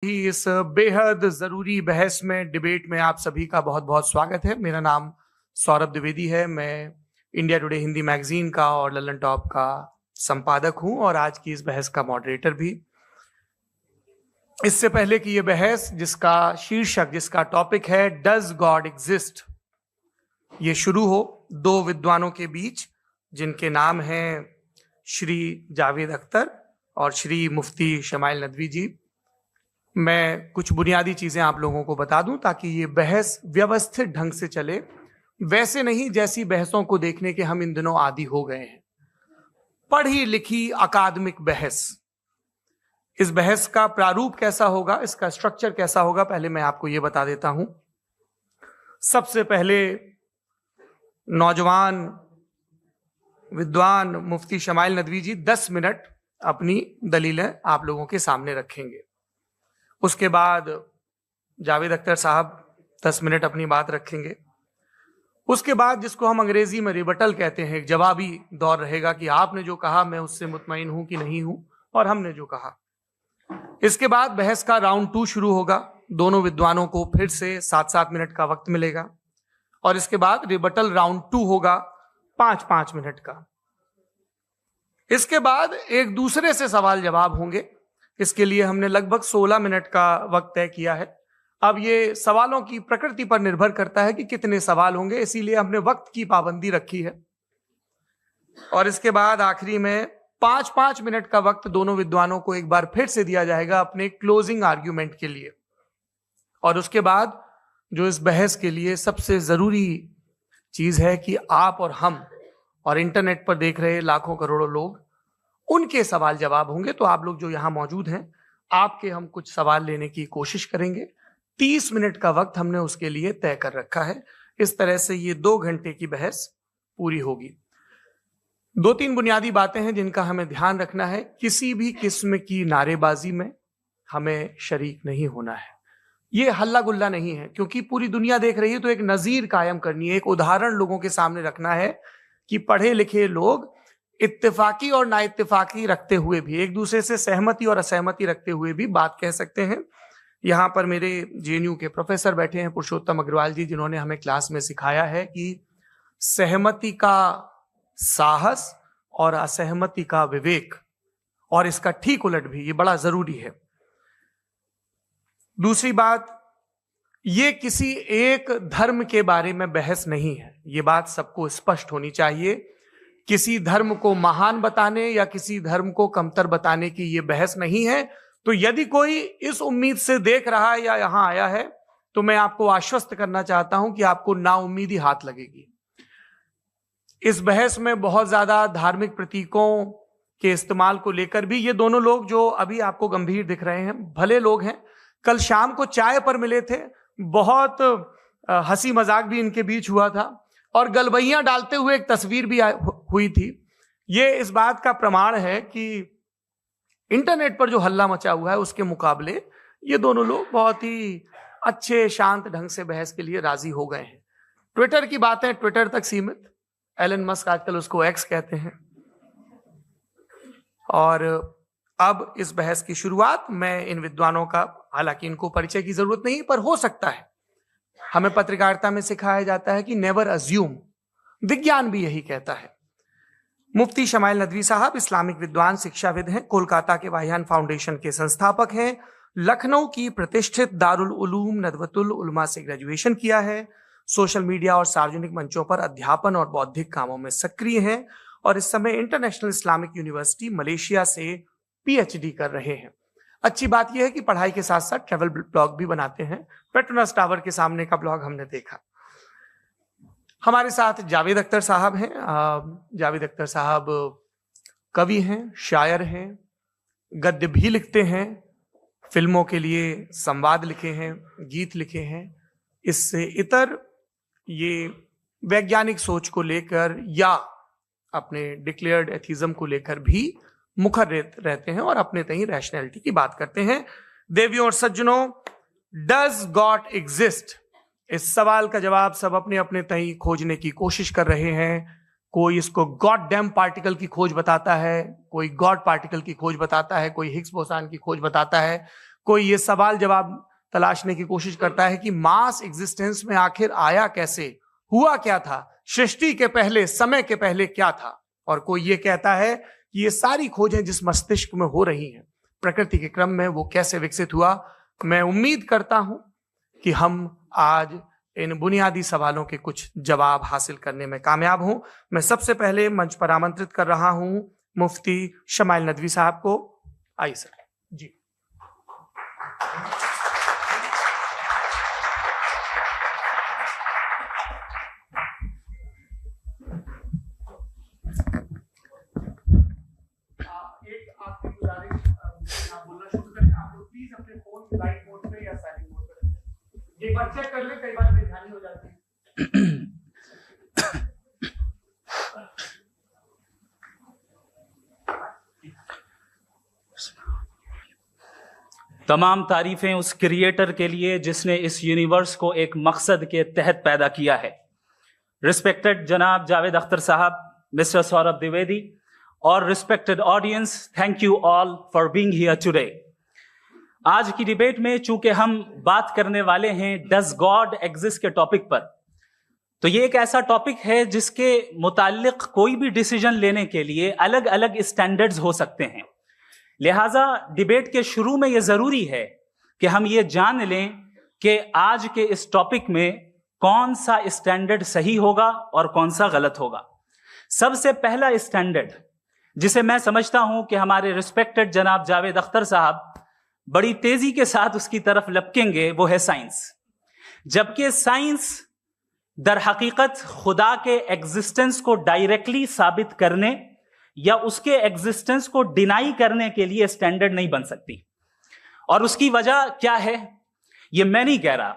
ही इस बेहद जरूरी बहस में डिबेट में आप सभी का बहुत बहुत स्वागत है। मेरा नाम सौरभ द्विवेदी है। मैं इंडिया टुडे हिंदी मैगजीन का और लल्लन टॉप का संपादक हूं और आज की इस बहस का मॉडरेटर भी। इससे पहले कि ये बहस जिसका शीर्षक जिसका टॉपिक है डज गॉड एग्जिस्ट, ये शुरू हो दो विद्वानों के बीच जिनके नाम हैं श्री जावेद अख्तर और श्री मुफ्ती शमाइल नदवी जी, मैं कुछ बुनियादी चीजें आप लोगों को बता दूं ताकि ये बहस व्यवस्थित ढंग से चले, वैसे नहीं जैसी बहसों को देखने के हम इन दिनों आदी हो गए हैं। पढ़ी लिखी अकादमिक बहस। इस बहस का प्रारूप कैसा होगा, इसका स्ट्रक्चर कैसा होगा, पहले मैं आपको यह बता देता हूं। सबसे पहले नौजवान विद्वान मुफ्ती शमाइल नदवी जी 10 मिनट अपनी दलीलें आप लोगों के सामने रखेंगे। उसके बाद जावेद अख्तर साहब 10 मिनट अपनी बात रखेंगे। उसके बाद जिसको हम अंग्रेजी में रिबटल कहते हैं, एक जवाबी दौर रहेगा कि आपने जो कहा मैं उससे मुतमईन हूं कि नहीं हूं और हमने जो कहा। इसके बाद बहस का राउंड 2 शुरू होगा। दोनों विद्वानों को फिर से 7-7 मिनट का वक्त मिलेगा और इसके बाद रिबटल राउंड 2 होगा 5-5 मिनट का। इसके बाद एक दूसरे से सवाल जवाब होंगे। इसके लिए हमने लगभग 16 मिनट का वक्त तय किया है। अब ये सवालों की प्रकृति पर निर्भर करता है कि कितने सवाल होंगे, इसीलिए हमने वक्त की पाबंदी रखी है। और इसके बाद आखिरी में 5-5 मिनट का वक्त दोनों विद्वानों को एक बार फिर से दिया जाएगा अपने क्लोजिंग आर्ग्यूमेंट के लिए। और उसके बाद जो इस बहस के लिए सबसे जरूरी चीज है कि आप और हम और इंटरनेट पर देख रहे लाखों करोड़ों लोग, उनके सवाल जवाब होंगे। तो आप लोग जो यहां मौजूद हैं, आपके हम कुछ सवाल लेने की कोशिश करेंगे। 30 मिनट का वक्त हमने उसके लिए तय कर रखा है। इस तरह से ये 2 घंटे की बहस पूरी होगी। 2-3 बुनियादी बातें हैं जिनका हमें ध्यान रखना है। किसी भी किस्म की नारेबाजी में हमें शरीक नहीं होना है। ये हल्ला गुल्ला नहीं है, क्योंकि पूरी दुनिया देख रही है, तो एक नजीर कायम करनी है, एक उदाहरण लोगों के सामने रखना है कि पढ़े लिखे लोग इत्तेफाकी और ना इत्तेफाकी रखते हुए भी, एक दूसरे से सहमति और असहमति रखते हुए भी बात कह सकते हैं। यहां पर मेरे जेएनयू के प्रोफेसर बैठे हैं, पुरुषोत्तम अग्रवाल जी, जिन्होंने हमें क्लास में सिखाया है कि सहमति का साहस और असहमति का विवेक, और इसका ठीक उलट भी, ये बड़ा जरूरी है। दूसरी बात, ये किसी एक धर्म के बारे में बहस नहीं है, ये बात सबको स्पष्ट होनी चाहिए। किसी धर्म को महान बताने या किसी धर्म को कमतर बताने की ये बहस नहीं है। तो यदि कोई इस उम्मीद से देख रहा है या यहां आया है, तो मैं आपको आश्वस्त करना चाहता हूं कि आपको नाउम्मीदी हाथ लगेगी। इस बहस में बहुत ज्यादा धार्मिक प्रतीकों के इस्तेमाल को लेकर भी ये दोनों लोग जो अभी आपको गंभीर दिख रहे हैं, भले लोग हैं, कल शाम को चाय पर मिले थे, बहुत हंसी मजाक भी इनके बीच हुआ था और गलबैयां डालते हुए एक तस्वीर भी हुई थी। ये इस बात का प्रमाण है कि इंटरनेट पर जो हल्ला मचा हुआ है उसके मुकाबले ये दोनों लोग बहुत ही अच्छे शांत ढंग से बहस के लिए राजी हो गए हैं। ट्विटर की बातें ट्विटर तक सीमित, एलन मस्क आजकल उसको एक्स कहते हैं। और अब इस बहस की शुरुआत मैं इन विद्वानों का, हालांकि इनको परिचय की जरूरत नहीं, पर हो सकता है, हमें पत्रकारिता में सिखाया जाता है कि नेवर अज्यूम, विज्ञान भी यही कहता है। मुफ्ती शमाइल नदवी साहब इस्लामिक विद्वान, शिक्षाविद हैं, कोलकाता के वाहियान फाउंडेशन के संस्थापक हैं, लखनऊ की प्रतिष्ठित दारुल उलूम नदवतुल उलमा से ग्रेजुएशन किया है, सोशल मीडिया और सार्वजनिक मंचों पर अध्यापन और बौद्धिक कामों में सक्रिय हैं और इस समय इंटरनेशनल इस्लामिक यूनिवर्सिटी मलेशिया से पीएचडी कर रहे हैं। अच्छी बात यह है कि पढ़ाई के साथ साथ ट्रैवल ब्लॉग भी बनाते हैं। पेट्रोनस टावर के सामने का ब्लॉग हमने देखा। हमारे साथ जावेद अख्तर साहब हैं। जावेद अख्तर साहब कवि हैं, शायर हैं, गद्य भी लिखते हैं, फिल्मों के लिए संवाद लिखे हैं, गीत लिखे हैं। इससे इतर ये वैज्ञानिक सोच को लेकर या अपने डिक्लेयर्ड एथिज्म को लेकर भी मुखर रहते हैं और अपने तहीं रैशनैलिटी की बात करते हैं। देवियों और सज्जनों, डज गॉड एग्जिस्ट, इस सवाल का जवाब सब अपने अपने तहीं खोजने की कोशिश कर रहे हैं। कोई इसको गॉड डैम पार्टिकल की खोज बताता है, कोई गॉड पार्टिकल की खोज बताता है, कोई हिग्स बोसान की खोज बताता है, कोई ये सवाल जवाब तलाशने की कोशिश करता है कि मास एग्जिस्टेंस में आखिर आया कैसे, हुआ क्या था, सृष्टि के पहले, समय के पहले क्या था। और कोई ये कहता है कि ये सारी खोजें जिस मस्तिष्क में हो रही हैं प्रकृति के क्रम में, वो कैसे विकसित हुआ। मैं उम्मीद करता हूं कि हम आज इन बुनियादी सवालों के कुछ जवाब हासिल करने में कामयाब हों। मैं सबसे पहले मंच पर आमंत्रित कर रहा हूं मुफ्ती शमाइल नदवी साहब को। आइए सर जी। एक आपकी गुजारिश, आप बोलना शुरू करें। आप लोग प्लीज अपने फोन फ्लाइट मोड पे या साइलेंट मोड पे रखें। एक बार चेक कर ले, कई बार बेध्यानी हो जाती है। तमाम तारीफें उस क्रिएटर के लिए जिसने इस यूनिवर्स को एक मकसद के तहत पैदा किया है। रिस्पेक्टेड जनाब जावेद अख्तर साहब, मिस्टर सौरभ द्विवेदी और respected audience, thank you all for being here today. आज की डिबेट में चूंकि हम बात करने वाले हैं डज गॉड एग्जिस्ट के टॉपिक पर, तो ये एक ऐसा टॉपिक है जिसके मुताल्लिक कोई भी डिसीजन लेने के लिए अलग अलग स्टैंडर्ड्स हो सकते हैं। लिहाजा डिबेट के शुरू में यह जरूरी है कि हम ये जान लें कि आज के इस टॉपिक में कौन सा स्टैंडर्ड सही होगा और कौन सा गलत होगा। सबसे पहला स्टैंडर्ड जिसे मैं समझता हूं कि हमारे रिस्पेक्टेड जनाब जावेद अख्तर साहब बड़ी तेजी के साथ उसकी तरफ लपकेंगे, वो है साइंस। जबकि साइंस दर हकीकत खुदा के एग्जिस्टेंस को डायरेक्टली साबित करने या उसके एग्जिस्टेंस को डिनाई करने के लिए स्टैंडर्ड नहीं बन सकती। और उसकी वजह क्या है ये मैं नहीं कह रहा,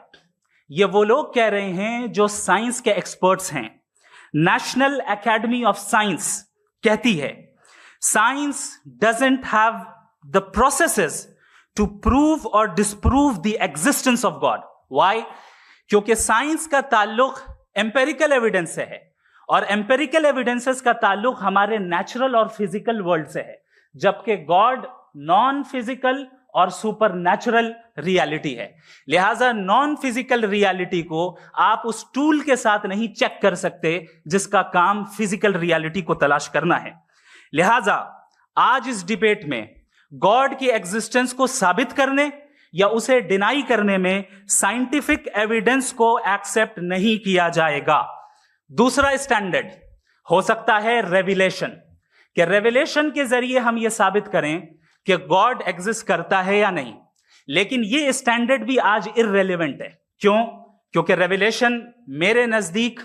ये वो लोग कह रहे हैं जो साइंस के एक्सपर्ट्स हैं। नेशनल एकेडमी ऑफ साइंस कहती है science doesn't have the processes to prove और disprove the existence of God. Why? क्योंकि साइंस का ताल्लुक एम्पेरिकल एविडेंस से है और एम्पेरिकल एविडेंसेस का ताल्लुक हमारे नेचुरल और फिजिकल वर्ल्ड से है, जबकि गॉड नॉन फिजिकल और सुपर नेचुरल रियलिटी है। लिहाजा नॉन फिजिकल रियलिटी को आप उस टूल के साथ नहीं चेक कर सकते जिसका काम फिजिकल रियलिटी को तलाश करना है। लिहाजा आज इस डिबेट में गॉड की एग्जिस्टेंस को साबित करने या उसे डिनाई करने में साइंटिफिक एविडेंस को एक्सेप्ट नहीं किया जाएगा। दूसरा स्टैंडर्ड हो सकता है रेविलेशन, कि रेविलेशन के जरिए हम यह साबित करें कि गॉड एग्जिस्ट करता है या नहीं। लेकिन यह स्टैंडर्ड भी आज इररेलेवेंट है। क्यों? क्योंकि रेविलेशन मेरे नजदीक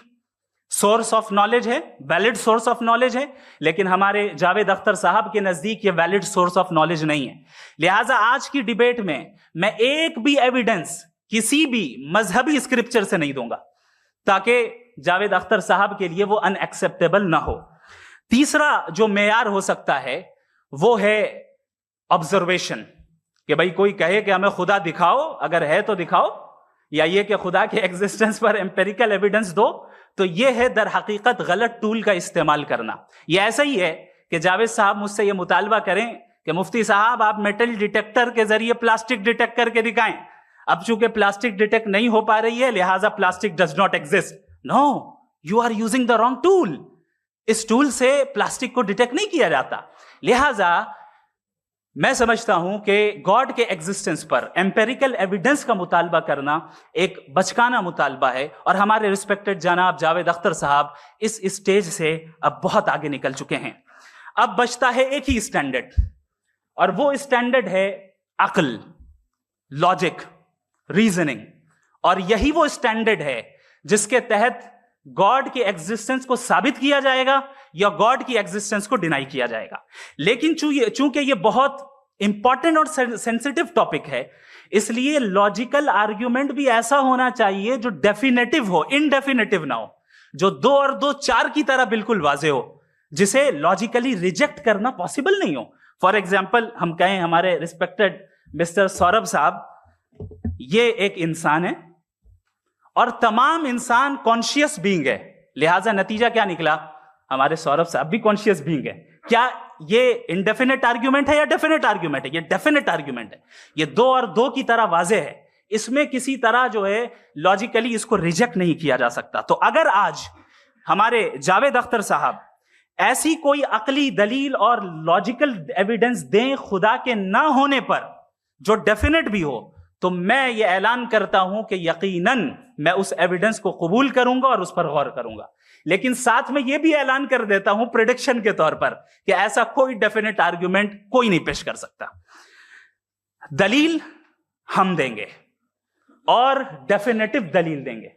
सोर्स ऑफ नॉलेज है, वैलिड सोर्स ऑफ नॉलेज है, लेकिन हमारे जावेद अख्तर साहब के नजदीक ये वैलिड सोर्स ऑफ नॉलेज नहीं है। लिहाजा आज की डिबेट में मैं एक भी एविडेंस किसी भी मजहबी स्क्रिप्चर से नहीं दूंगा ताकि जावेद अख्तर साहब के लिए वो अनएक्सेप्टेबल ना हो। तीसरा जो मेयार हो सकता है वो है ऑब्जर्वेशन, कि भाई कोई कहे कि हमें खुदा दिखाओ, अगर है तो दिखाओ, या ये कि खुदा के एग्जिस्टेंस पर एम्पेरिकल एविडेंस दो। तो ये है दर हकीकत गलत टूल का इस्तेमाल करना। ये ऐसा ही है कि जावेद साहब मुझसे ये मुतालबा करें कि मुफ्ती साहब आप मेटल डिटेक्टर के जरिए प्लास्टिक डिटेक्ट करके दिखाएं। अब चूंकि प्लास्टिक डिटेक्ट नहीं हो पा रही है लिहाजा plastic does not exist. No, you are using the wrong tool. इस टूल से प्लास्टिक को डिटेक्ट नहीं किया जाता। लिहाजा मैं समझता हूं कि गॉड के एग्जिस्टेंस पर एम्पेरिकल एविडेंस का मुतालबा करना एक बचकाना मुतालबा है और हमारे रिस्पेक्टेड जनाब जावेद अख्तर साहब इस स्टेज से अब बहुत आगे निकल चुके हैं। अब बचता है एक ही स्टैंडर्ड और वो स्टैंडर्ड है अक्ल, लॉजिक, रीजनिंग। और यही वो स्टैंडर्ड है जिसके तहत गॉड की एग्जिस्टेंस को साबित किया जाएगा या गॉड की एग्जिस्टेंस को डिनाई किया जाएगा। लेकिन चूंकि ये बहुत इंपॉर्टेंट और सेंसिटिव टॉपिक है, इसलिए लॉजिकल आर्ग्यूमेंट भी ऐसा होना चाहिए जो डेफिनेटिव हो, इनडेफिनेटिव ना हो, जो 2 और 2 4 की तरह बिल्कुल वाजे हो, जिसे लॉजिकली रिजेक्ट करना पॉसिबल नहीं हो। फॉर एग्जाम्पल हम कहें हमारे रिस्पेक्टेड मिस्टर सौरभ साहब ये एक इंसान है और तमाम इंसान कॉन्शियस बीइंग है, लिहाजा नतीजा क्या निकला, हमारे सौरभ साहब भी कॉन्शियस बीइंग है। क्या ये इंडेफिनेट आर्ग्यूमेंट है या डेफिनेट आर्ग्यूमेंट है? ये डेफिनेट आर्ग्यूमेंट है। ये 2 और 2 की तरह वाजे है, इसमें किसी तरह जो है लॉजिकली इसको रिजेक्ट नहीं किया जा सकता। तो अगर आज हमारे जावेद अख्तर साहब ऐसी कोई अकली दलील और लॉजिकल एविडेंस दें खुदा के ना होने पर जो डेफिनेट भी हो, तो मैं ये ऐलान करता हूं कि यकीनन मैं उस एविडेंस को कबूल करूंगा और उस पर गौर करूंगा। लेकिन साथ में यह भी ऐलान कर देता हूं प्रेडिक्शन के तौर पर कि ऐसा कोई डेफिनेट आर्ग्यूमेंट कोई नहीं पेश कर सकता। दलील हम देंगे और डेफिनेटिव दलील देंगे,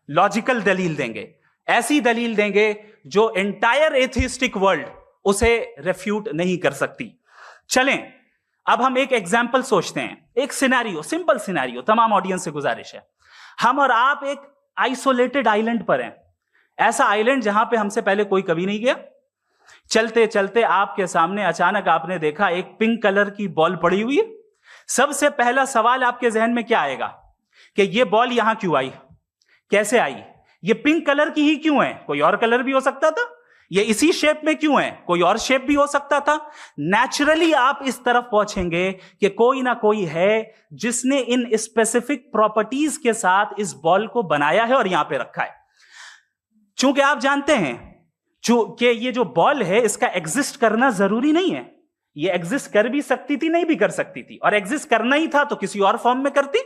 लॉजिकल दलील देंगे, ऐसी दलील देंगे जो एंटायर एथिस्टिक वर्ल्ड उसे रेफ्यूट नहीं कर सकती। चलें अब हम एक एग्जाम्पल सोचते हैं, एक सिनेरियो, सिंपल सिनेरियो। तमाम ऑडियंस से गुजारिश है, हम और आप एक आइसोलेटेड आइलैंड पर हैं, ऐसा आइलैंड जहां पे हमसे पहले कोई कभी नहीं गया। चलते चलते आपके सामने अचानक आपने देखा एक पिंक कलर की बॉल पड़ी हुई है। सबसे पहला सवाल आपके जहन में क्या आएगा कि ये बॉल यहां क्यों आई, कैसे आई, ये पिंक कलर की ही क्यों है? कोई और कलर भी हो सकता था। ये इसी शेप में क्यों है? कोई और शेप भी हो सकता था। नेचुरली आप इस तरफ पहुंचेंगे कि कोई ना कोई है जिसने इन स्पेसिफिक प्रॉपर्टीज के साथ इस बॉल को बनाया है और यहां पे रखा है। चूंकि आप जानते हैं कि ये जो बॉल है इसका एग्जिस्ट करना जरूरी नहीं है, ये एग्जिस्ट कर भी सकती थी, नहीं भी कर सकती थी, और एग्जिस्ट करना ही था तो किसी और फॉर्म में करती,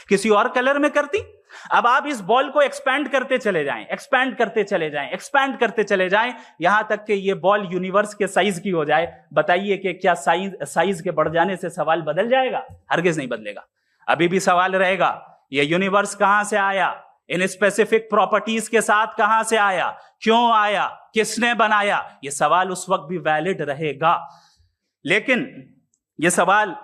किसी और कलर में करती। अब आप इस बॉल को एक्सपैंड करते चले जाएं, एक्सपैंड करते चले जाएं, एक्सपैंड करते चले जाएं, यहां तक कि ये बॉल यूनिवर्स के साइज की हो जाए। बताइए कि क्या साइज के बढ़ जाने से सवाल बदल जाएगा? हरगिज नहीं बदलेगा। अभी भी सवाल रहेगा, ये यूनिवर्स कहां से आया, इन स्पेसिफिक प्रॉपर्टीज के साथ कहां से आया, क्यों आया, किसने बनाया? ये सवाल उस वक्त भी वैलिड रहेगा। लेकिन ये सवाल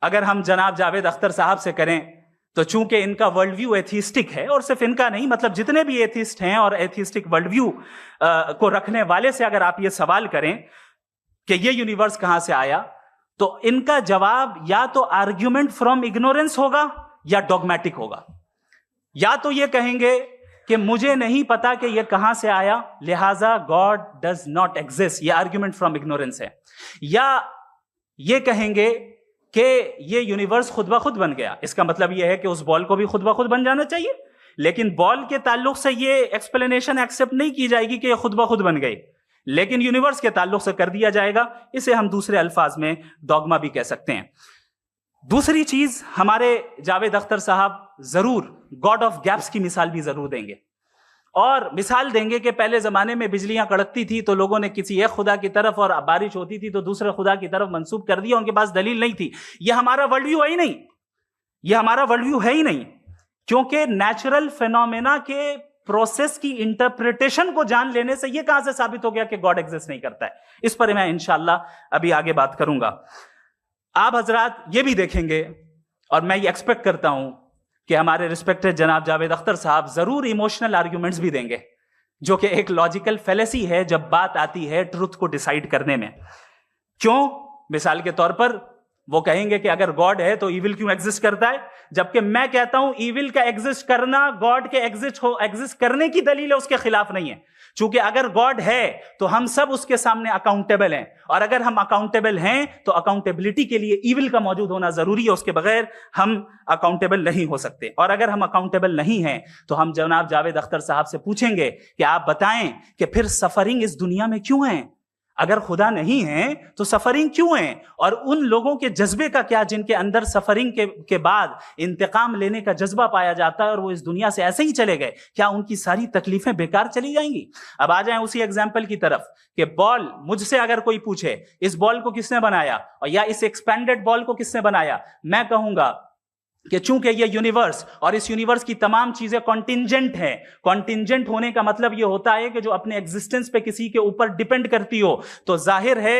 अगर हम जनाब जावेद अख्तर साहब से करें तो चूंकि इनका वर्ल्ड व्यू एथिस्टिक है, और सिर्फ इनका नहीं, मतलब जितने भी एथिस्ट हैं और एथिस्टिक वर्ल्ड व्यू को रखने वाले से अगर आप ये सवाल करें कि ये यूनिवर्स कहां से आया, तो इनका जवाब या तो आर्ग्यूमेंट फ्रॉम इग्नोरेंस होगा या डॉगमेटिक होगा। या तो ये कहेंगे कि मुझे नहीं पता कि ये कहां से आया, लिहाजा गॉड डज नॉट एग्जिस्ट, ये आर्ग्यूमेंट फ्रॉम इग्नोरेंस है। या ये कहेंगे कि ये यूनिवर्स खुद ब खुद बन गया, इसका मतलब ये है कि उस बॉल को भी खुद ब खुद बन जाना चाहिए। लेकिन बॉल के ताल्लुक से ये एक्सप्लेनेशन एक्सेप्ट नहीं की जाएगी कि ये खुद ब खुद बन गई, लेकिन यूनिवर्स के ताल्लुक से कर दिया जाएगा। इसे हम दूसरे अल्फाज में डॉगमा भी कह सकते हैं। दूसरी चीज, हमारे जावेद अख्तर साहब जरूर गॉड ऑफ गैप्स की मिसाल भी जरूर देंगे, और मिसाल देंगे कि पहले जमाने में बिजलियां कड़कती थी तो लोगों ने किसी एक खुदा की तरफ, और बारिश होती थी तो दूसरे खुदा की तरफ मंसूब कर दिया, उनके पास दलील नहीं थी। यह हमारा वर्ल्ड व्यू है ही नहीं, यह हमारा वर्ल्ड व्यू है ही नहीं, क्योंकि नेचुरल फेनोमेना के प्रोसेस की इंटरप्रिटेशन को जान लेने से यह कहां से साबित हो गया कि गॉड एग्जिस्ट नहीं करता है। इस पर मैं इंशाअल्लाह अभी आगे बात करूंगा। आप हजरात ये भी देखेंगे, और मैं ये एक्सपेक्ट करता हूं कि हमारे रिस्पेक्टेड जनाब जावेद अख्तर साहब जरूर इमोशनल आर्ग्यूमेंट्स भी देंगे, जो कि एक लॉजिकल फेलेसी है जब बात आती है ट्रुथ को डिसाइड करने में। क्यों? मिसाल के तौर पर वो कहेंगे कि अगर गॉड है तो ईविल क्यों एग्जिस्ट करता है, जबकि मैं कहता हूं ईविल का एग्जिस्ट करना गॉड के एग्जिस्ट करने की दलील है, उसके खिलाफ नहीं है। चूंकि अगर गॉड है तो हम सब उसके सामने अकाउंटेबल हैं, और अगर हम अकाउंटेबल हैं तो अकाउंटेबिलिटी के लिए ईविल का मौजूद होना जरूरी है, उसके बगैर हम अकाउंटेबल नहीं हो सकते। और अगर हम अकाउंटेबल नहीं हैं तो हम जनाब जावेद अख्तर साहब से पूछेंगे कि आप बताएं कि फिर सफरिंग इस दुनिया में क्यों है? अगर खुदा नहीं है तो सफरिंग क्यों है? और उन लोगों के जज्बे का क्या जिनके अंदर सफरिंग के बाद इंतकाम लेने का जज्बा पाया जाता है और वो इस दुनिया से ऐसे ही चले गए, क्या उनकी सारी तकलीफें बेकार चली जाएंगी? अब आ जाएं उसी एग्जाम्पल की तरफ कि बॉल, मुझसे अगर कोई पूछे इस बॉल को किसने बनाया, और या इस एक्सपेंडेड बॉल को किसने बनाया, मैं कहूंगा कि चूंकि ये यूनिवर्स और इस यूनिवर्स की तमाम चीजें कॉन्टिंजेंट है। कॉन्टिंजेंट होने का मतलब ये होता है कि जो अपने एग्जिस्टेंस पे किसी के ऊपर डिपेंड करती हो, तो जाहिर है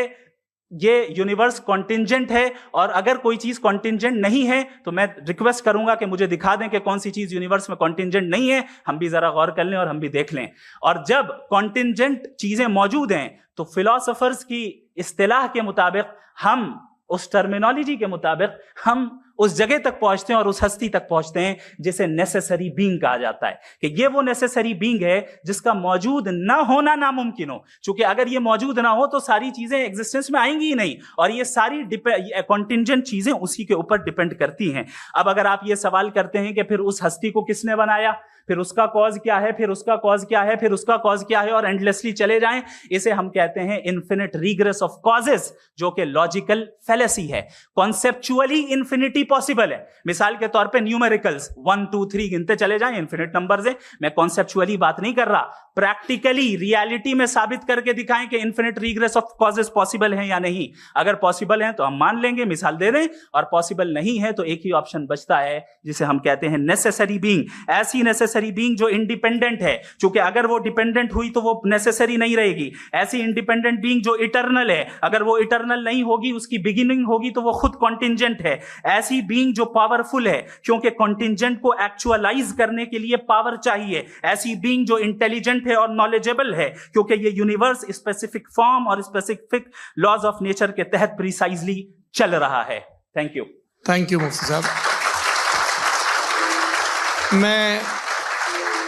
ये यूनिवर्स कॉन्टिंजेंट है। और अगर कोई चीज कॉन्टिंजेंट नहीं है तो मैं रिक्वेस्ट करूंगा कि मुझे दिखा दें कि कौन सी चीज यूनिवर्स में कॉन्टिंजेंट नहीं है, हम भी जरा गौर कर लें और हम भी देख लें। और जब कॉन्टिंजेंट चीजें मौजूद हैं तो फिलोसोफर्स की इस्तिलाह के मुताबिक, हम उस टर्मिनोलॉजी के मुताबिक, हम उस जगह तक पहुंचते हैं और उस हस्ती तक पहुंचते हैं जिसे नेसेसरी बीइंग कहा जाता है, कि ये वो नेसेसरी बीइंग है जिसका मौजूद ना होना नामुमकिन हो। क्योंकि अगर ये मौजूद ना हो तो सारी चीजें एग्जिस्टेंस में आएंगी ही नहीं, और ये सारी कॉन्टिंजेंट चीजें उसी के ऊपर डिपेंड करती हैं। अब अगर आप ये सवाल करते हैं कि फिर उस हस्ती को किसने बनाया, फिर उसका कॉज क्या है, फिर उसका कॉज क्या है, फिर उसका कॉज क्या है, और एंडलेसली चले जाएं, इसे हम कहते हैं इन्फिनिट रिग्रेस ऑफ कॉजेस, जो कि लॉजिकल फैलेसी है। कॉन्सेप्चुअली इंफिनिटी पॉसिबल है। मिसाल के तौर पे न्यूमेरिकल्स 1 2 3 गिनते चले जाएं, इन्फिनिट नंबर्स है। मैं कॉन्सेप्चुअली बात नहीं कर रहा, प्रैक्टिकली रियलिटी में साबित करके दिखाएं कि infinite regress of causes possible है या नहीं। अगर पॉसिबल है तो हम मान लेंगे, मिसाल दे दें, और पॉसिबल नहीं है तो एक ही ऑप्शन बचता है जिसे हम कहते हैं नेसेसरी बीइंग। ऐसी नेसेसरी बीइंग जो इंडिपेंडेंट है, क्योंकि अगर वो डिपेंडेंट हुई तो वो नेसेसरी नहीं रहेगी। ऐसी इंडिपेंडेंट बीइंग जो इटर्नल है, अगर वो इटर्नल नहीं होगी, उसकी बिगिनिंग होगी तो वो खुद कॉन्टिंजेंट है। ऐसी बीइंग जो पावरफुल है, क्योंकि कॉन्टिंजेंट को एक्चुअलाइज करने के लिए पावर चाहिए। ऐसी बीइंग जो इंटेलिजेंट है और नॉलेजेबल है, क्योंकि ये यूनिवर्स स्पेसिफिक फॉर्म और स्पेसिफिक लॉज ऑफ नेचर के तहत प्रिसाइजली चल रहा है। थैंक यू मुफ्ती साहब। मैं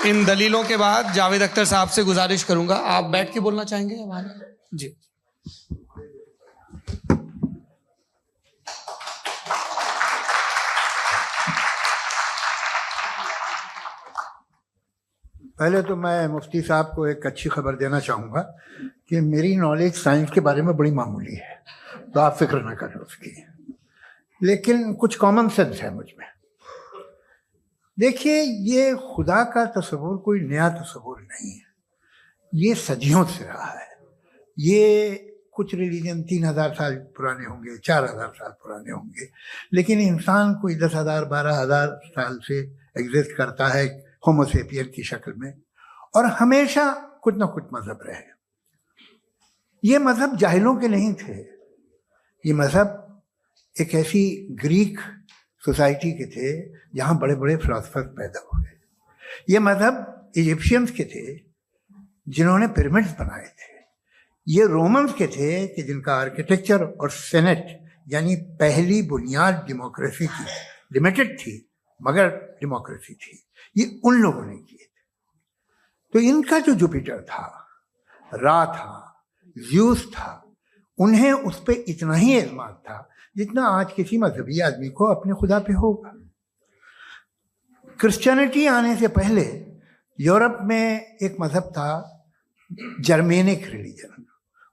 इन दलीलों के बाद जावेद अख्तर साहब से गुजारिश करूंगा, आप बैठ के बोलना चाहेंगे हमारे? जी। पहले तो मैं मुफ्ती साहब को एक अच्छी खबर देना चाहूँगा कि मेरी नॉलेज साइंस के बारे में बड़ी मामूली है, तो आप फिक्र ना करें उसकी, लेकिन कुछ कॉमन सेंस है मुझ में। देखिए, ये खुदा का तस्वुर कोई नया तस्वुर नहीं है, ये सदियों से रहा है। ये कुछ रिलीजन 3000 साल पुराने होंगे, 4000 साल पुराने होंगे, लेकिन इंसान कोई 10,000 12,000 साल से एग्जिस्ट करता है होमो सेपियन की शक्ल में, और हमेशा कुछ ना कुछ मजहब रहे। ये मजहब जाहिलों के नहीं थे, ये मजहब एक ऐसी ग्रीक सोसाइटी के थे जहाँ बड़े बड़े फिलोसफर पैदा हुए। ये मजहब इजिप्शियंस के थे जिन्होंने पिरामिड्स बनाए थे। ये रोमन्स के थे कि जिनका आर्किटेक्चर और सेनेट यानी पहली बुनियाद डेमोक्रेसी की, लिमिटेड थी मगर डेमोक्रेसी थी, ये उन लोगों ने किए थे। तो इनका जो जुपिटर था, रा था, ज़्यूस था, उन्हें उस पर इतना ही एतमाद था जितना आज किसी मजहबी आदमी को अपने खुदा पे होगा। क्रिश्चियनिटी आने से पहले यूरोप में एक मजहब था, जर्मेनिक रिलीजन।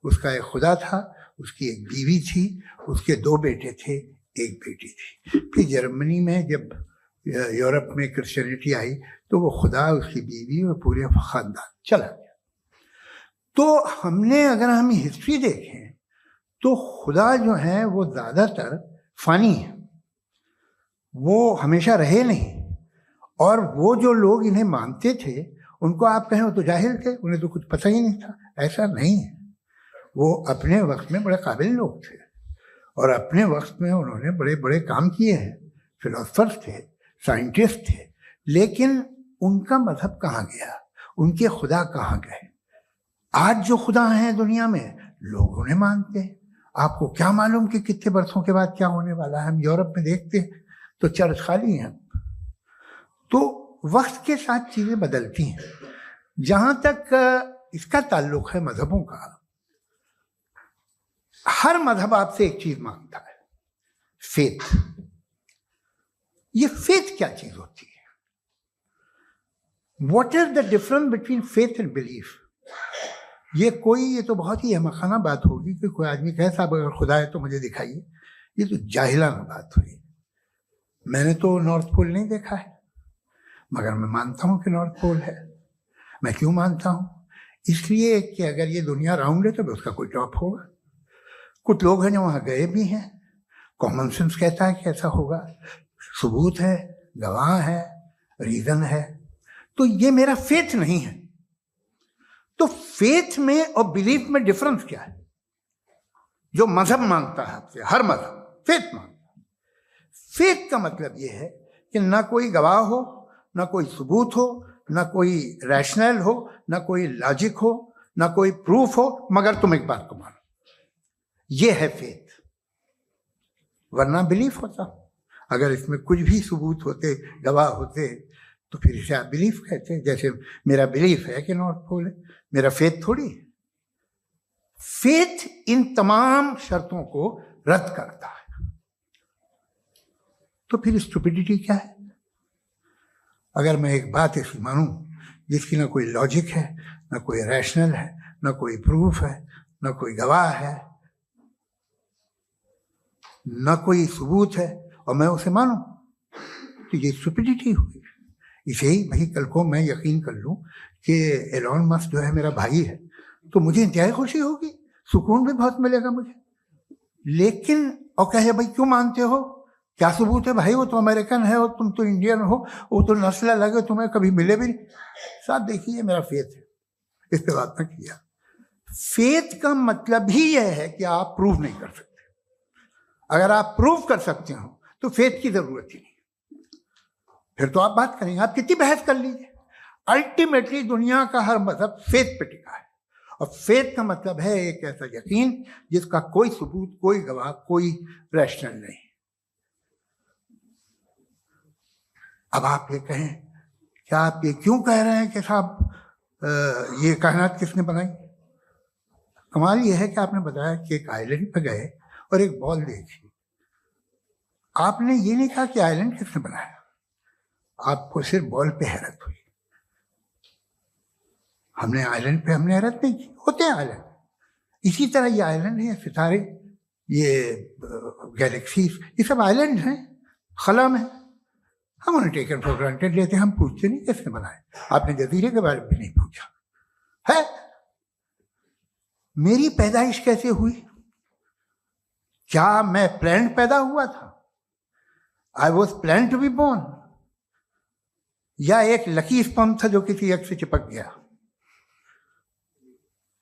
उसका एक खुदा था, उसकी एक बीवी थी, उसके 2 बेटे थे, एक बेटी थी। फिर जर्मनी में जब यूरोप में क्रिश्चियनिटी आई तो वो खुदा, उसकी बीवी और पूरे खानदान चला गया। तो हमने, अगर हम हिस्ट्री देखें तो खुदा जो है वो ज़्यादातर फ़ानी है, वो हमेशा रहे नहीं। और वो जो लोग इन्हें मानते थे उनको आप कहें वो तो जाहिल थे, उन्हें तो कुछ पता ही नहीं था, ऐसा नहीं है। वो अपने वक्त में बड़े काबिल लोग थे और अपने वक्त में उन्होंने बड़े बड़े काम किए हैं, फिलोसफर्स थे, साइंटिस्ट थे, लेकिन उनका मजहब कहाँ गया, उनके खुदा कहाँ गए? आज जो खुदा हैं दुनिया में लोग उन्हें मानते हैं। आपको क्या मालूम कि कितने बरसों के बाद क्या होने वाला है? हम यूरोप में देखते हैं तो चर्च खाली हैं। तो वक्त के साथ चीज़ें बदलती हैं। जहाँ तक इसका ताल्लुक है मजहबों का, हर मजहब आपसे एक चीज मांगता है, फेथ। ये फेथ क्या चीज होती है? What is the difference between faith and belief? ये तो बहुत ही अहमकाना बात होगी कि कोई आदमी कहे साहब अगर खुदा है तो मुझे दिखाइए। ये तो जाहिलाना बात हुई। मैंने तो नॉर्थ पोल नहीं देखा है, मगर मैं मानता हूं कि नॉर्थ पोल है। मैं क्यों मानता हूं? इसलिए कि अगर ये दुनिया राउंड है तो उसका कोई टॉप होगा। कुछ लोग हैं जो वहां गए भी हैं, कॉमन सेंस कहता है कि ऐसा होगा, सबूत है, गवाह है, रीजन है। तो ये मेरा फेथ नहीं है। तो फेथ में और बिलीफ में डिफरेंस क्या है? जो मजहब मांगता है आपसे, हर मजहब फेथ मांगता है। फेथ का मतलब ये है कि ना कोई गवाह हो, ना कोई सबूत हो, ना कोई रैशनल हो, ना कोई लॉजिक हो, ना कोई प्रूफ हो, मगर तुम एक बात को मानो। ये है फेथ। वरना बिलीफ होता। अगर इसमें कुछ भी सबूत होते, गवाह होते, तो फिर इसे आप बिलीफ कहते हैं। जैसे मेरा बिलीफ है कि नॉर्थ पोल है, मेरा फेथ थोड़ी है। फेथ इन तमाम शर्तों को रद्द करता है। तो फिर स्टुपिडिटी क्या है? अगर मैं एक बात ऐसी मानूं जिसकी ना कोई लॉजिक है, ना कोई रैशनल है, ना कोई प्रूफ है, ना कोई गवाह है, ना कोई सबूत है, और मैं उसे मानूं, तो ये स्टुपिडिटी हुई। इसे ही भाई कल को मैं यकीन कर लूं कि एलॉन मस्क जो है मेरा भाई है, तो मुझे इंतहाई खुशी होगी, सुकून भी बहुत मिलेगा मुझे। लेकिन और कहे भाई क्यों मानते हो, क्या सबूत है भाई, वो तो अमेरिकन है और तुम तो इंडियन हो, वो तो नस्ल अलग है, तुम्हें कभी मिले भी नहीं। साहब देखिए मेरा फेथ है, इस पे बात न किया। फेथ का मतलब ही यह है कि आप प्रूव नहीं कर सकते। अगर आप प्रूव कर सकते हो तो फेथ की जरूरत ही नहीं, फिर तो आप बात करेंगे, आप कितनी बहस कर लीजिए। अल्टीमेटली दुनिया का हर मजहब फेथ पे टिका है, और फेथ का मतलब है एक ऐसा यकीन जिसका कोई सबूत, कोई गवाह, कोई रैशनल नहीं। अब आप ये कहें, क्या आप ये क्यों कह रहे हैं कि साहब ये कायनात किसने बनाई? कमाल ये है कि आपने बताया कि एक आइलैंड पे गए और एक बॉल देखी। आपने ये नहीं कहा कि आइलैंड किसने बनाया, आपको सिर्फ बॉल पे हैरत हुई। हमने आइलैंड पे हमने हैरत नहीं की, होते हैं आइलैंड। इसी तरह ये आइलैंड है, सितारे, ये गैलेक्सीज, ये सब आइलैंड हैं, खला में। हम उन्हें टेकन फॉर ग्रांटेड लेते हैं, हम पूछते नहीं किसने बनाए। आपने जजीरे के बारे में भी नहीं पूछा है। मेरी पैदाइश कैसे हुई? क्या मैं प्लान पैदा हुआ था? I was plan to be born, या एक लकी स्पर्म था जो किसी एग से चिपक गया?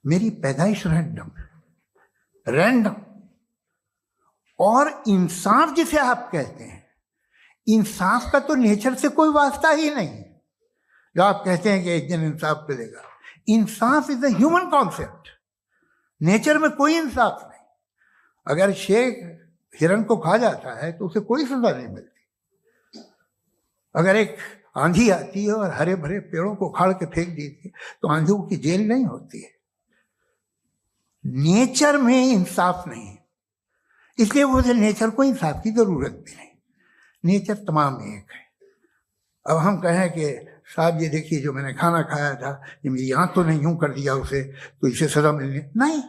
मेरी पैदाइश रैंडम। और इंसाफ जिसे आप कहते हैं, इंसाफ का तो नेचर से कोई वास्ता ही नहीं। जो आप कहते हैं कि एक दिन इंसाफ मिलेगा, इंसाफ is a human concept, nature में कोई इंसाफ नहीं। अगर शेर हिरन को खा जाता है तो उसे कोई सजा नहीं मिलती। अगर एक आंधी आती है और हरे भरे पेड़ों को उखाड़ के फेंक देती है तो आंधियों की जेल नहीं होती है। नेचर में इंसाफ नहीं है, इसलिए मुझे नेचर को इंसाफ की जरूरत भी नहीं। नेचर तमाम एक है। अब हम कहें कि साहब ये देखिए जो मैंने खाना खाया था, ये मेरी आंख तो नहीं यूं कर दिया उसे, तो इसे सजा मिलनी नहीं,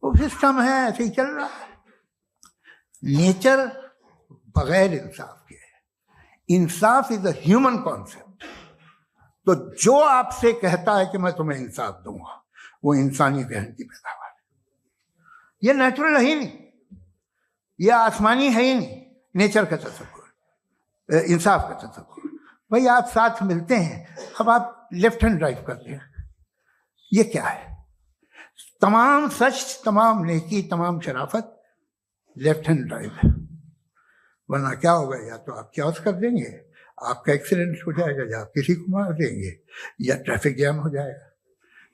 वो सिस्टम है, ऐसे ही चल रहा है। नेचर बगैर इंसाफ के है। इंसाफ इज अ ह्यूमन कॉन्सेप्ट। तो जो आपसे कहता है कि मैं तुम्हें इंसाफ दूंगा, वो इंसानी जहन की पैदावार है। ये नेचुरल है ही नहीं, ये आसमानी है ही नहीं। नेचर का तसव्वुर, इंसाफ का तसव्वुर। भाई आप साथ मिलते हैं, अब आप लेफ्ट हैंड ड्राइव करते हैं, ये क्या है? तमाम सच, तमाम नेकी, तमाम शराफत लेफ्ट हैंड ड्राइव है। वरना क्या होगा, या तो आप क्योस कर देंगे, आपका एक्सीडेंट हो जाएगा, या आप किसी को मार देंगे, या ट्रैफिक जैम हो जाएगा।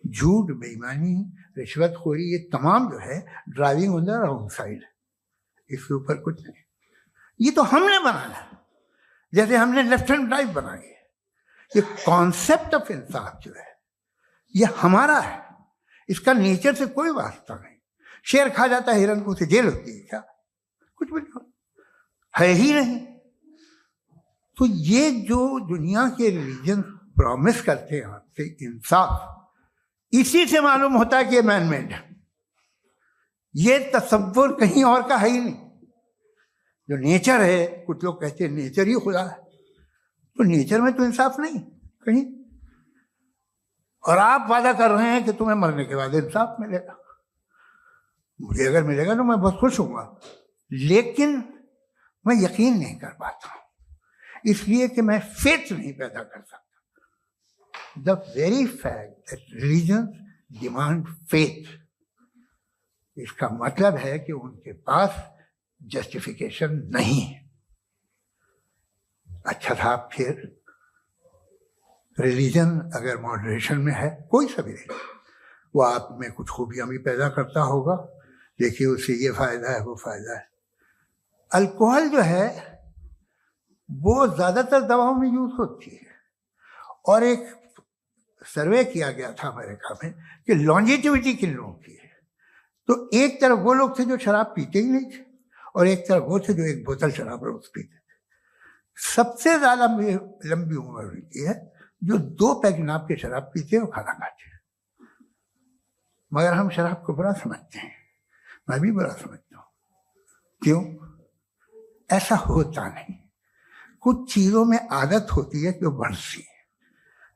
झूठ, बेईमानी, रिश्वतखोरी, ये तमाम जो है driving on the wrong side, इसके ऊपर कुछ नहीं। ये तो हमने बनाया, जैसे हमने लेफ्ट हैंड ड्राइव बनाई है। ये कॉन्सेप्ट ऑफ इंसाफ जो है ये हमारा है, इसका नेचर से कोई वास्ता नहीं। शेर खा जाता है हिरन को, उसे जेल होती है क्या? कुछ भी नहीं, है ही नहीं। तो ये जो दुनिया के रिलीजन प्रॉमिस करते हैं आपसे इंसाफ, इसी से मालूम होता है कि ये मैन मेड है। ये तसव्वुर कहीं और का है ही नहीं। जो नेचर है, कुछ लोग कहते हैं नेचर ही खुदा है, तो नेचर में तो इंसाफ नहीं कहीं। और आप वादा कर रहे हैं कि तुम्हें मरने के बाद इंसाफ मिलेगा। मुझे अगर मिलेगा तो मैं बहुत खुश होऊंगा, लेकिन मैं यकीन नहीं कर पाता हूं, इसलिए कि मैं फेथ नहीं पैदा कर सकता। The very fact that religion demand faith, इसका मतलब है कि उनके पास जस्टिफिकेशन नहीं है। अच्छा था, फिर रिलीजन अगर मॉडरेशन में है, कोई सा भी नहीं, वो आप में कुछ खूबियां भी पैदा करता होगा। देखिए उससे ये फायदा है, वो फायदा है। अल्कोहल जो है वो ज़्यादातर दवाओं में यूज होती है। और एक सर्वे किया गया था अमेरिका में कि लॉन्जेटिविटी किन लोगों की है, तो एक तरफ वो लोग थे जो शराब पीते ही नहीं थे और एक तरफ वो थे जो एक बोतल शराब रोज पीते थे। सबसे ज़्यादा लंबी उम्र उनकी है जो 2 पैक नाप के शराब पीते हैं और खाना खाते हैं। मगर हम शराब को बुरा समझते हैं, मैं भी बुरा समझता हूँ। क्यों? ऐसा होता नहीं। कुछ चीज़ों में आदत होती है जो बढ़ती है।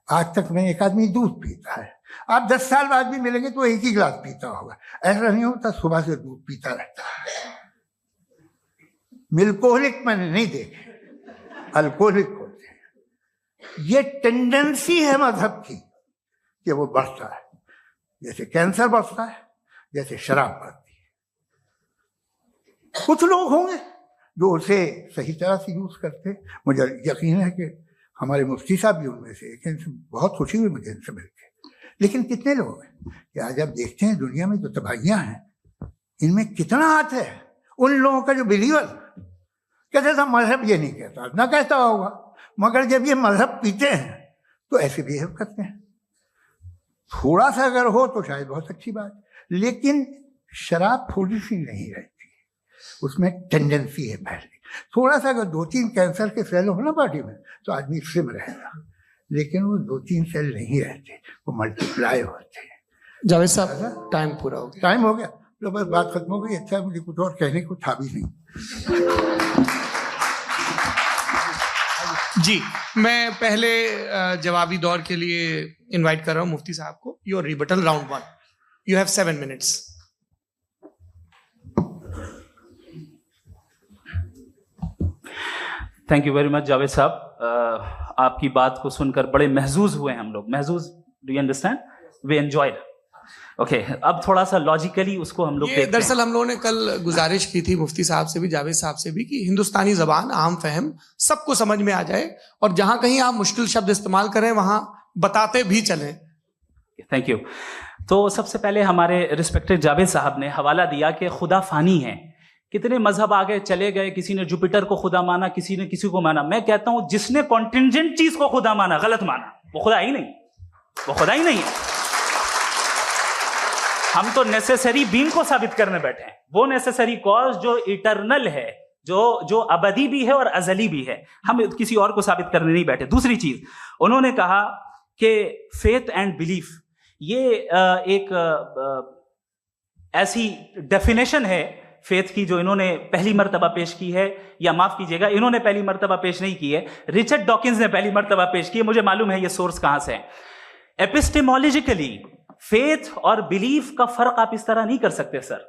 आज तक में एक आदमी दूध पीता है, आप 10 साल बाद भी मिलेंगे तो एक ही गिलास पीता होगा। ऐसा नहीं होता, सुबह से दूध पीता रहता है। मिल्कोहलिक मैंने नहीं देखे, अल्कोहलिक होते हैं। ये टेंडेंसी है मजहब की कि वो बढ़ता है, जैसे कैंसर बढ़ता है, जैसे शराब बढ़ती है। कुछ लोग होंगे जो उसे सही तरह से यूज करते। मुझे यकीन है कि हमारे मुफ्ती साहब भी उनमें से एक, इनसे बहुत खुशी हुई मुझे इनसे मिलकर। लेकिन कितने लोग हैं कि आज आप देखते हैं दुनिया में जो तबाहियां हैं, इनमें कितना हाथ है उन लोगों का जो बिलीवर कहते था मजहब ये नहीं कहता, ना कहता होगा, मगर जब ये मजहब पीते हैं तो ऐसे बिहेव करते हैं। थोड़ा सा अगर हो तो शायद बहुत अच्छी बात, लेकिन शराब थोड़ी सी नहीं रहती, उसमें टेंडेंसी है पहले। थोड़ा सा अगर 2-3 कैंसर के सेल हो ना बॉडी में तो आदमी स्लिम रहेगा, लेकिन वो 2-3 सेल नहीं रहते, वो मल्टीप्लाई होते हैं। जावेद साहब टाइम पूरा हो गया। टाइम हो गया तो बस बात खत्म हो गई। अच्छा, मुझे कुछ और कहने को था भी नहीं। जी, मैं पहले जवाबी दौर के लिए इनवाइट कर रहा हूं मुफ्ती साहब को। Your rebuttal round 1, you have 7 minutes. Thank you very much Javed साहब। आपकी बात को सुनकर बड़े महजूज हुए हम लोग। महजूज, do you understand? We enjoyed. Okay, अब थोड़ा सा लॉजिकली उसको हम लोग देखते हैं। दरअसल हम लोगों ने कल गुजारिश की थी मुफ्ती साहब से भी, जावेद साहब से भी, कि हिंदुस्तानी जबान आम फहम सबको समझ में आ जाए और जहां कहीं आप मुश्किल शब्द इस्तेमाल करें वहां बताते भी चलें। Thank you. तो सबसे पहले हमारे रिस्पेक्टेड जावेद साहब ने हवाला दिया कि खुदा फानी है। कितने मजहब आगे चले गए, किसी ने जुपिटर को खुदा माना, किसी ने किसी को माना। मैं कहता हूं जिसने कॉन्टिंजेंट चीज को खुदा माना, गलत माना, वो खुदा ही नहीं, वो खुदा ही नहीं है। हम तो नेसेसरी बीन को साबित करने बैठे हैं, वो नेसेसरी कॉज जो इटरनल है, जो अबदी भी है और अजली भी है। हम किसी और को साबित करने नहीं बैठे। दूसरी चीज उन्होंने कहा कि फेथ एंड बिलीफ, ये एक ऐसी डेफिनेशन है फेथ की जो इन्होंने पहली मर्तबा पेश की है, या माफ कीजिएगा, इन्होंने पहली मर्तबा पेश नहीं की है, रिचर्ड डॉकिंस ने पहली मर्तबा पेश की है। मुझे मालूम है ये सोर्स कहां से है। एपिस्टेमोलॉजिकली फेथ और बिलीफ का फर्क आप इस तरह नहीं कर सकते सर।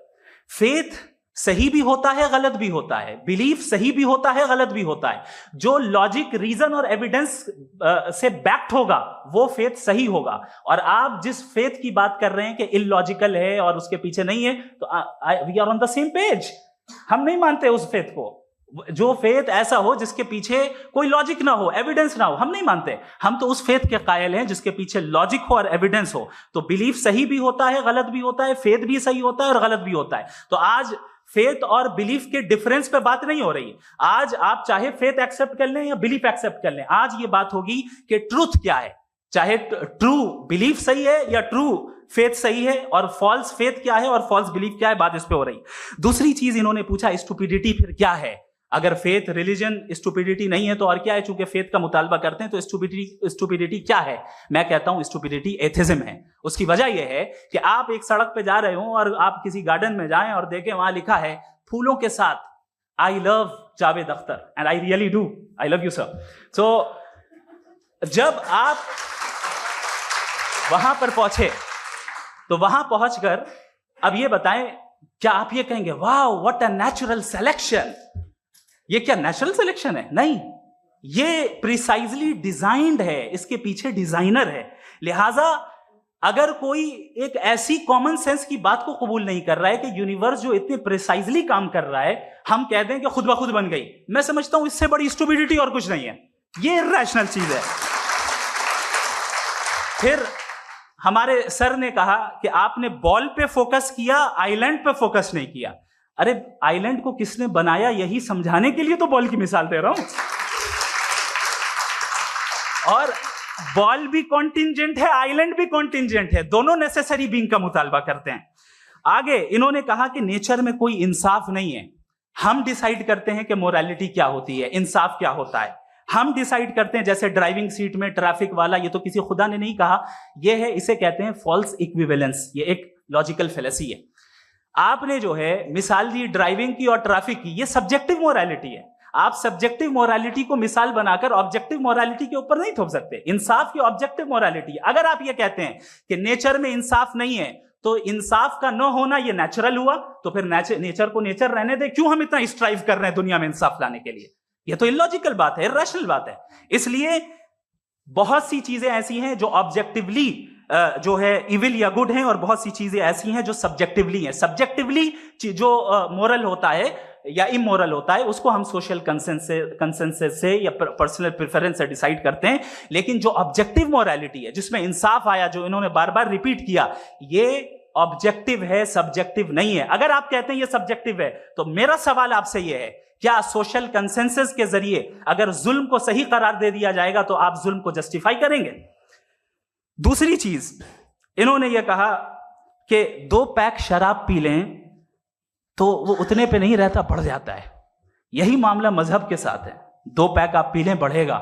फेथ सही भी होता है, गलत भी होता है। बिलीफ सही भी होता है, गलत भी होता है। जो लॉजिक, रीजन और एविडेंस से बैक्ड होगा वो फेथ सही होगा। और आप जिस फेथ की बात कर रहे हैं कि इलॉजिकल है और उसके पीछे नहीं है, तो we are on the same page. हम नहीं मानते उस फेथ को। जो फेथ ऐसा हो जिसके पीछे कोई लॉजिक ना हो, एविडेंस ना हो, हम नहीं मानते। हम तो उस फेथ के कायल हैं जिसके पीछे लॉजिक हो और एविडेंस हो। तो बिलीफ सही भी होता है, गलत भी होता है, फेथ भी सही होता है और गलत भी होता है। तो आज फेथ और बिलीफ के डिफरेंस पे बात नहीं हो रही। आज आप चाहे फेथ एक्सेप्ट कर लें या बिलीफ एक्सेप्ट कर लें, आज ये बात होगी कि ट्रूथ क्या है। चाहे ट्रू बिलीफ सही है या ट्रू फेथ सही है, और फॉल्स फेथ क्या है और फॉल्स बिलीफ क्या है, बात इस पे हो रही। दूसरी चीज इन्होंने पूछा, स्टुपिडिटी फिर क्या है? अगर फेथ, रिलीजन स्टुपिडिटी नहीं है तो और क्या है? चूंकि फेथ का मुतालबा करते हैं तो स्टुपिडिटी क्या है? मैं कहता हूं स्टुपिडिटी एथिज्म है। उसकी वजह यह है कि आप एक सड़क पे जा रहे हो और आप किसी गार्डन में जाएं और देखें वहां लिखा है फूलों के साथ, I love Javed Akhtar, and I really do, I love you sir. So जब आप वहां पर पहुंचे तो वहां पहुंचकर अब ये बताएं, क्या आप ये कहेंगे wow what a natural selection? ये क्या नेचुरल सिलेक्शन है? नहीं, ये प्रिसाइजली डिजाइंड है, इसके पीछे डिजाइनर है। लिहाजा अगर कोई एक ऐसी कॉमन सेंस की बात को कबूल नहीं कर रहा है कि यूनिवर्स जो इतने प्रिसाइजली काम कर रहा है, हम कह दें कि खुद ब खुद बन गई, मैं समझता हूं इससे बड़ी स्टुपिडिटी और कुछ नहीं है। ये इरैशनल चीज है। फिर हमारे सर ने कहा कि आपने बॉल पे फोकस किया, आइलैंड पे फोकस नहीं किया। अरे आइलैंड को किसने बनाया, यही समझाने के लिए तो बॉल की मिसाल दे रहा हूं। और बॉल भी कॉन्टिंजेंट है, आइलैंड भी कॉन्टिंजेंट है, दोनों नेसेसरी बीइंग का मुतालबा करते हैं। आगे इन्होंने कहा कि नेचर में कोई इंसाफ नहीं है, हम डिसाइड करते हैं कि मोरालिटी क्या होती है, इंसाफ क्या होता है, हम डिसाइड करते हैं। जैसे ड्राइविंग सीट में ट्रैफिक वाला, ये तो किसी खुदा ने नहीं कहा, ये है, इसे कहते हैं फॉल्स इक्विवेलेंस, ये एक लॉजिकल फेलेसी है। आपने जो है मिसाल दी ड्राइविंग की और ट्रैफिक की, ये सब्जेक्टिव मोरालिटी है। आप सब्जेक्टिव मोरालिटी को मिसाल बनाकर ऑब्जेक्टिव मोरालिटी के ऊपर नहीं थोप सकते। इंसाफ की ऑब्जेक्टिव मोरालिटी। अगर आप ये कहते हैं कि नेचर में इंसाफ नहीं है, तो इंसाफ का न होना ये नेचुरल हुआ, तो फिर नेचर को नेचर रहने दे, क्यों हम इतना स्ट्राइव कर रहे हैं दुनिया में इंसाफ लाने के लिए? ये तो इलॉजिकल बात है, इरैशनल बात है। इसलिए बहुत सी चीजें ऐसी हैं जो ऑब्जेक्टिवली जो है इविल या गुड हैं, और बहुत सी चीजें ऐसी हैं जो सब्जेक्टिवली हैं। सब्जेक्टिवली जो मोरल होता है या इमोरल होता है, उसको हम सोशल कंसेंसस से या पर्सनल प्रेफरेंस से डिसाइड करते हैं। लेकिन जो ऑब्जेक्टिव मोरालिटी है, जिसमें इंसाफ आया, जो इन्होंने बार बार रिपीट किया, ये ऑब्जेक्टिव है, सब्जेक्टिव नहीं है। अगर आप कहते हैं ये सब्जेक्टिव है, तो मेरा सवाल आपसे ये है, क्या सोशल कंसेंसस के जरिए अगर जुल्म को सही करार दे दिया जाएगा तो आप जुल्म को जस्टिफाई करेंगे? दूसरी चीज इन्होंने ये कहा कि 2 पैक शराब पी लें तो वो उतने पे नहीं रहता, बढ़ जाता है। यही मामला मजहब के साथ है। 2 पैक आप पी लें, बढ़ेगा।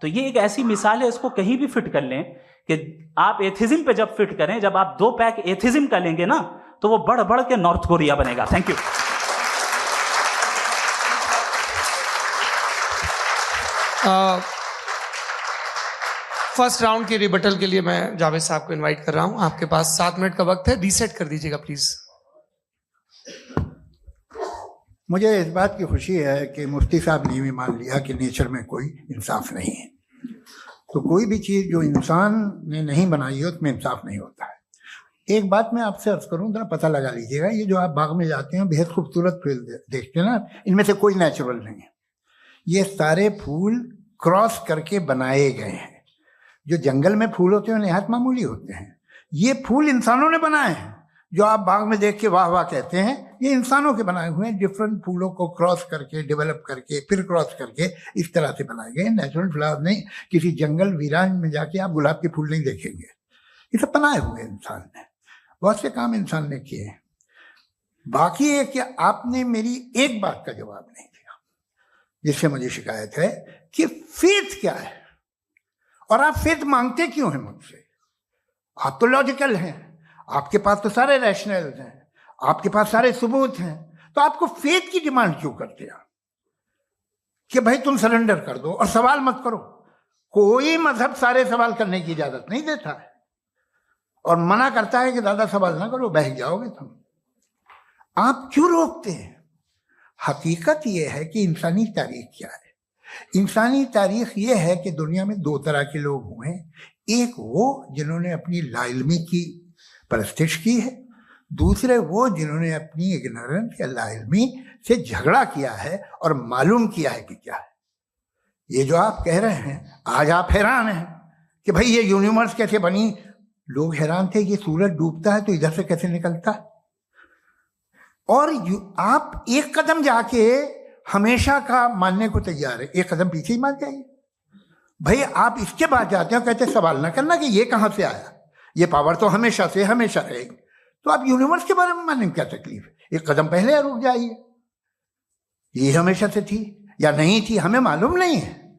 तो ये एक ऐसी मिसाल है, इसको कहीं भी फिट कर लें कि आप एथिज्म पे जब फिट करें, जब आप 2 पैक एथिज्म का लेंगे ना, तो वो बढ़ बढ़ के नॉर्थ कोरिया बनेगा। Thank you. फर्स्ट राउंड के रिबटल के लिए मैं जावेद साहब को इनवाइट कर रहा हूं। आपके पास 7 मिनट का वक्त है, रीसेट कर दीजिएगा प्लीज। मुझे इस बात की खुशी है कि मुफ्ती साहब ने भी मान लिया कि नेचर में कोई इंसाफ नहीं है। तो कोई भी चीज़ जो इंसान ने नहीं बनाई है उसमें इंसाफ नहीं होता है। एक बात मैं आपसे अर्ज करूं, जरा पता लगा लीजिएगा, ये जो आप बाग में जाते हैं बेहद खूबसूरत फूल देखते हैं ना, इनमें से कोई नेचुरल नहीं है। ये सारे फूल क्रॉस करके बनाए गए हैं। जो जंगल में फूल होते हैं निहायत मामूली होते हैं। ये फूल इंसानों ने बनाए हैं। जो आप बाग में देख के वाह वाह कहते हैं, ये इंसानों के बनाए हुए हैं। डिफरेंट फूलों को क्रॉस करके, डेवलप करके, फिर क्रॉस करके इस तरह से बनाए गए। नेचुरल फ्लावर नहीं। किसी जंगल वीरान में जाके आप गुलाब के फूल नहीं देखेंगे। ये सब बनाए हुए इंसान ने, बहुत से काम इंसान ने किए हैं। बाकी है कि आपने मेरी एक बात का जवाब नहीं दिया, जिससे मुझे शिकायत है कि फेथ क्या है और आप फेथ मांगते क्यों हैं मुझसे? आप तो लॉजिकल हैं, आपके पास तो सारे रैशनल हैं, आपके पास सारे सबूत हैं, तो आपको फेथ की डिमांड क्यों करते हैं कि भाई तुम सरेंडर कर दो और सवाल मत करो? कोई मजहब सारे सवाल करने की इजाजत नहीं देता है और मना करता है कि ज्यादा सवाल ना करो, बह जाओगे तुम। आप क्यों रोकते हैं? हकीकत यह है कि इंसानी तारीख क्या है। इंसानी तारीख ये है कि दुनिया में 2 तरह के लोग हुए हैं। एक वो जिन्होंने अपनी लाइल्मी की परस्तिश की है, दूसरे वो जिन्होंने अपनी इग्नोरेंस या लाइल्मी से झगड़ा किया है और मालूम किया है कि क्या है। ये जो आप कह रहे हैं, आज आप हैरान हैं कि भाई ये यूनिवर्स कैसे बनी। लोग हैरान थे कि सूरज डूबता है तो इधर से कैसे निकलता है। और आप एक कदम जाके हमेशा का मानने को तैयार है, एक कदम पीछे ही मान जाइए। भाई आप इसके बाद जाते हो, कहते सवाल ना करना कि ये कहां से आया, ये पावर तो हमेशा से हमेशा रहेगी। तो आप यूनिवर्स के बारे में मानने में क्या तकलीफ है? एक कदम पहले रुक जाइए। ये हमेशा से थी या नहीं थी, हमें मालूम नहीं है।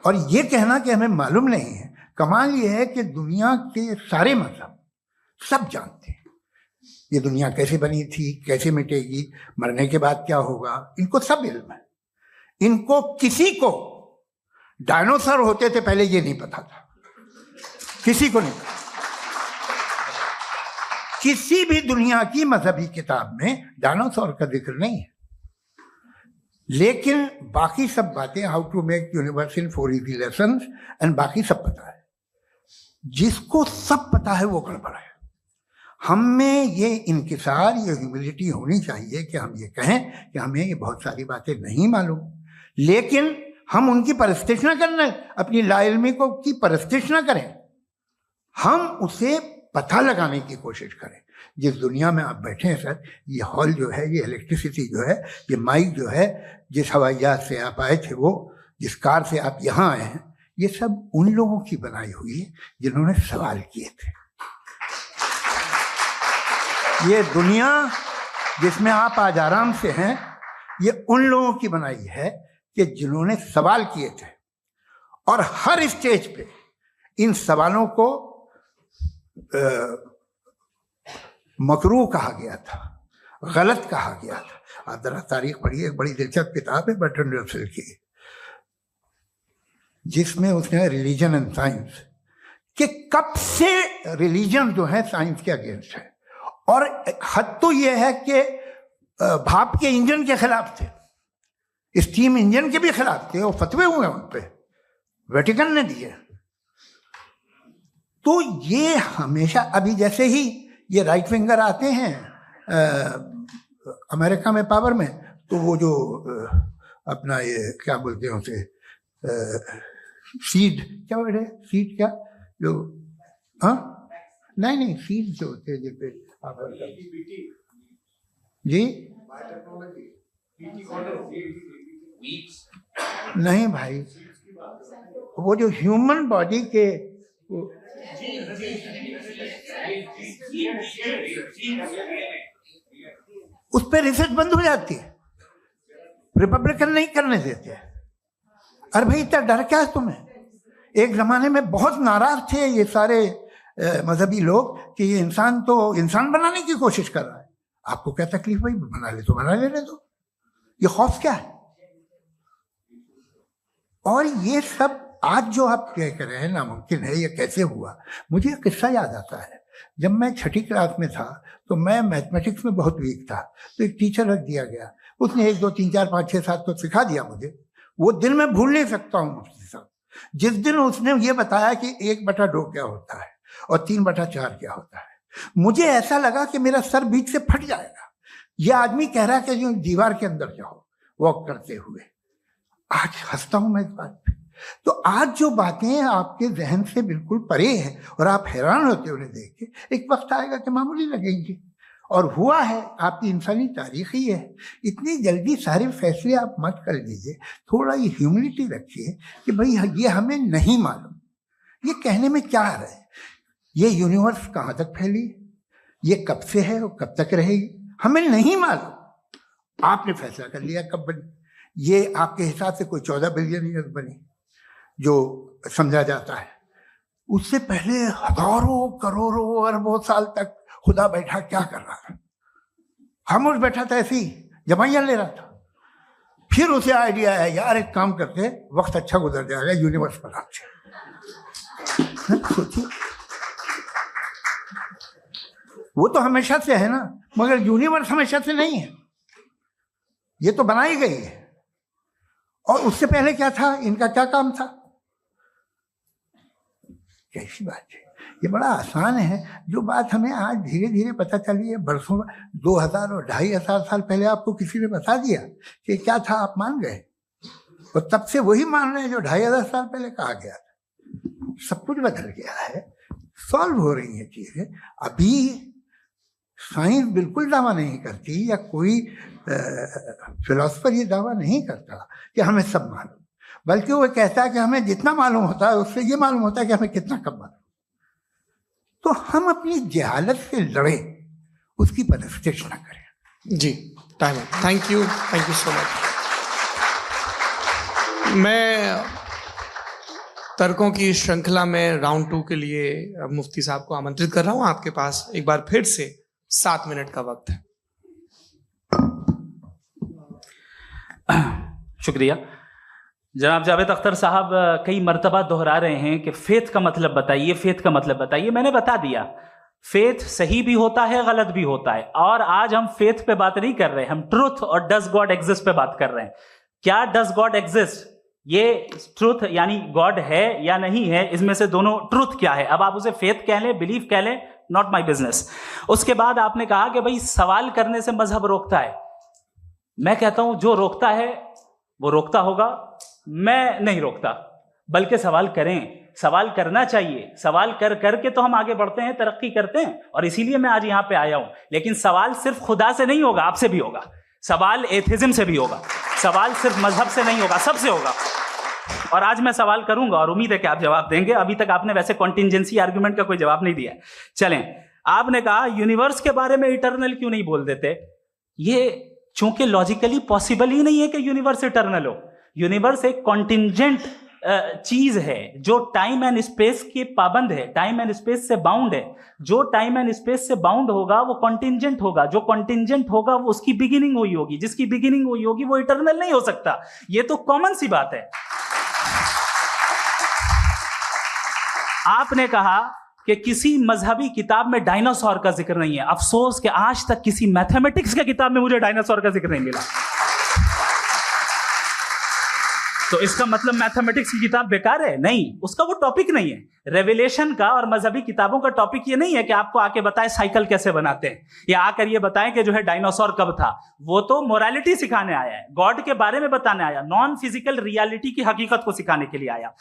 और ये कहना कि हमें मालूम नहीं है, कमाल ये है कि दुनिया के सारे मजहब सब जानते हैं ये दुनिया कैसे बनी थी, कैसे मिटेगी, मरने के बाद क्या होगा, इनको सब इल्म है। इनको किसी को डायनासोर होते थे पहले ये नहीं पता था, किसी को नहीं पता। किसी भी दुनिया की मजहबी किताब में डायनासोर का जिक्र नहीं है। लेकिन बाकी सब बातें, how to make universe in 4 easy lessons and बाकी सब पता है। जिसको सब पता है वो गड़बड़ है। हम में ये इंकिसार, ये ह्यूमिलिटी होनी चाहिए कि हम ये कहें कि हमें ये बहुत सारी बातें नहीं मालूम, लेकिन हम उनकी परस्तिश ना करना, अपनी लाइल्मी को की परस्तिश ना करें, हम उसे पता लगाने की कोशिश करें। जिस दुनिया में आप बैठे हैं सर, ये हॉल जो है, ये इलेक्ट्रिसिटी जो है, ये माइक जो है, जिस हवाई जहाज से आप आए थे, वो जिस कार से आप यहाँ आए हैं, ये सब उन लोगों की बनाई हुई है जिन्होंने सवाल किए थे। ये दुनिया जिसमें आप आज आराम से हैं, ये उन लोगों की बनाई है कि जिन्होंने सवाल किए थे, और हर स्टेज पे इन सवालों को मकरूह कहा गया था, गलत कहा गया था। आप जरा तारीख पढ़िए, एक बड़ी दिलचस्प किताब है बर्ट्रैंड रसेल की, जिसमें उसने रिलीजन एंड साइंस कि कब से रिलीजन जो है साइंस के अगेंस्ट है, और हद तो यह है कि भाप के इंजन के खिलाफ थे, स्टीम इंजन के भी खिलाफ थे, और फतवे हुए उन पे, वेटिकन ने दिए। तो ये हमेशा, अभी जैसे ही ये राइट विंगर आते हैं अमेरिका में पावर में, तो वो जो अपना ये क्या बोलते हैं उसे, सीड क्या वर्ड है, सीड क्या जो, हाँ नहीं सीड जो होते हैं जिसपे जी नहीं भाई, वो जो ह्यूमन बॉडी के उस पर रिसर्च बंद हो जाती है, रिपब्लिकन नहीं करने देते। अरे भाई इतना डर क्या है तुम्हें? एक जमाने में बहुत नाराज थे ये सारे मजहबी लोग कि ये इंसान तो इंसान बनाने की कोशिश कर रहा है, आपको क्या तकलीफ भाई, बना ले तो बना लेने दो, ये खौफ क्या है? और ये सब आज जो आप कह रहे हैं नामुमकिन है, ये कैसे हुआ? मुझे एक किस्सा याद आता है। जब मैं छठी क्लास में था तो मैं मैथमेटिक्स में बहुत वीक था, तो एक टीचर रख दिया गया, उसने 1 2 3 4 5 6 7 तो सिखा दिया मुझे। वो दिन मैं भूल नहीं सकता हूँ मुफ्ती साहब, जिस दिन उसने ये बताया कि 1/2 क्या होता है और 3/4 क्या होता है, मुझे ऐसा लगा कि मेरा सर बीच से फट जाएगा। यह आदमी कह रहा है कि जो दीवार के अंदर जाओ वॉक करते हुए। आज हंसता हूं मैं इस बात पे। तो आज जो बातें आपके जहन से बिल्कुल परे हैं और आप हैरान होते हो उन्हें देख के, एक वक्त आएगा कि मामूली लगेंगे, और हुआ है। आपकी इंसानी तारीख ही है। इतनी जल्दी सारे फैसले आप मत कर लीजिए, थोड़ा ये ह्यूमिलिटी रखिए कि भाई ये हमें नहीं मालूम। ये कहने में क्या आ रहा है? ये यूनिवर्स कहाँ तक फैली, ये कब से है और कब तक रहेगी, हमें नहीं मालूम। आपने फैसला कर लिया कब बनी। ये आपके हिसाब से कोई 14 बिलियन ईयर बनी जो समझा जाता है। उससे पहले हजारों करोड़ों अरबों साल तक खुदा बैठा क्या कर रहा था? खामोश बैठा था, ऐसी जमाइयां ले रहा था। फिर उसे आइडिया है, यार एक काम करते, वक्त अच्छा गुजर जाएगा, यूनिवर्स बना दे। सोचिए, वो तो हमेशा से है ना, मगर यूनिवर्स हमेशा से नहीं है, ये तो बनाई गई है। और उससे पहले क्या था, इनका क्या काम था? कैसी बात है, ये बड़ा आसान है। जो बात हमें आज धीरे धीरे पता चली है, बरसों 2000 और 2500 साल पहले आपको किसी ने बता दिया कि क्या था, आप मान गए, और तब से वही मान रहे हैं जो 2500 साल पहले कहा गया था। सब कुछ बदल गया है, सॉल्व हो रही है चीजें। अभी साइंस बिल्कुल दावा नहीं करती, या कोई फिलोसफर ये दावा नहीं करता कि हमें सब मालूम, बल्कि वो कहता है कि हमें जितना मालूम होता है उससे ये मालूम होता है कि हमें कितना कम मालूम। तो हम अपनी जहालत से लड़े, उसकी परस्तिश ना करें। जी, टाइम है। Thank you so much. मैं तर्कों की श्रृंखला में राउंड 2 के लिए मुफ्ती साहब को आमंत्रित कर रहा हूं। आपके पास एक बार फिर से 7 मिनट का वक्त है। शुक्रिया। जनाब जावेद अख्तर साहब कई मर्तबा दोहरा रहे हैं कि फेथ का मतलब बताइए, फेथ का मतलब बताइए। मैंने बता दिया, फेथ सही भी होता है, गलत भी होता है। और आज हम फेथ पे बात नहीं कर रहे, हम ट्रूथ और डज गॉड एग्जिस्ट पे बात कर रहे हैं। क्या डज गॉड एग्जिस्ट, ये ट्रूथ यानी गॉड है या नहीं है, इसमें से दोनों ट्रूथ क्या है। अब आप उसे फेथ कह लें, बिलीफ कह लें, नॉट माई बिजनेस। उसके बाद आपने कहा कि भाई सवाल करने से मजहब रोकता है। मैं कहता हूं जो रोकता है वो रोकता होगा, मैं नहीं रोकता, बल्कि सवाल करें, सवाल करना चाहिए। सवाल कर करके तो हम आगे बढ़ते हैं, तरक्की करते हैं, और इसीलिए मैं आज यहां पे आया हूं। लेकिन सवाल सिर्फ खुदा से नहीं होगा, आपसे भी होगा। सवाल एथिज्म से भी होगा, सवाल सिर्फ मजहब से नहीं होगा, सबसे होगा। और आज मैं सवाल करूंगा और उम्मीद है कि आप जवाब देंगे। अभी तक आपने वैसे कॉन्टिंजेंसी आर्गुमेंट का कोई जवाब नहीं दिया। चलें, आपने कहा यूनिवर्स के बारे में इटर्नल क्यों नहीं बोल देते। ये चूंकि लॉजिकली पॉसिबल ही नहीं है कि यूनिवर्स इटर्नल हो। यूनिवर्स एक कॉन्टिंजेंट चीज है जो टाइम एंड स्पेस के पाबंद है, टाइम एंड स्पेस से बाउंड है। जो टाइम एंड स्पेस से बाउंड होगा वो कॉन्टिंजेंट होगा, जो कॉन्टिंजेंट होगा वो उसकी बिगिनिंग हुई होगी, जिसकी बिगिनिंग हुई होगी वो इटर्नल नहीं हो सकता। ये तो कॉमन सी बात है। आपने कहा कि किसी मजहबी किताब में डायनासोर का जिक्र नहीं है। अफसोस कि आज तक किसी मैथमेटिक्स की किताब में मुझे डायनासोर का जिक्र नहीं मिला। तो इसका मतलब मैथमेटिक्स की किताब बेकार है? नहीं, उसका वो टॉपिक नहीं है। रेवलेशन का और मजहबी किताबों का टॉपिक ये नहीं है कि आपको आके बताए साइकिल कैसे बनाते हैं, या आकर ये बताएं कि जो है डायनासोर कब था। वो तो मोरालिटी सिखाने आया है, गॉड के बारे में बताने आया, नॉन फिजिकल रियलिटी की हकीकत को सिखाने के लिए आया।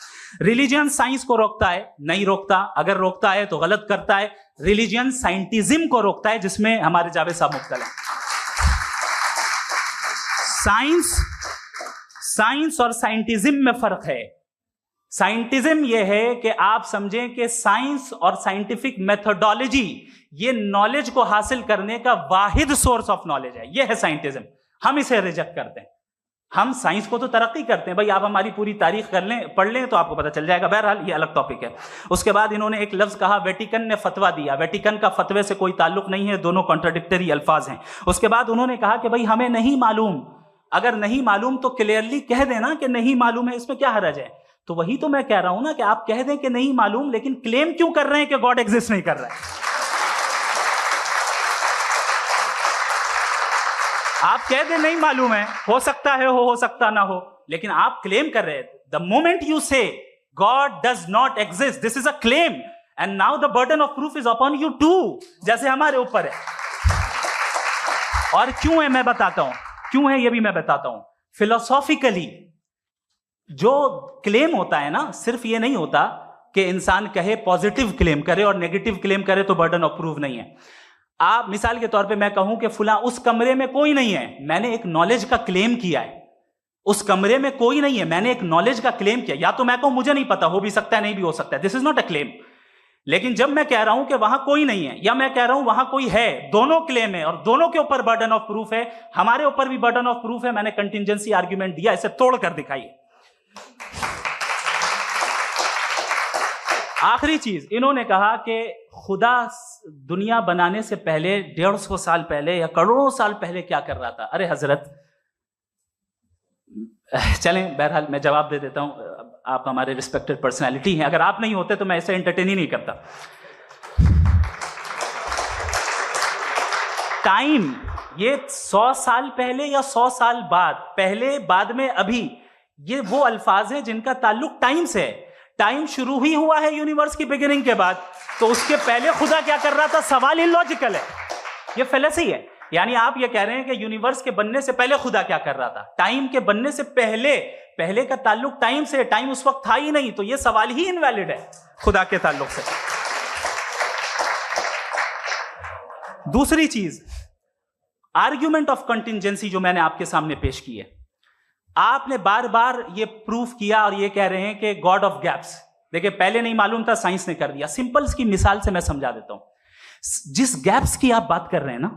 रिलीजियन साइंस को रोकता है? नहीं रोकता। अगर रोकता है तो गलत करता है। रिलीजियन साइंटिज्म को रोकता है, जिसमें हमारे जावेद साहब मुब्तला हैं। साइंस और साइंटिज्म में फर्क है। साइंटिज्म यह है कि आप समझें कि साइंस और साइंटिफिक मेथोडोलॉजी ये नॉलेज को हासिल करने का वाहिद सोर्स ऑफ नॉलेज है। यह है साइंटिज्म। हम इसे रिजेक्ट करते हैं। हम साइंस को तो तरक्की करते हैं। भाई आप हमारी पूरी तारीख कर लें, पढ़ लें तो आपको पता चल जाएगा। बहरहाल ये अलग टॉपिक है। उसके बाद इन्होंने एक लफ्ज कहा, वेटिकन ने फतवा दिया। वेटिकन का फतवे से कोई ताल्लुक नहीं है, दोनों कॉन्ट्राडिक्टरी अल्फाज हैं। उसके बाद उन्होंने कहा कि भाई हमें नहीं मालूम। अगर नहीं मालूम तो क्लियरली कह देना कि नहीं मालूम है, इसमें क्या हर्ज है। तो वही तो मैं कह रहा हूं ना कि आप कह दें कि नहीं मालूम, लेकिन क्लेम क्यों कर रहे हैं कि गॉड एग्जिस्ट नहीं कर रहा है। आप कह दें नहीं मालूम है, हो सकता है हो सकता ना हो, लेकिन आप क्लेम कर रहे हैं। The moment you say God does not exist, this is a claim, and now the burden of proof is upon you too, जैसे हमारे ऊपर है। और क्यों है मैं बताता हूं, क्यों है ये भी मैं बताता हूं। फिलोसॉफिकली जो क्लेम होता है ना, सिर्फ ये नहीं होता कि इंसान कहे पॉजिटिव क्लेम करे और नेगेटिव क्लेम करे तो बर्डन ऑफ प्रूफ नहीं है। आप मिसाल के तौर पे मैं कहूं कि फुला उस कमरे में कोई नहीं है, मैंने एक नॉलेज का क्लेम किया है। उस कमरे में कोई नहीं है, मैंने एक नॉलेज का क्लेम किया। या तो मैं कहूं मुझे नहीं पता, हो भी सकता है नहीं भी हो सकता है, this is not a claim. लेकिन जब मैं कह रहा हूं कि वहां कोई नहीं है, या मैं कह रहा हूं वहां कोई है, दोनों क्लेम है और दोनों के ऊपर बर्डन ऑफ प्रूफ है। हमारे ऊपर भी बर्डन ऑफ प्रूफ है। मैंने कंटिंजेंसी आर्ग्यूमेंट दिया, इसे तोड़कर दिखाइए। आखिरी चीज, इन्होंने कहा कि खुदा दुनिया बनाने से पहले 150 साल पहले या करोड़ों साल पहले क्या कर रहा था। अरे हजरत, चलें बहरहाल मैं जवाब दे देता हूं। आप हमारे रिस्पेक्टेड पर्सनालिटी हैं, अगर आप नहीं होते तो मैं ऐसे एंटरटेन ही नहीं करता। टाइम ये 100 साल पहले या 100 साल बाद, पहले बाद में अभी, ये वो अल्फाज हैं जिनका ताल्लुक टाइम से है। टाइम शुरू ही हुआ है यूनिवर्स की बिगिनिंग के बाद, तो उसके पहले खुदा क्या कर रहा था, सवाल इलॉजिकल है, ये फेलेसी है। यानी आप ये कह रहे हैं कि यूनिवर्स के बनने से पहले खुदा क्या कर रहा था। टाइम के बनने से पहले, पहले का ताल्लुक टाइम से, टाइम उस वक्त था ही नहीं, तो ये सवाल ही इनवैलिड है खुदा के ताल्लुक से। दूसरी चीज, आर्ग्यूमेंट ऑफ कंटिंजेंसी जो मैंने आपके सामने पेश की है, आपने बार बार ये प्रूफ किया और ये कह रहे हैं कि गॉड ऑफ गैप्स। देखिए पहले नहीं मालूम था, साइंस ने कर दिया। सिंपल्स की मिसाल से मैं समझा देता हूं। जिस गैप्स की आप बात कर रहे हैं ना,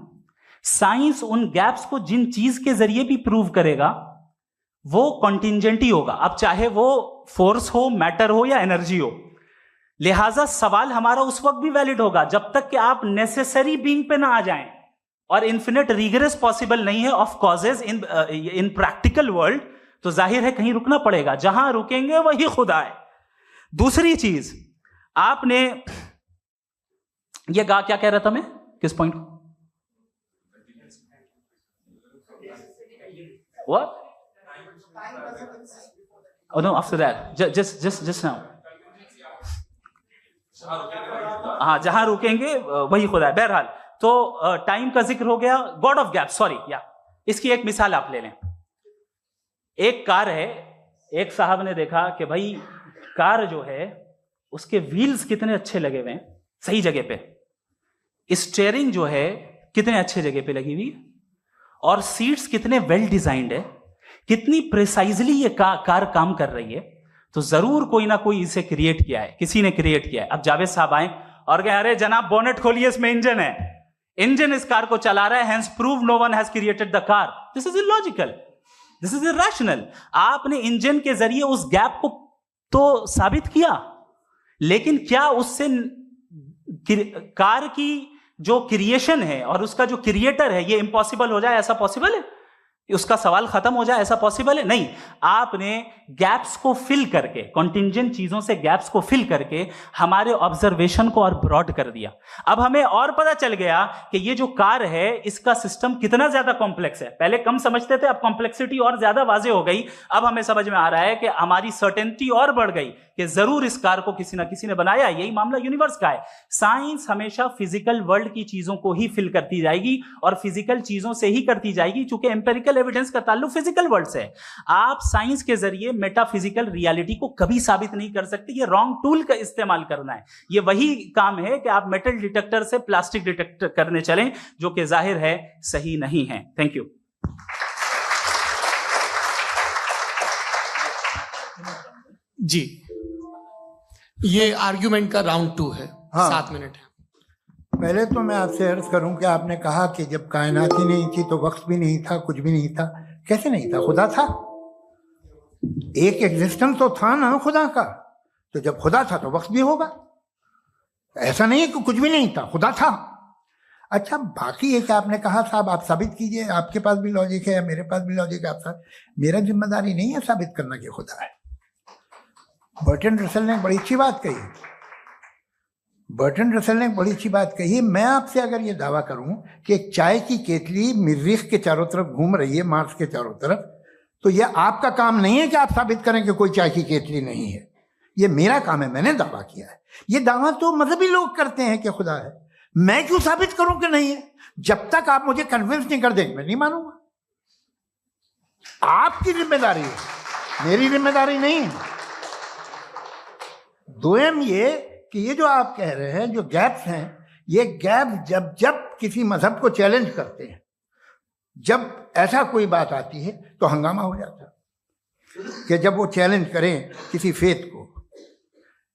साइंस उन गैप्स को जिन चीज के जरिए भी प्रूव करेगा वो कॉन्टिंजेंट ही होगा। अब चाहे वो फोर्स हो, मैटर हो या एनर्जी हो। लिहाजा सवाल हमारा उस वक्त भी वैलिड होगा जब तक कि आप नेसेसरी बीइंग पे ना आ जाएं। और इन्फिनिट रिग्रेस पॉसिबल नहीं है of causes in practical world, तो जाहिर है कहीं रुकना पड़ेगा, जहां रुकेंगे वही खुदा है। दूसरी चीज, आपने ये गा क्या कह रहा था मैं, किस पॉइंट को? What? Oh no, after that, just now. हाँ, जहां रुकेंगे वही खुदा है। बहरहाल, तो टाइम का जिक्र हो गया, गॉड ऑफ गैप, सॉरी, या इसकी एक मिसाल आप ले लें। एक कार है, एक साहब ने देखा कि भाई कार जो है उसके व्हील्स कितने अच्छे लगे हुए हैं सही जगह पे, स्टीयरिंग जो है कितने अच्छे जगह पे लगी हुई, और सीट्स कितने वेल डिजाइंड है, कितनी प्रिसाइजली ये कार काम कर रही है। तो जरूर कोई ना कोई इसे क्रिएट किया है, किसी ने क्रिएट किया है। अब जावेद साहब आए और कहे अरे जनाब बोनेट खोलिए, इसमें इंजन है, इंजन इस कार को चला रहा है, hence prove no one has created the car. This is illogical, this is irrational. आपने इंजन के जरिए उस गैप को तो साबित किया, लेकिन क्या उससे कार की जो क्रिएशन है और उसका जो क्रिएटर है ये इम्पॉसिबल हो जाए? ऐसा पॉसिबल है? उसका सवाल खत्म हो जाए, ऐसा पॉसिबल है? नहीं। आपने गैप्स को फिल करके, कॉन्टिंजेंट चीजों से गैप्स को फिल करके हमारे ऑब्जर्वेशन को और ब्रॉड कर दिया। अब हमें और पता चल गया कि ये जो कार है इसका सिस्टम कितना ज्यादा कॉम्प्लेक्स है। पहले कम समझते थे, अब कॉम्प्लेक्सिटी और ज्यादा वाजे हो गई। अब हमें समझ में आ रहा है कि हमारी सर्टेनिटी और बढ़ गई कि जरूर इस कार को किसी ना किसी ने बनाया। यही मामला यूनिवर्स का है। साइंस हमेशा फिजिकल वर्ल्ड की चीजों को ही फिल करती जाएगी और फिजिकल चीजों से ही करती जाएगी, क्योंकि एम्पेरिकल एविडेंस का ताल्लुक फिजिकल वर्ल्ड से है। आप साइंस के जरिए मेटाफिजिकल रियलिटी को कभी साबित नहीं कर सकते। ये रॉन्ग टूल का इस्तेमाल करना है। ये वही काम है कि आप मेटल डिटेक्टर से प्लास्टिक डिटेक्टर करने चलें, जो कि जाहिर है सही नहीं है। Thank you. जी, ये आर्ग्यूमेंट का राउंड 2 है। हाँ। 7 मिनट है। पहले तो मैं आपसे अर्ज करूं कि आपने कहा कि जब कायनात ही नहीं थी तो वक्त भी नहीं था, कुछ भी नहीं था। कैसे नहीं था? खुदा था, एक एग्जिस्टेंस तो था ना खुदा का। तो जब खुदा था तो वक्त भी होगा। ऐसा नहीं है कि कुछ भी नहीं था, खुदा था। अच्छा, बाकी ये कि आपने कहा साहब आप साबित कीजिए, आपके पास भी लॉजिक है या मेरे पास भी लॉजिक है। आप मेरा जिम्मेदारी नहीं है साबित करना कि खुदा है। बर्टन रसल ने बड़ी अच्छी बात कही। बर्टन रसल ने बड़ी अच्छी बात कही। मैं आपसे अगर ये दावा करूं कि एक चाय की केतली मरीख के चारों तरफ घूम रही है, मार्स के चारों तरफ, तो ये आपका काम नहीं है कि आप साबित करें कि कोई चाय की केतली नहीं है। ये मेरा काम है, मैंने दावा किया है। ये दावा तो मजहबी लोग करते हैं कि खुदा है। मैं क्यों साबित करूं कि नहीं है? जब तक आप मुझे कन्विंस नहीं कर देंगे मैं नहीं मानूंगा। आपकी जिम्मेदारी है, मेरी जिम्मेदारी नहीं है। दोयम ये कि ये जो आप कह रहे हैं, जो गैप्स हैं, ये गैप जब जब किसी मजहब को चैलेंज करते हैं, जब ऐसा कोई बात आती है तो हंगामा हो जाता है कि जब वो चैलेंज करें किसी फेथ को।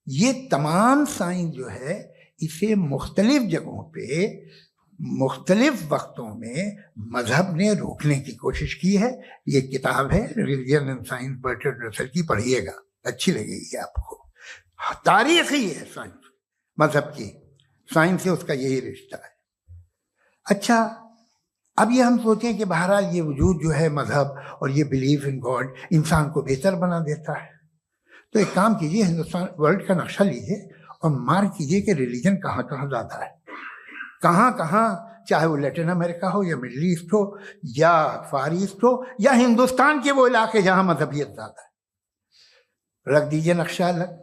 ये तमाम साइंस जो है इसे मुख्तलिफ जगहों पे मुख्तलिफ वक्तों में मजहब ने रोकने की कोशिश की है। ये किताब है religion and science, Burton Russell की, पढ़िएगा, अच्छी लगेगी आपको। तारीख ही है साइंस, मजहब की साइंस से उसका यही रिश्ता है। अच्छा, अब ये हम सोचें कि बहरहाल ये वजूद जो है मजहब और ये बिलीव इन गॉड इंसान को बेहतर बना देता है। तो एक काम कीजिए, हिंदुस्तान वर्ल्ड का नक्शा लीजिए और मार्क कीजिए कि रिलीजन कहाँ कहाँ ज़्यादा है, कहाँ कहाँ, चाहे वो लैटिन अमेरिका हो या मिडल ईस्ट हो या फार ईस्ट हो या हिंदुस्तान के वो इलाके जहाँ मजहबियत ज़्यादा है। रख दीजिए नक्शा अलग।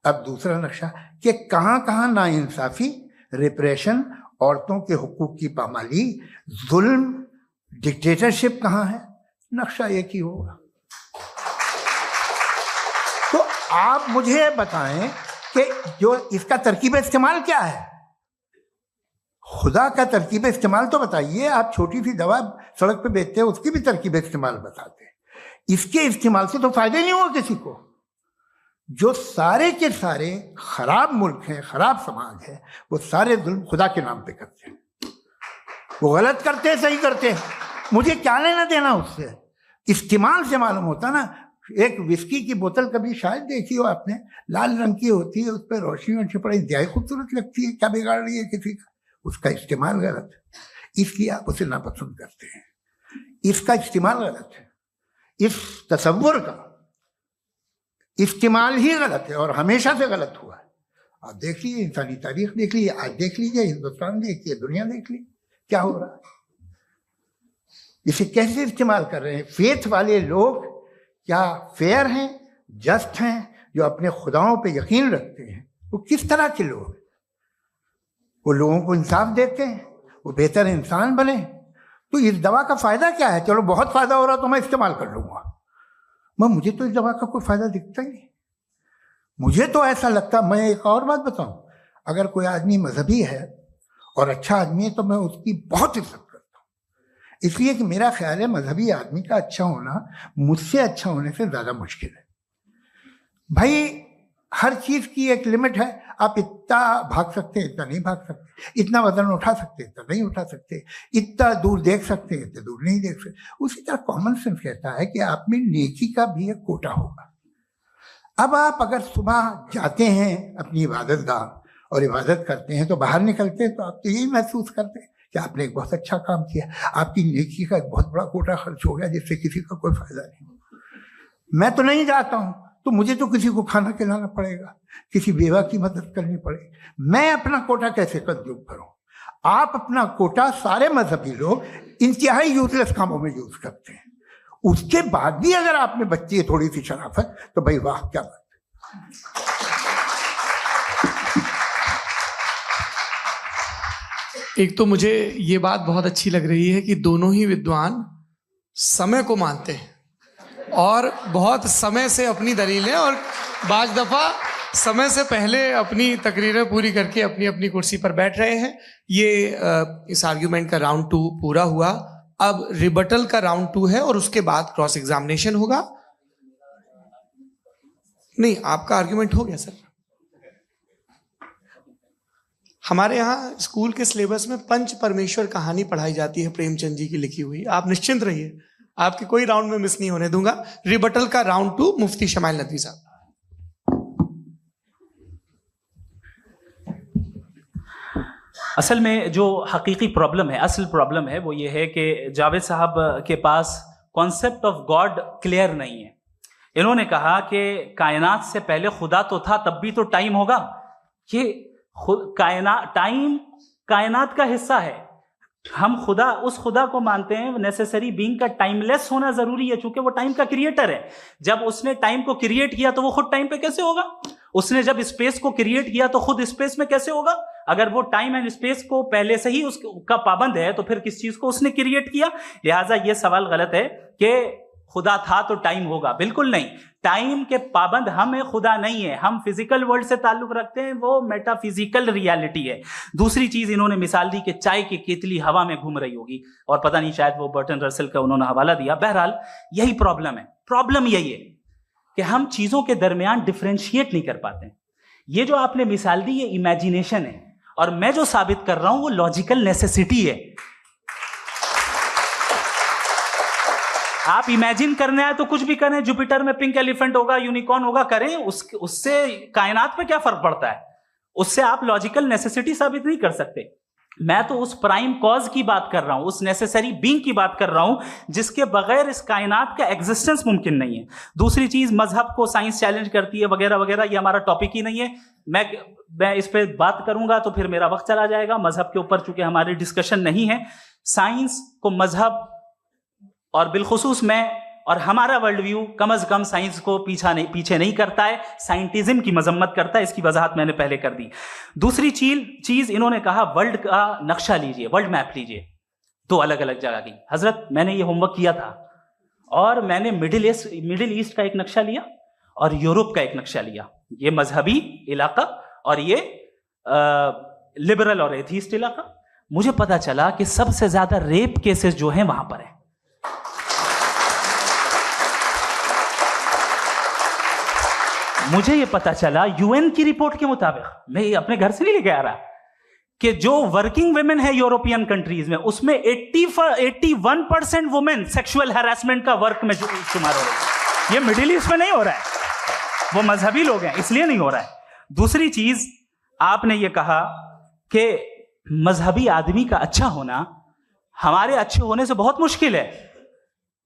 अब दूसरा नक्शा कि कहाँ कहाँ नाइंसाफ़ी, रिप्रेशन, औरतों के हुकूक की पामाली, जुल्म, डिक्टेटरशिप कहाँ है। नक्शा एक ही होगा। तो आप मुझे बताएं कि जो इसका तरकीब इस्तेमाल क्या है। खुदा का तरकीब इस्तेमाल तो बताइए। आप छोटी सी दवा सड़क पे बेचते हैं, उसकी भी तरकीब इस्तेमाल बताते हैं। इसके इस्तेमाल से तो फायदा नहीं हुआ किसी को। जो सारे के सारे खराब मुल्क हैं, खराब समाज है, वो सारे जुल्म खुदा के नाम पे करते हैं। वो गलत करते हैं, सही करते हैं, मुझे क्या लेना देना उससे। इस्तेमाल से मालूम होता ना। एक विस्की की बोतल कभी शायद देखी हो आपने, लाल रंग की होती है, उस पर रोशनी और छिपड़ा इंतहाई खूबसूरत लगती है, क्या बिगाड़ रही है किसी का। उसका इस्तेमाल गलत है, इसलिए आप उसे नापसंद करते हैं। इसका इस्तेमाल गलत है, इस तसव्वुर का इस्तेमाल ही गलत है और हमेशा से गलत हुआ है। आप देख लीजिए, इंसानी तारीख देख लीजिए, आज देख लीजिए, हिंदुस्तान देखिए, दुनिया देख लीजिए, क्या हो रहा है। इसे कैसे इस्तेमाल कर रहे हैं। फेथ वाले लोग क्या फेयर हैं, जस्ट हैं, जो अपने खुदाओं पे यकीन रखते हैं, वो किस तरह के लोग हैं। वो लोगों को इंसाफ देते हैं, वो बेहतर इंसान बने। तो इस दवा का फायदा क्या है। चलो बहुत फायदा हो रहा तो मैं इस्तेमाल कर लूंगा, मुझे तो इस दवा का कोई फायदा दिखता ही नहीं। मुझे तो ऐसा लगता, मैं एक और बात बताऊं, अगर कोई आदमी मजहबी है और अच्छा आदमी है तो मैं उसकी बहुत इज्जत करता हूं, इसलिए कि मेरा ख्याल है मजहबी आदमी का अच्छा होना मुझसे अच्छा होने से ज्यादा मुश्किल है। भाई हर चीज की एक लिमिट है। आप इतना भाग सकते हैं, इतना नहीं भाग सकते, इतना वजन उठा सकते हैं, इतना नहीं उठा सकते, इतना दूर देख सकते हैं, इतना दूर नहीं देख सकते। उसी तरह कॉमन सेंस कहता है कि आप में नेकी का भी एक कोटा होगा। अब आप अगर सुबह जाते हैं अपनी इबादत गाह और इबादत करते हैं, तो बाहर निकलते हैं तो आप तो यही महसूस करते हैं कि आपने एक बहुत अच्छा काम किया, आपकी नेकी का एक बहुत बड़ा कोटा खर्च हो गया जिससे किसी का कोई फायदा नहीं। मैं तो नहीं जाता हूँ तो मुझे तो किसी को खाना खिलाना पड़ेगा, किसी बेवा की मदद करनी पड़ेगी। मैं अपना कोटा कैसे कंज्यूम करूं? आप अपना कोटा, सारे मजहबी लोग इंतहाई यूजलेस कामों में यूज करते हैं। उसके बाद भी अगर आप में बच्ची है थोड़ी सी शराफत, तो भाई वाह क्या बात। एक तो मुझे ये बात बहुत अच्छी लग रही है कि दोनों ही विद्वान समय को मानते हैं और बहुत समय से अपनी दलीलें और बाज दफा समय से पहले अपनी तकरीरें पूरी करके अपनी अपनी कुर्सी पर बैठ रहे हैं। ये इस आर्ग्यूमेंट का राउंड 2 पूरा हुआ। अब रिबटल का राउंड 2 है और उसके बाद क्रॉस एग्जामिनेशन होगा। नहीं, आपका आर्ग्यूमेंट हो गया सर। हमारे यहाँ स्कूल के सिलेबस में पंच परमेश्वर कहानी पढ़ाई जाती है, प्रेमचंद जी की लिखी हुई। आप निश्चिंत रहिए, आपके कोई राउंड में मिस नहीं होने दूंगा। रिबटल का राउंड 2 मुफ्ती शमाइल नदवी साहब। असल में जो हकीकी प्रॉब्लम है, असल प्रॉब्लम है, वो ये है कि जावेद साहब के पास कॉन्सेप्ट ऑफ गॉड क्लियर नहीं है। इन्होंने कहा कि कायनात से पहले खुदा तो था, तब भी तो टाइम होगा। ये टाइम कायनात का हिस्सा है। हम खुदा, उस खुदा को मानते हैं, नेसेसरी बीइंग का टाइमलेस होना जरूरी है, चूंकि वो टाइम का क्रिएटर है। जब उसने टाइम को क्रिएट किया तो वो खुद टाइम पे कैसे होगा? उसने जब स्पेस को क्रिएट किया तो खुद स्पेस में कैसे होगा? अगर वो टाइम एंड स्पेस को पहले से ही उसका पाबंद है तो फिर किस चीज को उसने क्रिएट किया? लिहाजा ये सवाल गलत है कि खुदा था तो टाइम होगा। बिल्कुल नहीं, टाइम के पाबंद हम है, खुदा नहीं है। हम फिजिकल वर्ल्ड से ताल्लुक रखते हैं, वो मेटाफिजिकल रियलिटी है। दूसरी चीज इन्होंने मिसाल दी कि चाय की केतली हवा में घूम रही होगी, और पता नहीं शायद वो बर्टन रसल का उन्होंने हवाला दिया। बहरहाल यही प्रॉब्लम है। प्रॉब्लम यही है कि हम चीजों के दरमियान डिफरेंशिएट नहीं कर पाते। ये जो आपने मिसाल दी ये इमेजिनेशन है, और मैं जो साबित कर रहा हूं वो लॉजिकल नेसेसिटी है। आप इमेजिन करने आए तो कुछ भी करें, जुपिटर में पिंक एलिफेंट होगा, यूनिकॉर्न होगा, करें, उससे कायनात पे क्या फर्क पड़ता है? उससे आप लॉजिकल नेसेसिटी साबित नहीं कर सकते। मैं तो उस प्राइम कॉज की बात कर रहा हूं, उस नेसेसरी बीइंग की बात कर रहा हूं जिसके बगैर इस कायनात का एग्जिस्टेंस मुमकिन नहीं है। दूसरी चीज, मजहब को साइंस चैलेंज करती है वगैरह वगैरह, ये हमारा टॉपिक ही नहीं है। मैं इस पे बात करूंगा तो फिर मेरा वक्त चला जाएगा। मजहब के ऊपर चूंकि हमारी डिस्कशन नहीं है, साइंस को मजहब और बिलखुसूस मैं और हमारा वर्ल्ड व्यू कम अज कम साइंस को पीछे नहीं करता है, साइंटिज्म की मजम्मत करता है। इसकी वजाहत मैंने पहले कर दी। दूसरी चीज इन्होंने कहा वर्ल्ड का नक्शा लीजिए, वर्ल्ड मैप लीजिए, 2 अलग अलग जगह की। हजरत, मैंने ये होमवर्क किया था और मैंने मिडिल ईस्ट का एक नक्शा लिया और यूरोप का एक नक्शा लिया। ये मजहबी इलाका और ये लिबरल और एथीस्ट इलाका। मुझे पता चला कि सबसे ज्यादा रेप केसेस जो हैं वहां पर है। मुझे ये पता चला यूएन की रिपोर्ट के मुताबिक, मैं ये अपने घर से नहीं लेके आ रहा, कि जो वर्किंग वुमेन है यूरोपियन कंट्रीज में, उसमें 81% वुमेन सेक्सुअल हैरेसमेंट का वर्क में शुमार हो रही है। ये मिडिल ईस्ट में नहीं हो रहा है, वो मजहबी लोग हैं इसलिए नहीं हो रहा है। दूसरी चीज, आपने ये कहा कि मजहबी आदमी का अच्छा होना हमारे अच्छे होने से बहुत मुश्किल है,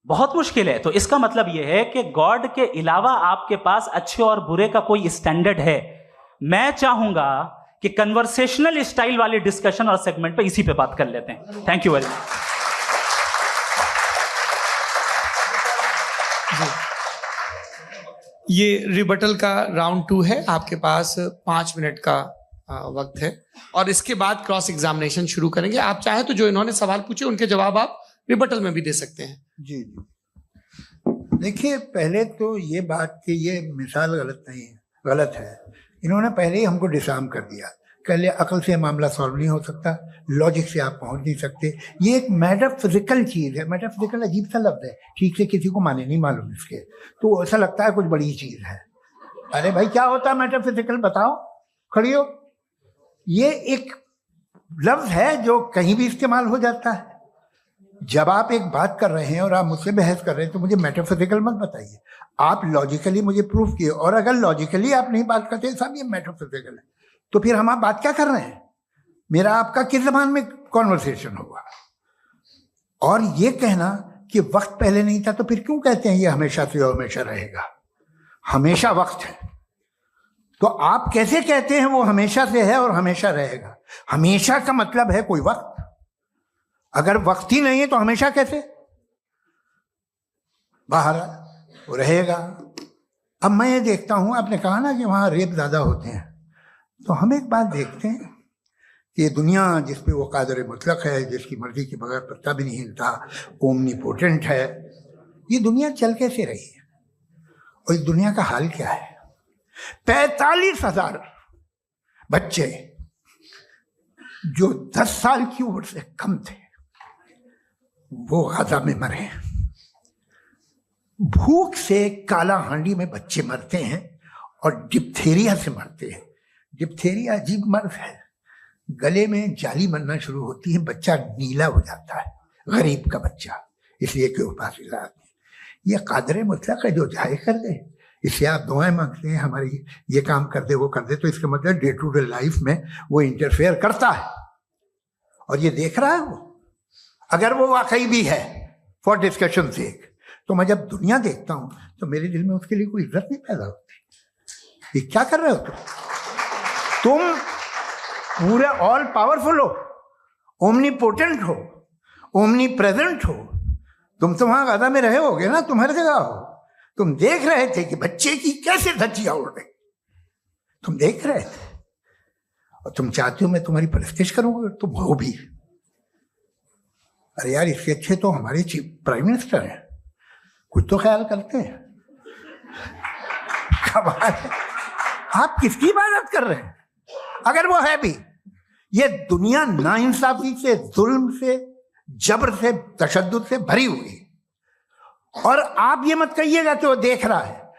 बहुत मुश्किल है। तो इसका मतलब यह है कि गॉड के अलावा आपके पास अच्छे और बुरे का कोई स्टैंडर्ड है। मैं चाहूंगा कि कन्वर्सेशनल स्टाइल वाले डिस्कशन और सेगमेंट पे इसी पे बात कर लेते हैं। Thank you very much. ये रिबटल का राउंड 2 है। आपके पास 5 मिनट का वक्त है और इसके बाद क्रॉस एग्जामिनेशन शुरू करेंगे। आप चाहें तो जो इन्होंने सवाल पूछे उनके जवाब आप रिबटल में भी दे सकते हैं। जी जी, देखिए, पहले तो ये बात कि ये मिसाल गलत नहीं है, गलत है। इन्होंने पहले ही हमको डिसार्म कर दिया। कह लिया अकल से मामला सॉल्व नहीं हो सकता, लॉजिक से आप पहुंच नहीं सकते। ये एक मेटाफिजिकल चीज़ है। मेटाफिजिकल अजीब सा लफ्ज़ है, ठीक से किसी को माने नहीं मालूम इसके, तो ऐसा लगता है कुछ बड़ी चीज़ है। अरे भाई क्या होता है मेटाफिजिकल, बताओ, खड़ी हो। ये एक लफ्ज है जो कहीं भी इस्तेमाल हो जाता है। जब आप एक बात कर रहे हैं और आप मुझसे बहस कर रहे हैं तो मुझे मेटाफिजिकल मत बताइए, आप लॉजिकली मुझे प्रूफ किए। और अगर लॉजिकली आप नहीं बात करते साहब ये मेटाफिजिकल है, तो फिर हम आप बात क्या कर रहे हैं? मेरा आपका किस जबान में कॉन्वर्सेशन होगा? और ये कहना कि वक्त पहले नहीं था, तो फिर क्यों कहते हैं ये हमेशा से और हमेशा रहेगा? हमेशा वक्त है, तो आप कैसे कहते हैं वो हमेशा से है और हमेशा रहेगा? हमेशा का मतलब है कोई वक्त, अगर वक्त ही नहीं है तो हमेशा कैसे? बाहर वो रहेगा। अब मैं ये देखता हूं, आपने कहा ना कि वहां रेप ज्यादा होते हैं, तो हम एक बात देखते हैं कि ये दुनिया जिसपे वो कादर मुतलक है, जिसकी मर्जी के बगैर पत्ता भी नहीं हिलता, ओमनीपोटेंट है, ये दुनिया चल कैसे रही है? और इस दुनिया का हाल क्या है? 45,000 बच्चे जो 10 साल की उम्र से कम थे वो गाजा में मरे। भूख से काला हांडी में बच्चे मरते हैं और डिप्थेरिया से मरते हैं। डिप्थेरिया अजीब मर्ज है, गले में जाली बनना शुरू होती है, बच्चा नीला हो जाता है, गरीब का बच्चा, इसलिए कि पास इलाज नहीं। ये कादर मुतलक है जो चाहे कर दे, इससे आप दुआएं मांगते हैं हमारी ये काम कर दे वो कर दे, तो इसका मतलब डे टू डे लाइफ में वो इंटरफेयर करता है और ये देख रहा है वो। अगर वो वाकई भी है फॉर डिस्कशन सेक, तो मैं जब दुनिया देखता हूं तो मेरे दिल में उसके लिए कोई इज्जत नहीं पैदा होती। ये क्या कर रहे हो तुम पूरे ऑल पावरफुल हो, ओमनीपोटेंट हो, ओमनी प्रेजेंट हो। तुम तो वहां गाजा में रहे होगे ना, तुम हर जगह हो। तुम देख रहे थे कि बच्चे की कैसे धज्जियां उड़ रही, तुम देख रहे थे और तुम चाहते हो मैं तुम्हारी परस्तिश करूंगा, तुम हो भी। अरे यार, इससे अच्छे तो हमारे चीफ प्राइम मिनिस्टर हैं, कुछ तो ख्याल करते हैं। कमाल है, आप किसकी इबादत कर रहे हैं? अगर वो है भी, ये दुनिया नाइंसाफी से, जुल्म से, जबर से, तशद्दुद से भरी हुई। और आप ये मत कहिएगा कि वो देख रहा है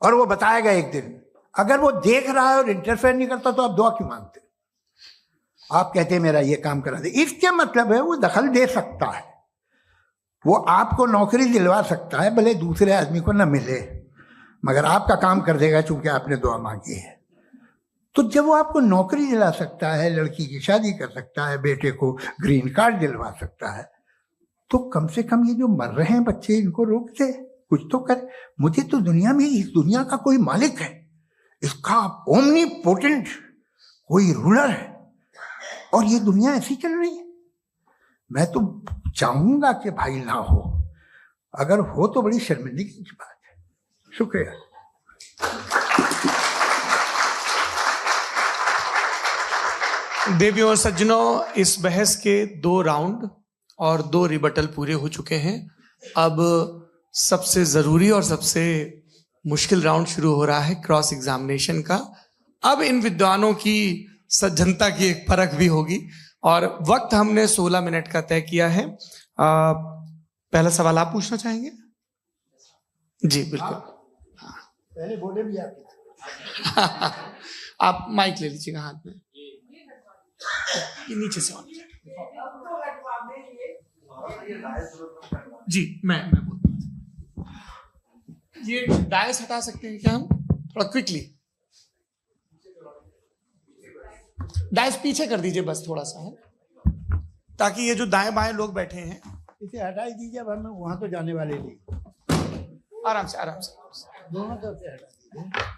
और वो बताएगा एक दिन। अगर वो देख रहा है और इंटरफेयर नहीं करता तो आप दुआ क्यों मांगते? आप कहते हैं मेरा ये काम करा दे, इसके मतलब है वो दखल दे सकता है, वो आपको नौकरी दिलवा सकता है, भले दूसरे आदमी को न मिले, मगर आपका काम कर देगा चूंकि आपने दुआ मांगी है। तो जब वो आपको नौकरी दिला सकता है, लड़की की शादी कर सकता है, बेटे को ग्रीन कार्ड दिलवा सकता है, तो कम से कम ये जो मर रहे हैं बच्चे, इनको रोक दे, कुछ तो करे। मुझे तो दुनिया में, इस दुनिया का कोई मालिक है, इसका ओमनीपोटेंट कोई रूलर है, और ये दुनिया ऐसी चल रही है। मैं तो चाहूंगा कि भाई ना हो, अगर हो तो बड़ी शर्मिंदगी की बात है। शुक्रिया। देवियों और सज्जनों, इस बहस के 2 राउंड और 2 रिबटल पूरे हो चुके हैं। अब सबसे जरूरी और सबसे मुश्किल राउंड शुरू हो रहा है, क्रॉस एग्जामिनेशन का। अब इन विद्वानों की सज्जनता की एक परख भी होगी और वक्त हमने 16 मिनट का तय किया है। पहला सवाल आप पूछना चाहेंगे? जी बिल्कुल। पहले बोले भी आप माइक ले लीजिएगा हाथ में, ये नीचे से ऑन जी। मैं बोलता हूँ, ये डायस हटा सकते हैं क्या हम थोड़ा क्विकली? डायस पीछे कर दीजिए बस थोड़ा सा, है ताकि ये जो दाएं बाएं लोग बैठे हैं इसे हटा ही दीजिए, वरना वहां तो जाने वाले नहीं। आराम से आराम से दोनों तरफ से हटा दीजिए।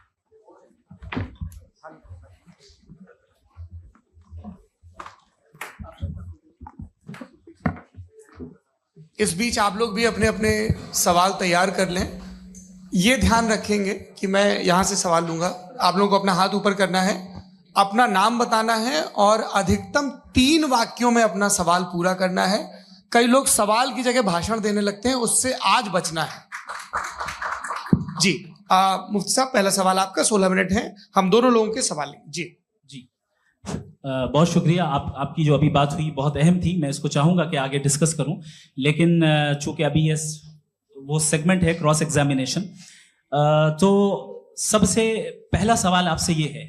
इस बीच आप लोग भी अपने अपने सवाल तैयार कर लें। ये ध्यान रखेंगे कि मैं यहाँ से सवाल लूंगा, आप लोगों को अपना हाथ ऊपर करना है, अपना नाम बताना है और अधिकतम 3 वाक्यों में अपना सवाल पूरा करना है। कई लोग सवाल की जगह भाषण देने लगते हैं, उससे आज बचना है। जी मुफ्ती साहब, पहला सवाल आपका, 16 मिनट है, हम दोनों लोगों के सवाल लेंगे। जी जी बहुत शुक्रिया। आपकी जो अभी बात हुई बहुत अहम थी, मैं इसको चाहूँगा कि आगे डिस्कस करूँ, लेकिन चूंकि अभी ये वो सेगमेंट है क्रॉस एग्जामिनेशन, तो सबसे पहला सवाल आपसे ये है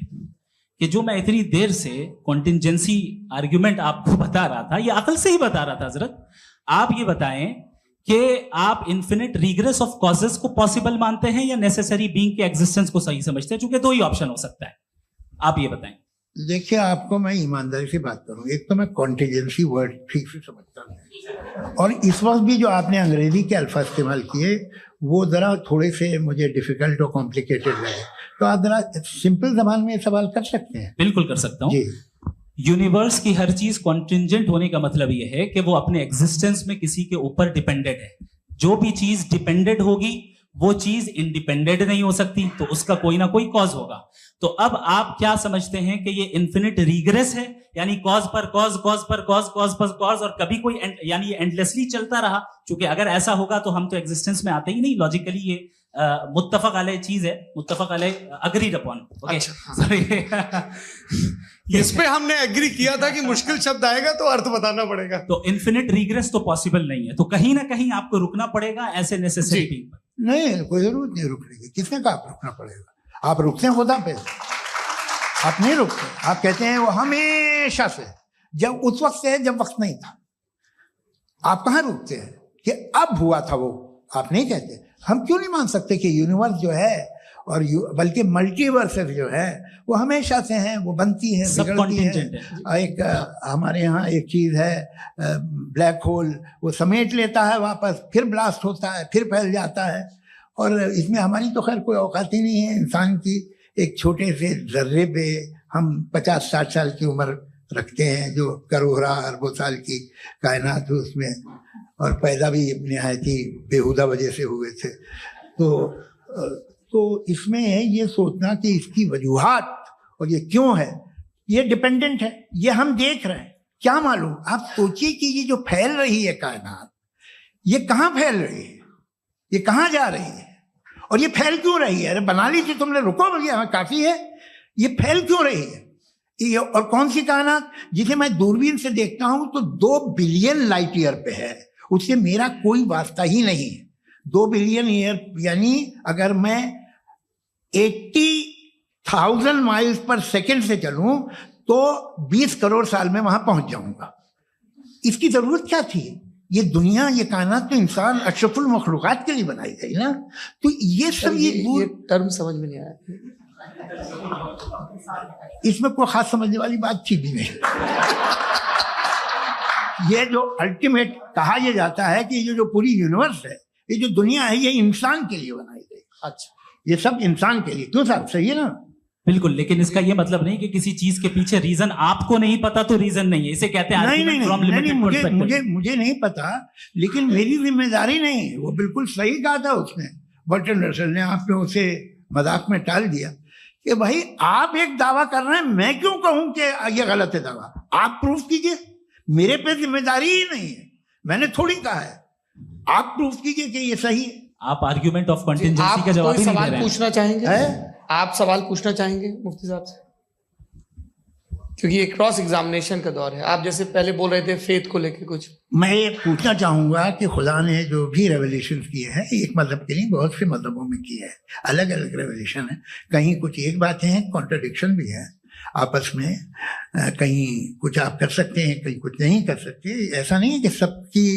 कि जो मैं इतनी देर से कॉन्टिंजेंसी आर्ग्यूमेंट आपको बता रहा था, ये अकल से ही बता रहा था हजरत, आप ये बताएं कि आप इन्फिनिट रिग्रेस ऑफ कॉजेस को पॉसिबल मानते हैं या नेसेसरी बीइंग के एग्जिस्टेंस को सही समझते हैं, क्योंकि दो ही ऑप्शन हो सकता है, आप ये बताएं। देखिए, आपको मैं ईमानदारी से बात करूं, एक तो मैं कॉन्टिजेंसी वर्ड ठीक से समझता हूं, और इस वक्त भी जो आपने अंग्रेजी के अल्फाज इस्तेमाल किए वो जरा थोड़े से मुझे डिफिकल्ट और कॉम्प्लिकेटेड लगे, तो आप जरा सिंपल जबान में सवाल कर सकते हैं। बिल्कुल कर सकता हूं जी। यूनिवर्स की हर चीज कॉन्टिंजेंट होने का मतलब यह है कि वो अपने एग्जिस्टेंस में किसी के ऊपर डिपेंडेंट है। जो भी चीज डिपेंडेंट होगी वो चीज इंडिपेंडेंट नहीं हो सकती, तो उसका कोई ना कोई कॉज होगा। तो अब आप क्या समझते हैं कि ये इन्फिनिट रिग्रेस है, यानी कॉज पर कॉज, कॉज पर कॉज, कॉज पर कॉज, और कभी कोई यानी ये एंडलेसली चलता रहा? क्योंकि अगर ऐसा होगा तो हम तो एग्जिस्टेंस में आते ही नहीं, लॉजिकली ये मुत्तफक अलैह चीज है, मुत्तफक अलैह अग्रीड अपॉन। इस पे हमने एग्री किया था कि मुश्किल शब्द आएगा तो अर्थ बताना पड़ेगा। तो इन्फिनिट रिग्रेस तो पॉसिबल नहीं है, तो कहीं ना कहीं आपको रुकना पड़ेगा ऐसे नेसेसरी बीइंग पर। नहीं, कोई जरूरत नहीं रुकने की। किसने कहा आप रुकना पड़ेगा? आप रुकते हैं खुदा पे, आप नहीं रुकते। आप कहते हैं वो हमेशा से, जब उस वक्त से है जब वक्त नहीं था। आप कहाँ रुकते हैं कि अब हुआ था वो? आप नहीं कहते। हम क्यों नहीं मान सकते कि यूनिवर्स जो है और बल्कि मल्टीवर्सेस जो है वो हमेशा से हैं, वो बनती है, बिगड़ती है। एक हमारे यहाँ एक चीज है ब्लैक होल, वो समेट लेता है वापस, फिर ब्लास्ट होता है, फिर फैल जाता है। और इसमें हमारी तो खैर कोई औकात ही नहीं है इंसान की। एक छोटे से जर्रे पे हम 50-60 साल की उम्र रखते हैं, जो करोड़ों अरबों साल की कायनात है उसमें, और पैदा भी निहायत ही बेहुदा वजह से हुए थे। तो इसमें है ये सोचना कि इसकी वजूहात और ये क्यों है, ये डिपेंडेंट है, ये हम देख रहे हैं। क्या मालूम, आप सोचिए कि ये जो फैल रही है कायनात, ये कहाँ फैल रही है, ये कहाँ जा रही है, और ये फैल क्यों रही है? अरे बना ली थी तुमने, रुको भैया, काफी है। ये फैल क्यों रही है? ये और कौन सी कायनात जिसे मैं दूरबीन से देखता हूं तो 2 बिलियन लाइट ईयर पे है, उससे मेरा कोई वास्ता ही नहीं है। 2 बिलियन ईयर यानी अगर मैं 80,000 माइल्स पर सेकेंड से चलूं तो 20 करोड़ साल में वहां पहुंच जाऊंगा। इसकी जरूरत क्या थी? ये दुनिया, ये कायनात तो इंसान अशरफुल मखलूकात के लिए बनाई गई ना। तो ये सब ये टर्म समझ में नहीं आया, इसमें कोई खास समझने वाली बात थी भी नहीं। ये जो अल्टीमेट कहा यह जाता है कि ये जो पूरी यूनिवर्स है, ये जो दुनिया है, ये इंसान के लिए बनाई गई। अच्छा, ये सब इंसान के लिए। क्यों साहब, सही है ना? बिल्कुल, लेकिन इसका ये मतलब नहीं कि किसी चीज के पीछे रीजन आपको नहीं पता तो रीजन नहीं है, इसे कहते हैं नहीं, मुझे नहीं पता, लेकिन मेरी जिम्मेदारी नहीं। वो बिल्कुल सही कहा था उसने, बर्टन रसल ने। आपने उसे मजाक में टाल दिया कि भाई आप एक दावा कर रहे हैं, मैं क्यों कहूं कि ये गलत है दावा? आप प्रूफ कीजिए, मेरे पे जिम्मेदारी ही नहीं है, मैंने थोड़ी कहा है। आप प्रूफ कीजिए कि ये सही है। आप आर्ग्यूमेंट ऑफ कंटिंजेंसी का जवाब ही नहीं दे रहे हैं। सवाल पूछना चाहेंगे? आप सवाल पूछना चाहेंगे मुफ्ती साहब से? क्योंकि ये क्रॉस एग्जामिनेशन का दौर है। आप जैसे पहले बोल रहे थे फेथ को लेके कुछ, मैं ये पूछना चाहूंगा कि खुदा ने जो भी रेवल्यूशन किए हैं, एक मजहब के नहीं बहुत से मजहबों में किए हैं, अलग अलग रेवल्यूशन है। कहीं कुछ एक बातें हैं, कॉन्ट्रडिक्शन भी है आपस में, कहीं कुछ आप कर सकते हैं, कहीं कुछ नहीं कर सकते। ऐसा नहीं है कि सबकी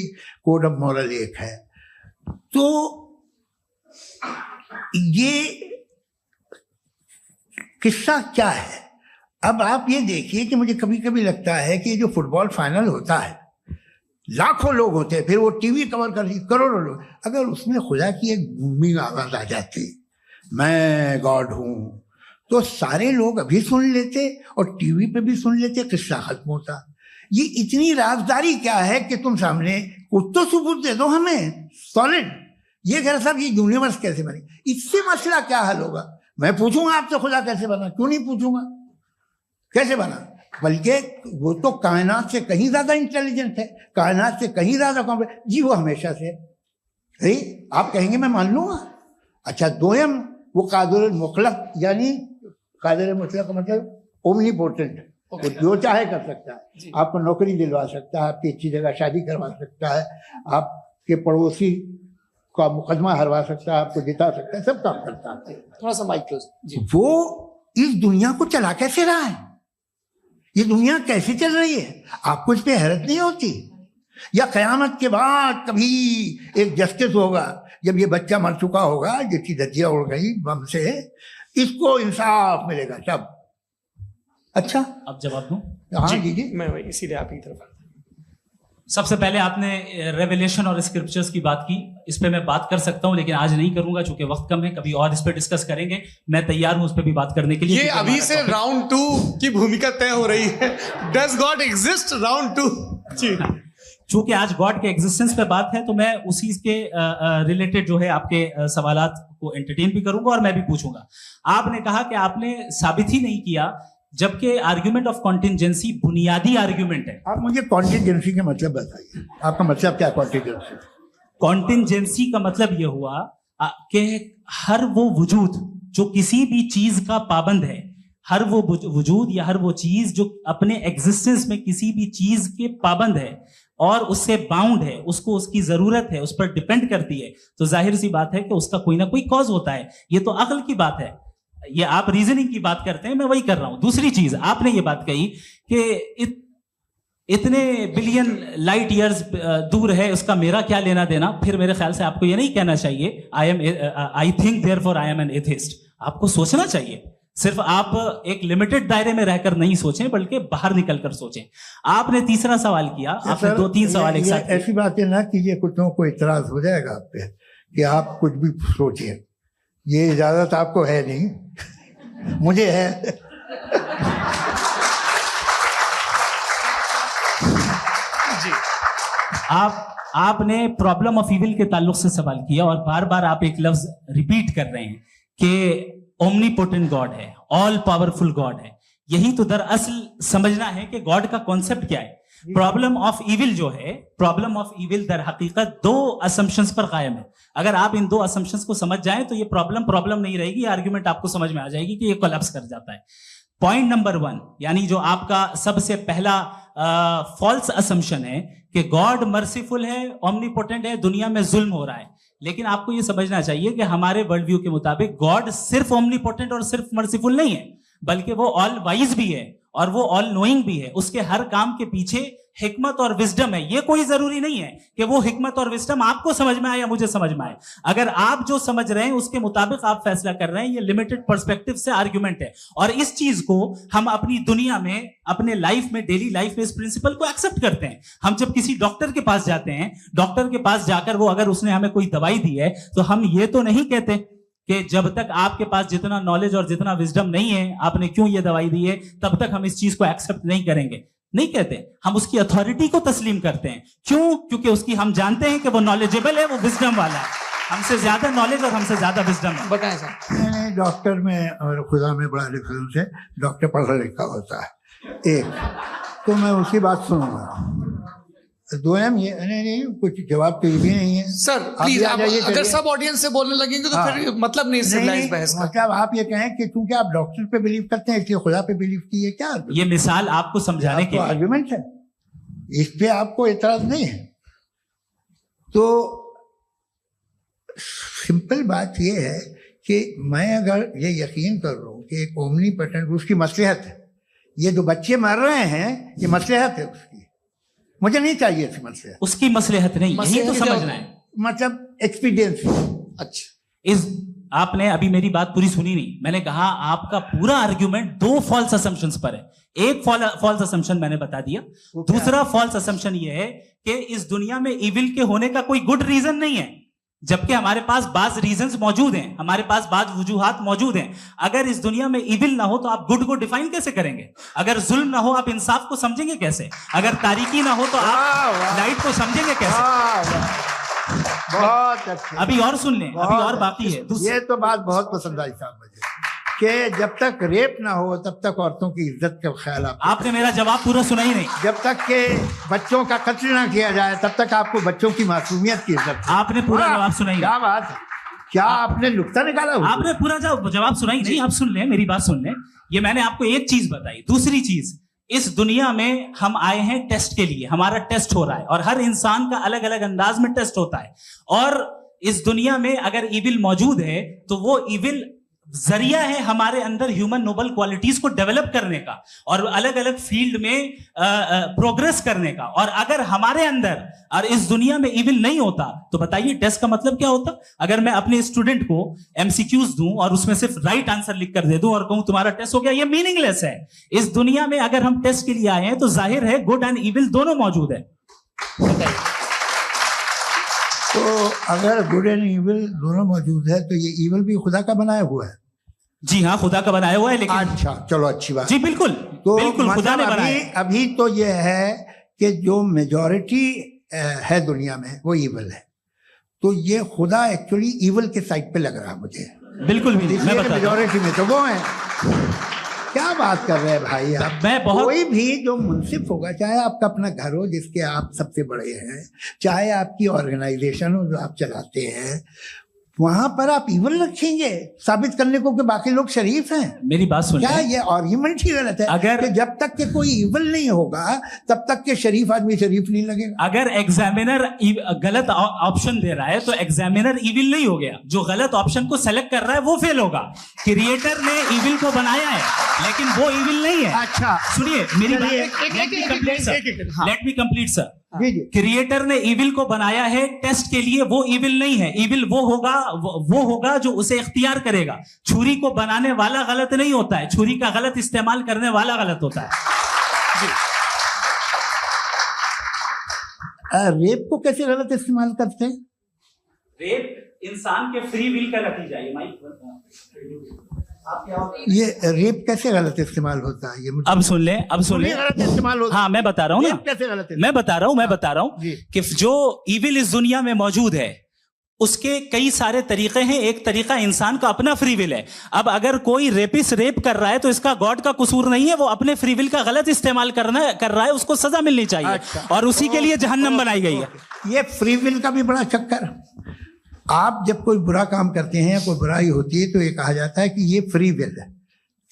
कोड ऑफ मॉरल एक है। तो ये किस्सा क्या है? अब आप ये देखिए कि मुझे कभी कभी लगता है कि जो फुटबॉल फाइनल होता है, लाखों लोग होते हैं, फिर वो टीवी कवर कर करोड़ों लोग, अगर उसमें खुदा की एक बूमिंग आवाज आ जाती, मैं गॉड हूं, तो सारे लोग अभी सुन लेते और टीवी पे भी सुन लेते, किस्सा खत्म होता। ये इतनी राजदारी क्या है कि तुम सामने कुछ तो सबूत दे दो हमें सॉलिड। ये कह रहा साहब ये यूनिवर्स कैसे बनी, इससे मसला क्या हल होगा? मैं पूछूंगा आपसे खुदा कैसे बना? क्यों नहीं पूछूंगा कैसे बना? बल्कि वो तो कायनात से कहीं ज्यादा इंटेलिजेंट है, कायनात से कहीं ज्यादा कॉम्प्लेक्स। जी वो हमेशा से है। आप कहेंगे मैं मान लूंगा। अच्छा, दोयम वो कादिर मुतलक, यानी कादिर मुतलक का मतलब ओमनीपोटेंट, वो जो चाहे कर सकता है। आपको नौकरी दिलवा सकता है, आपकी अच्छी जगह शादी करवा सकता है, आपके पड़ोसी आपका मुकदमा हरवा सकता है, आपको जिता सकता है, सब काम करता है। थोड़ा सा माइक क्लोज जी। वो इस दुनिया को चला कैसे रहा है, ये दुनिया कैसे चल रही है, आपको इस पे हैरत नहीं होती? या कयामत के बाद कभी एक जस्टिस होगा, जब ये बच्चा मर चुका होगा, जिसकी धज्जियां उड़ गई बम से, इसको इंसाफ मिलेगा तब? अच्छा, अब जवाब दूं? हाँ जी, मैं वही इसीलिए आप की तरफ। सबसे पहले आपने रेवलेशन और स्क्रिप्चर्स की बात की, इस पे मैं बात कर सकता हूं लेकिन आज नहीं करूंगा चूंकि वक्त कम है, कभी और इस पे डिस्कस करेंगे। मैं तैयार हूं उस पे भी बात करने के लिए। ये अभी से राउंड 2 की भूमिका तय हो रही है। डज गॉड एग्जिस्ट राउंड 2 जी। चूंकि आज गॉड के एग्जिस्टेंस पे बात है तो मैं उसी के रिलेटेड जो है आपके सवालात को एंटरटेन भी करूंगा और मैं भी पूछूंगा। आपने कहा कि आपने साबित ही नहीं किया, जबकि आर्ग्यूमेंट ऑफ कॉन्टिंजेंसी बुनियादी आर्ग्यूमेंट है। आप मुझे कॉन्टिंजेंसी का मतलब बताइए, आपका मतलब क्या कॉन्टिंजेंसी? कॉन्टिंजेंसी का मतलब यह हुआ कि हर वो वजूद जो किसी भी चीज का पाबंद है, हर वो वजूद या हर वो चीज जो अपने एग्जिस्टेंस में किसी भी चीज के पाबंद है और उससे बाउंड है, उसको उसकी जरूरत है, उस पर डिपेंड करती है, तो जाहिर सी बात है कि उसका कोई ना कोई कॉज होता है। ये तो अक्ल की बात है, ये आप रीजनिंग की बात करते हैं, मैं वही कर रहा हूं। दूसरी चीज, आपने ये बात कही कि इतने बिलियन लाइट ईयर्स दूर है, उसका मेरा क्या लेना देना। फिर मेरे ख्याल से आपको ये नहीं कहना चाहिए I think therefore I am an atheist. आपको सोचना चाहिए, सिर्फ आप एक लिमिटेड दायरे में रहकर नहीं सोचें बल्कि बाहर निकलकर सोचें। आपने तीसरा सवाल किया, आपने 2-3 सवाल एक साथ। ऐसी बातें ना कीजिए, कुछ को इतराज हो जाएगा आप पे कि आप कुछ भी सोचिए, ये इजाजत आपको है नहीं, मुझे है। जी। आपने प्रॉब्लम ऑफ इविल के ताल्लुक से सवाल किया और बार बार आप एक लफ्ज रिपीट कर रहे हैं कि ओमनीपोटेंट गॉड है, ऑल पावरफुल गॉड है। यही तो दरअसल समझना है कि गॉड का कॉन्सेप्ट क्या है। प्रॉब्लम ऑफ इविल जो है, प्रॉब्लम ऑफ इविल दर हकीकत 2 असम्पशंस पर कायम है। अगर आप इन 2 असम्पशंस को समझ जाएं तो ये प्रॉब्लम नहीं रहेगी, आर्ग्यूमेंट आपको समझ में आ जाएगी कि ये कोलैप्स कर जाता है। पॉइंट नंबर 1, यानी जो आपका सबसे पहला फॉल्स असम्पशन है कि गॉड मर्सीफुल है, ओमनीपोटेंट है, दुनिया में जुल्म हो रहा है। लेकिन आपको ये समझना चाहिए कि हमारे वर्ल्ड व्यू के मुताबिक गॉड सिर्फ ओमनीपोटेंट और सिर्फ मर्सीफुल नहीं है, बल्कि वो ऑल वाइज भी है और वो ऑल नोइंग भी है। उसके हर काम के पीछे हिकमत और विजडम है। ये कोई जरूरी नहीं है कि वो हिकमत और विजडम आपको समझ में आए या मुझे समझ में आए। अगर आप जो समझ रहे हैं उसके मुताबिक आप फैसला कर रहे हैं, ये लिमिटेड पर्सपेक्टिव से आर्ग्यूमेंट है। और इस चीज को हम अपनी दुनिया में, अपने लाइफ में, डेली लाइफ में इस प्रिंसिपल को एक्सेप्ट करते हैं। हम जब किसी डॉक्टर के पास जाते हैं, डॉक्टर के पास जाकर वो अगर उसने हमें कोई दवाई दी है तो हम ये तो नहीं कहते कि जब तक आपके पास जितना नॉलेज और जितना विजडम नहीं है, आपने क्यों ये दवाई दी है, तब तक हम इस चीज को एक्सेप्ट नहीं करेंगे। नहीं कहते, हम उसकी अथॉरिटी को तस्लीम करते हैं। क्यों? क्योंकि उसकी हम जानते हैं कि वो नॉलेजेबल है, वो विजडम वाला है, हमसे ज्यादा नॉलेज और हमसे ज्यादा विजडम है। बताएं सर। नहीं, डॉक्टर में और खुदा में बड़ा डिफरेंस है। डॉक्टर पढ़ा लिखा होता है, एक तो मैं उसकी बात सुनूंगा। 2 ये नहीं, कुछ जवाब तो ये भी नहीं है। सर प्लीज, आप अगर सब ऑडियंस से बोलने लगेंगे तो फिर मतलब नहीं सिविलाइज्ड बहस का। मतलब आप ये कहें कि क्योंकि आप डॉक्टर पे बिलीव करते हैं इसलिए खुदा पे बिलीव कीजिए, क्या ये मिसाल आपको समझाने के लिए आर्गुमेंट है, इस पे आपको एतराज नहीं है। तो सिंपल बात ये है कि मैं अगर ये यकीन कर लूं कि एक ओमनीपोटेंट, उसकी मसलहत है, ये जो बच्चे मर रहे हैं ये मसलहत है उसकी, मुझे नहीं चाहिए थी मसलहत। उसकी मसलहत नहीं, यही तो समझना है, मतलब एक्सपीरियंस। अच्छा, आपने अभी मेरी बात पूरी सुनी नहीं। मैंने कहा आपका पूरा आर्ग्यूमेंट 2 फॉल्स असम्पशंस पर है। एक फॉल्स असम्पशन मैंने बता दिया, दूसरा फॉल्स असम्पशन ये है कि इस दुनिया में इविल के होने का कोई गुड रीजन नहीं है, जबकि हमारे पास बाज रीजंस मौजूद हैं, हमारे पास बाज वजूहात मौजूद हैं। अगर इस दुनिया में इविल ना हो तो आप गुड को डिफाइन कैसे करेंगे? अगर जुल्म ना हो आप इंसाफ को समझेंगे कैसे? अगर तारीकी ना हो तो आप लाइट को समझेंगे कैसे? बहुत अच्छे। अभी और सुन लें, अभी और बाकी है। ये तो बात बहुत पसंद आई साहब मुझे कि जब तक रेप ना हो तब तक औरतों की इज्जत का ख्याल आपने मेरा जवाब पूरा सुना ही नहीं। जब तक के बच्चों का कत्ल ना किया जाए तब तक आपको बच्चों की मासूमियत की इज्जत। आपने पूरा जवाब सुना ही नहीं। क्या बात है, क्या आपने नुक्ता निकाला? आपने पूरा जवाब सुना ही नहीं। आप सुन लें, मेरी बात सुन लें। ये मैंने आपको एक चीज बताई। दूसरी चीज, इस दुनिया में हम आए हैं टेस्ट के लिए, हमारा टेस्ट हो रहा है और हर इंसान का अलग अलग अंदाज में टेस्ट होता है। और इस दुनिया में अगर इविल मौजूद है तो वो इविल जरिया है हमारे अंदर ह्यूमन नोबल क्वालिटीज को डेवलप करने का और अलग अलग फील्ड में प्रोग्रेस करने का। और अगर हमारे अंदर और इस दुनिया में इविल नहीं होता तो बताइए टेस्ट का मतलब क्या होता? अगर मैं अपने स्टूडेंट को एमसीक्यूज दूं और उसमें सिर्फ राइट आंसर लिख कर दे दूं और कहूं तुम्हारा टेस्ट हो गया, ये मीनिंगलेस है। इस दुनिया में अगर हम टेस्ट के लिए आए हैं तो जाहिर है गुड एंड इविल दोनों मौजूद है। बताइए। तो अगर गुड एंड इविल दोनों मौजूद है तो ये इविल भी खुदा का बनाया हुआ है? जी हाँ, खुदा का बनाया हुआ है। लेकिन अच्छा, चलो अच्छी बात। जी बिल्कुल, तो बिल्कुल खुदा ने बनाया। अभी तो ये है कि जो मेजॉरिटी है दुनिया में वो इविल है, तो ये खुदा एक्चुअली इविल के साइड पे लग रहा है मुझे। बिल्कुल भी नहीं, मैं बता मेजॉरिटी में तो वो है। क्या बात कर रहे हैं भाई आप? कोई भी जो मुंसिफ होगा, चाहे आपका अपना घर हो जिसके आप सबसे बड़े हैं, चाहे आपकी ऑर्गेनाइजेशन हो जो आप चलाते हैं, वहां पर आप इविल रखेंगे साबित करने को कि बाकी लोग शरीफ हैं? मेरी बात सुनिए। क्या ये आर्ग्यूमेंट ही गलत है? अगर कि जब तक के कोई इविल नहीं होगा तब तक के शरीफ आदमी शरीफ नहीं लगेगा। अगर एग्जामिनर गलत ऑप्शन दे रहा है तो एग्जामिनर इविल नहीं हो गया, जो गलत ऑप्शन को सेलेक्ट कर रहा है वो फेल होगा। क्रिएटर ने इविल को बनाया है लेकिन वो इविल नहीं है। अच्छा सुनिए मेरी बात, let me complete sir. Creator ने इविल को बनाया है टेस्ट के लिए, वो इविल नहीं है। इविल वो होगा जो उसे इख्तियार करेगा। छुरी को बनाने वाला गलत नहीं होता है, छुरी का गलत इस्तेमाल करने वाला गलत होता है। रेप को कैसे गलत इस्तेमाल करते हैं? रेप इंसान के फ्री विल का नतीजा है। ये रेप कैसे गलत इस्तेमाल होता है? ये अब सुन ले गलत इस्तेमाल होता है। हाँ मैं बता रहा हूँ ना, कैसे गलत? मैं बता रहा हूँ कि जो इविल इस दुनिया में मौजूद है उसके कई सारे तरीके हैं। एक तरीका इंसान का अपना फ्री विल है। अब अगर कोई रेपिस्ट रेप कर रहा है तो इसका गॉड का कसूर नहीं है, वो अपने फ्री विल का गलत इस्तेमाल कर रहा है, उसको सजा मिलनी चाहिए। अच्छा, और उसी के लिए जहन्नम बनाई गई है। ये फ्री विल का भी बड़ा चक्कर। आप जब कोई बुरा काम करते हैं या कोई बुराई होती है तो ये कहा जाता है कि ये फ्री विल है।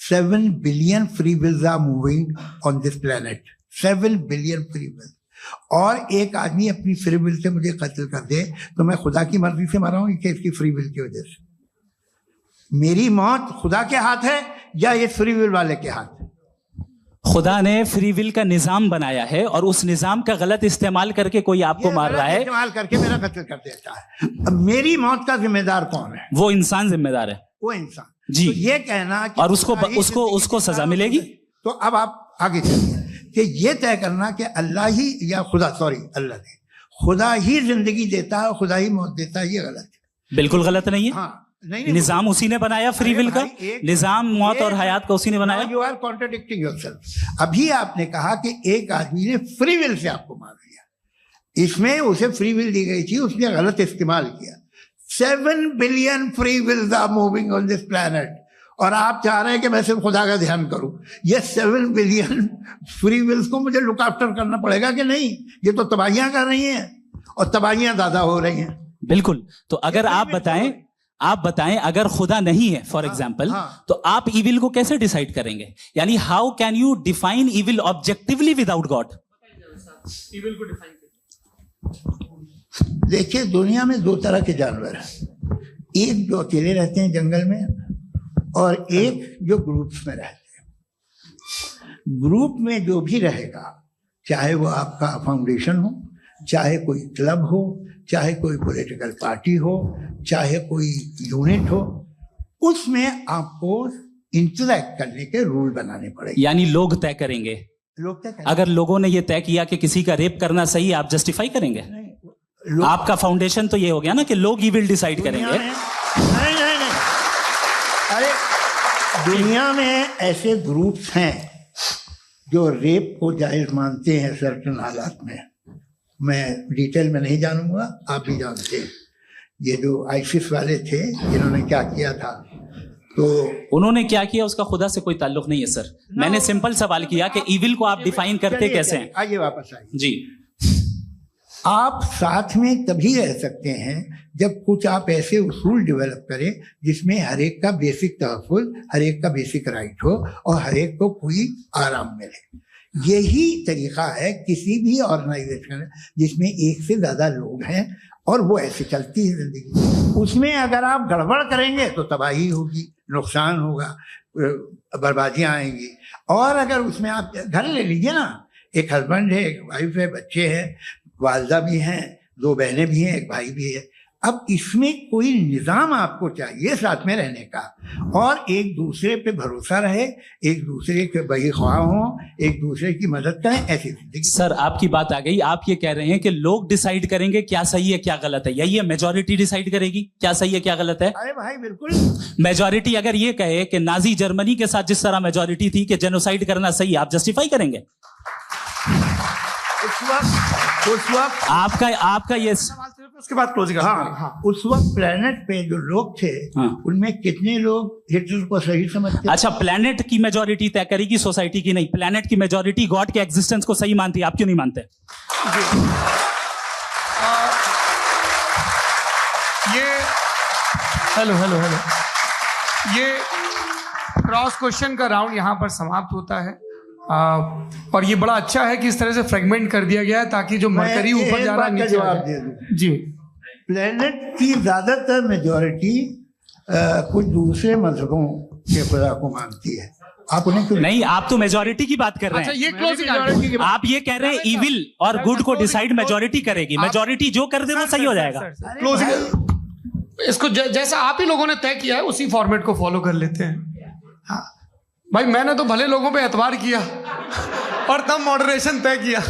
7 billion free wills are moving on this planet. 7 billion free will. और एक आदमी अपनी फ्री विल से मुझे कत्ल कर दे तो मैं खुदा की मर्जी से मरा हूं कि इसकी फ्री विल की वजह से? मेरी मौत खुदा के हाथ है या ये फ्री विल वाले के हाथ है? खुदा ने फ्री विल का निजाम बनाया है और उस निजाम का गलत इस्तेमाल करके कोई आपको मार रहा है, इस्तेमाल करके मेरा कत्ल कर देता है। अब मेरी मौत का जिम्मेदार कौन है? वो इंसान जिम्मेदार है। वो इंसान जी। तो ये कहना कि और उसको सजा मिलेगी। तो अब आप आगे चलिए कि ये तय करना कि अल्लाह ही या अल्लाह ने खुदा ही जिंदगी देता है, खुदा ही मौत देता है, ये गलत है। बिल्कुल गलत नहीं है। हाँ, नहीं, निजाम उसी ने बनाया फ्री विल का। निजाम मौत और हयात का उसी ने बनाया। You are contradicting yourself. अभी आपने कहा कि एक आदमी ने फ्री विल से आपको मार दिया, इसमें उसे फ्री विल दी गई थी, उसने गलत इस्तेमाल किया। 7 billion free wills are moving on this planet और आप चाह रहे हैं कि मैं सिर्फ खुदा का ध्यान करूं। ये 7 बिलियन फ्री विल्स को मुझे लुक आफ्टर करना पड़ेगा कि नहीं? ये तो तबाहियां कर रही हैं और तबाहियां ज्यादा हो रही हैं। बिल्कुल। तो अगर आप बताएं अगर खुदा नहीं है फॉर एग्जाम्पल, तो आप इविल को कैसे डिसाइड करेंगे? यानी how can you define evil objectively without God? Evil को डिफाइन देखिए, दुनिया में 2 तरह के जानवर हैं। एक जो अकेले रहते हैं जंगल में और एक जो ग्रुप्स में रहते हैं। ग्रुप में जो भी रहेगा, चाहे वो आपका फाउंडेशन हो, चाहे कोई क्लब हो, चाहे कोई पॉलिटिकल पार्टी हो, चाहे कोई यूनिट हो, उसमें आपको इंटरैक्ट करने के रूल बनाने पड़ेंगे। यानी लोग तय करेंगे। अगर लोगों ने ये तय किया कि किसी का रेप करना सही, आप जस्टिफाई करेंगे? आपका फाउंडेशन तो ये हो गया ना कि लोग ही विल डिसाइड करेंगे। नहीं। अरे दुनिया में ऐसे ग्रुप्स हैं जो रेप को जायज मानते हैं सर्टेन हालात में। मैं डिटेल में नहीं जानूंगा, आप भी जानते हैं। ये जो आईसिस वाले थे जिन्होंने क्या किया था, तो उन्होंने क्या किया उसका खुदा से कोई ताल्लुक नहीं है सर। मैंने सिंपल सवाल किया कि इविल को आप डिफाइन करते कैसे हैं? आइए वापस आइए जी। आप साथ में तभी रह सकते हैं जब कुछ आप ऐसे उसूल डेवलप करें जिसमें हर एक का बेसिक तहफ़्फ़ुज़, हर एक का बेसिक राइट हो और हर एक को कोई आराम मिले। यही तरीका है किसी भी ऑर्गेनाइजेशन जिसमें एक से ज़्यादा लोग हैं और वो ऐसे चलती है जिंदगी। उसमें अगर आप गड़बड़ करेंगे तो तबाही होगी, नुकसान होगा, बर्बादियां आएंगी। और अगर उसमें आप घर ले लीजिए ना, एक हस्बैंड है, एक वाइफ है, बच्चे हैं, वालदा भी हैं, 2 बहनें भी हैं, एक भाई भी है। अब इसमें कोई निज़ाम आपको चाहिए साथ में रहने का, और एक दूसरे पे भरोसा रहे, एक दूसरे के बहीख्वाह हों, एक दूसरे की मदद करें, ऐसी जिंदगी। सर आपकी बात आ गई, आप ये कह रहे हैं कि लोग डिसाइड करेंगे क्या सही है क्या गलत है, यही है मेजॉरिटी डिसाइड करेगी क्या सही है क्या गलत है? अरे भाई बिल्कुल। मेजॉरिटी अगर ये कहे कि नाजी जर्मनी के साथ जिस तरह मेजॉरिटी थी कि जेनोसाइड करना सही, आप जस्टिफाई करेंगे? उस वक्त आपका ये उसके बाद क्लोजिंग। हाँ, उस वक्त प्लेनेट पे जो लोग थे, उनमें कितने लोग हिटलर को सही समझते? अच्छा, प्लेनेट की मेजॉरिटी तय करेगी, सोसाइटी की नहीं। प्लेनेट की मेजॉरिटी गॉड के एग्जिस्टेंस को सही मानती है, आप क्यों नहीं मानते? हेलो ये क्रॉस क्वेश्चन का राउंड यहाँ पर समाप्त होता है। और ये बड़ा अच्छा है कि इस तरह से फ्रेगमेंट कर दिया गया है ताकि जो मरकरी ऊपर जा रहा है नीचे जवाब दे दूं जी। प्लेनेट की ज्यादातर मेजॉरिटी कुछ दूसरे मजहबों के खुदा को मानती है। आप उन्हें क्यों नहीं? आप तो मेजोरिटी की बात कर रहे हैं। अच्छा, ये क्लोजिंग आप ये कह रहे हैं इविल और गुड को डिसाइड मेजोरिटी करेगी, मेजोरिटी जो कर दे वो सही हो जाएगा। क्लोजिंग इसको जैसा आप ही लोगों ने तय किया है उसी फॉर्मेट को फॉलो कर लेते हैं। हाँ भाई, मैंने तो भले लोगों पे एतबार किया और तब मॉडरेशन तय किया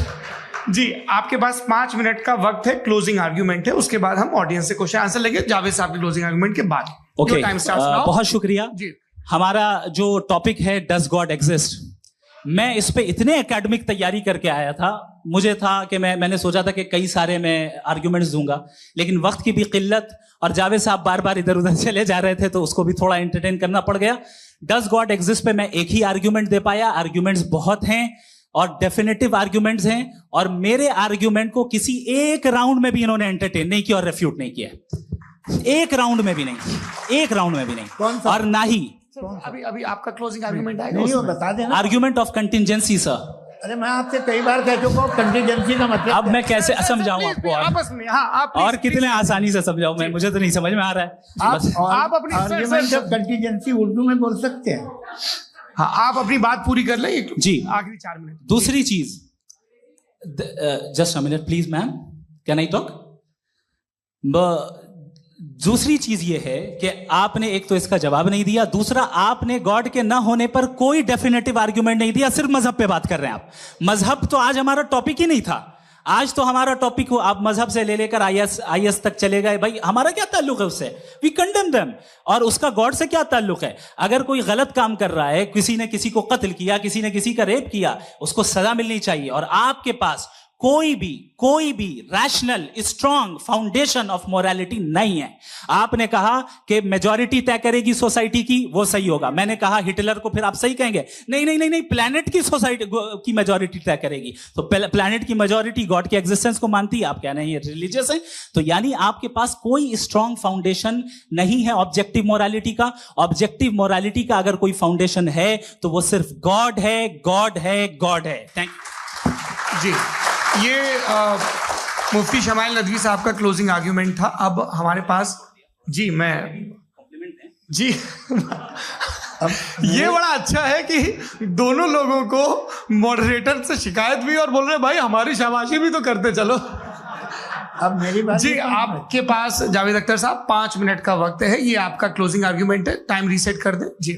जी। आपके पास 5 मिनट का वक्त है, क्लोजिंग आर्ग्यूमेंट है, उसके बाद हम ऑडियंस से क्वेश्चन आंसर लेंगे जावेद साहब के क्लोजिंग आर्ग्यूमेंट के बाद। ओके, बहुत शुक्रिया जी। हमारा जो टॉपिक है डज गॉड एग्जिस्ट, मैं इस पे इतने एकेडमिक तैयारी करके आया था, मुझे था कि मैंने सोचा था कि कई सारे मैं आर्ग्यूमेंट्स दूंगा, लेकिन वक्त की भी किल्लत और जावेद साहब बार बार इधर उधर चले जा रहे थे तो उसको भी थोड़ा एंटरटेन करना पड़ गया। डज गॉड एग्जिस्ट पे मैं एक ही आर्ग्यूमेंट दे पाया। आर्ग्यूमेंट्स बहुत हैं और डेफिनेटिव आर्ग्यूमेंट्स हैं, और मेरे आर्ग्यूमेंट को किसी एक राउंड में भी इन्होंने एंटरटेन नहीं किया और रेफ्यूट नहीं किया। एक राउंड में भी नहीं, एक राउंड में भी नहीं। और ना ही अभी आपका क्लोजिंग आर्ग्यूमेंट आएगा, नहीं, वो बता देना। Argument of contingency sir. अरे मैं आपसे कई बार कह चुका हूँ कंटीजेंसी का मतलब। अब मैं कैसे समझाऊं आपको? आपस में हाँ, आप और कितने आसानी से समझाऊं मैं, मुझे तो नहीं समझ में आ रहा है। आप अपनी आर्ग्यूमेंट ऑफ कंटीजेंसी उर्दू में बोल सकते हैं। हाँ, आप अपनी बात पूरी कर लें जी, आखिरी 4 मिनट। दूसरी चीज, just a minute please ma'am, can I talk? दूसरी चीज ये है कि आपने एक तो इसका जवाब नहीं दिया, दूसरा आपने गॉड के ना होने पर कोई डेफिनेटिव आर्ग्यूमेंट नहीं दिया, सिर्फ मजहब पे बात कर रहे हैं आप। मजहब तो आज हमारा टॉपिक ही नहीं था। आज तो हमारा टॉपिक हो, आप मजहब से ले लेकर आईएस तक चले गए। भाई हमारा क्या ताल्लुक है उससे? We condemn them. और उसका गॉड से क्या ताल्लुक है? अगर कोई गलत काम कर रहा है, किसी ने किसी को कत्ल किया, किसी ने किसी का रेप किया, उसको सजा मिलनी चाहिए। और आपके पास कोई भी rational strong foundation of morality नहीं है। आपने कहा कि मेजॉरिटी तय करेगी सोसाइटी की, वो सही होगा। मैंने कहा हिटलर को फिर आप सही कहेंगे, नहीं, प्लैनेट की सोसाइटी की मेजॉरिटी तय करेगी। तो प्लैनेट की मेजॉरिटी गॉड के एग्जिस्टेंस को मानती है, आप कह रहे हैं ये रिलीजियस है। तो यानी आपके पास कोई स्ट्रॉन्ग फाउंडेशन नहीं है ऑब्जेक्टिव मोरालिटी का। ऑब्जेक्टिव मोरालिटी का अगर कोई फाउंडेशन है तो वो सिर्फ गॉड है, गॉड है, गॉड है। थैंक यू जी। ये मुफ्ती शमाइल नदवी साहब का क्लोजिंग आर्ग्यूमेंट था। अब हमारे पास जी ये बड़ा अच्छा है कि दोनों लोगों को मॉडरेटर से शिकायत भी और बोल रहे भाई हमारी शाबाशी भी तो करते चलो। अब मेरी बात जी, आपके पास जावेद अख्तर साहब 5 मिनट का वक्त है, ये आपका क्लोजिंग आर्ग्यूमेंट है, टाइम रीसेट कर दें जी।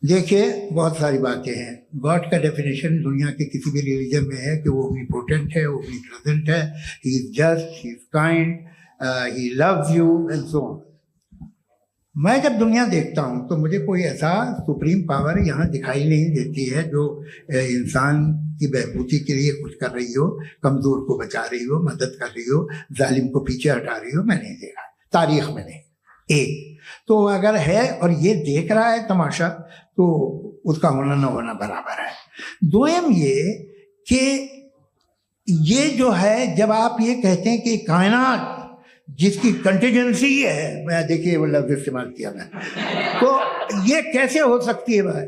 देखिए, बहुत सारी बातें हैं। गॉड का डेफिनेशन दुनिया के किसी भी रिलीजन में है कि वो ओमनीपोटेंट है, वो ओमनीप्रेजेंट है, he is just, he is kind, he loves you and so on. मैं जब दुनिया देखता हूँ तो मुझे कोई ऐसा सुप्रीम पावर यहाँ दिखाई नहीं देती है जो इंसान की बहबूदी के लिए कुछ कर रही हो, कमजोर को बचा रही हो, मदद कर रही हो, जालिम को पीछे हटा रही हो। मैं नहीं देखा, तारीख में नहीं। एक तो अगर है और ये देख रहा है तमाशा, तो उसका होना न होना बराबर है। दोयम ये कि ये जो है, जब आप ये कहते हैं कि कायनात जिसकी कंटीजेंसी है, मैं देखिए वो लफ्ज इस्तेमाल किया मैं, तो ये कैसे हो सकती है भाई?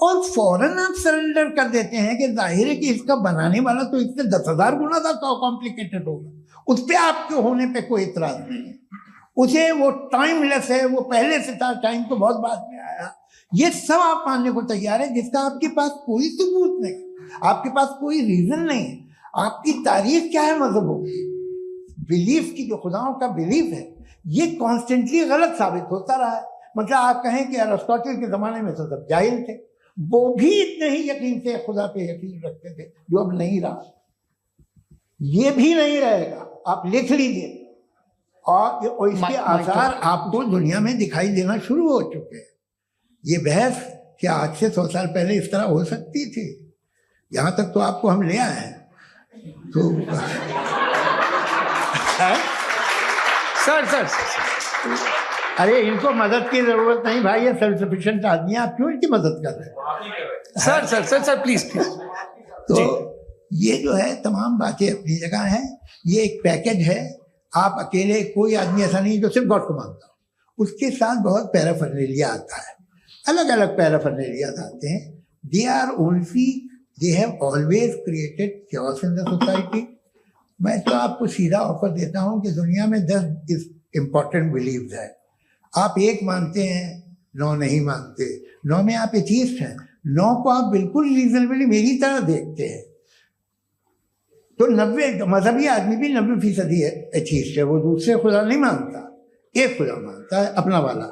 और फौरन आप सरेंडर कर देते हैं कि जाहिर है कि इसका बनाने वाला तो इससे 10,000 गुना ज्यादा कॉम्प्लिकेटेड होगा, उस पर आपके होने पे कोई इतराज नहीं है। उसे वो टाइमलेस है, वो पहले से था, टाइम तो बहुत बाद में आया, ये सब आप मानने को तैयार है, जिसका आपके पास कोई सबूत नहीं, आपके पास कोई रीजन नहीं है। आपकी तारीफ क्या है मजहबों की, बिलीफ की, जो खुदाओं का बिलीफ है, ये कॉन्स्टेंटली गलत साबित होता रहा है। मतलब आप कहें कि अरिस्टोटल के ज़माने में तो सब जाहिल थे, वो भी इतने ही यकीन से खुदा पे यकीन रखते थे, जो अब नहीं रहा, ये भी नहीं रहेगा, आप लिख लीजिए। और इसके आसार आपको दुनिया में दिखाई देना शुरू हो चुके हैं। ये बहस क्या आज से 100 साल पहले इस तरह हो सकती थी? यहाँ तक तो आपको हम ले आए हैं। तो सर अरे इनको मदद की जरूरत नहीं भाई, ये सेल्फ सफिशिएंट आदमी है, आप क्यों इनकी मदद कर रहे हैं? Sir please. तो ये जो है तमाम बातें अपनी जगह हैं, ये एक पैकेज है। आप अकेले, कोई आदमी ऐसा नहीं जो सिर्फ गॉड को मानता हो, उसके साथ बहुत पैराफर्नेलिया आता है, अलग अलग पैराफर्नेलिया आते हैं। They have always created chaos in the society. मैं तो आपको सीधा ऑफर देता हूँ कि दुनिया में 10 इंपॉर्टेंट बिलीव्स है, आप एक मानते हैं, 9 नहीं मानते, 9 में आप एथीस्ट हैं, 9 को आप बिल्कुल रीजनेबली मेरी तरह देखते हैं। तो 90 मजहबी आदमी भी 90% एथीस्ट है, वो दूसरे खुदा नहीं मानता, एक खुदा मानता है अपना वाला,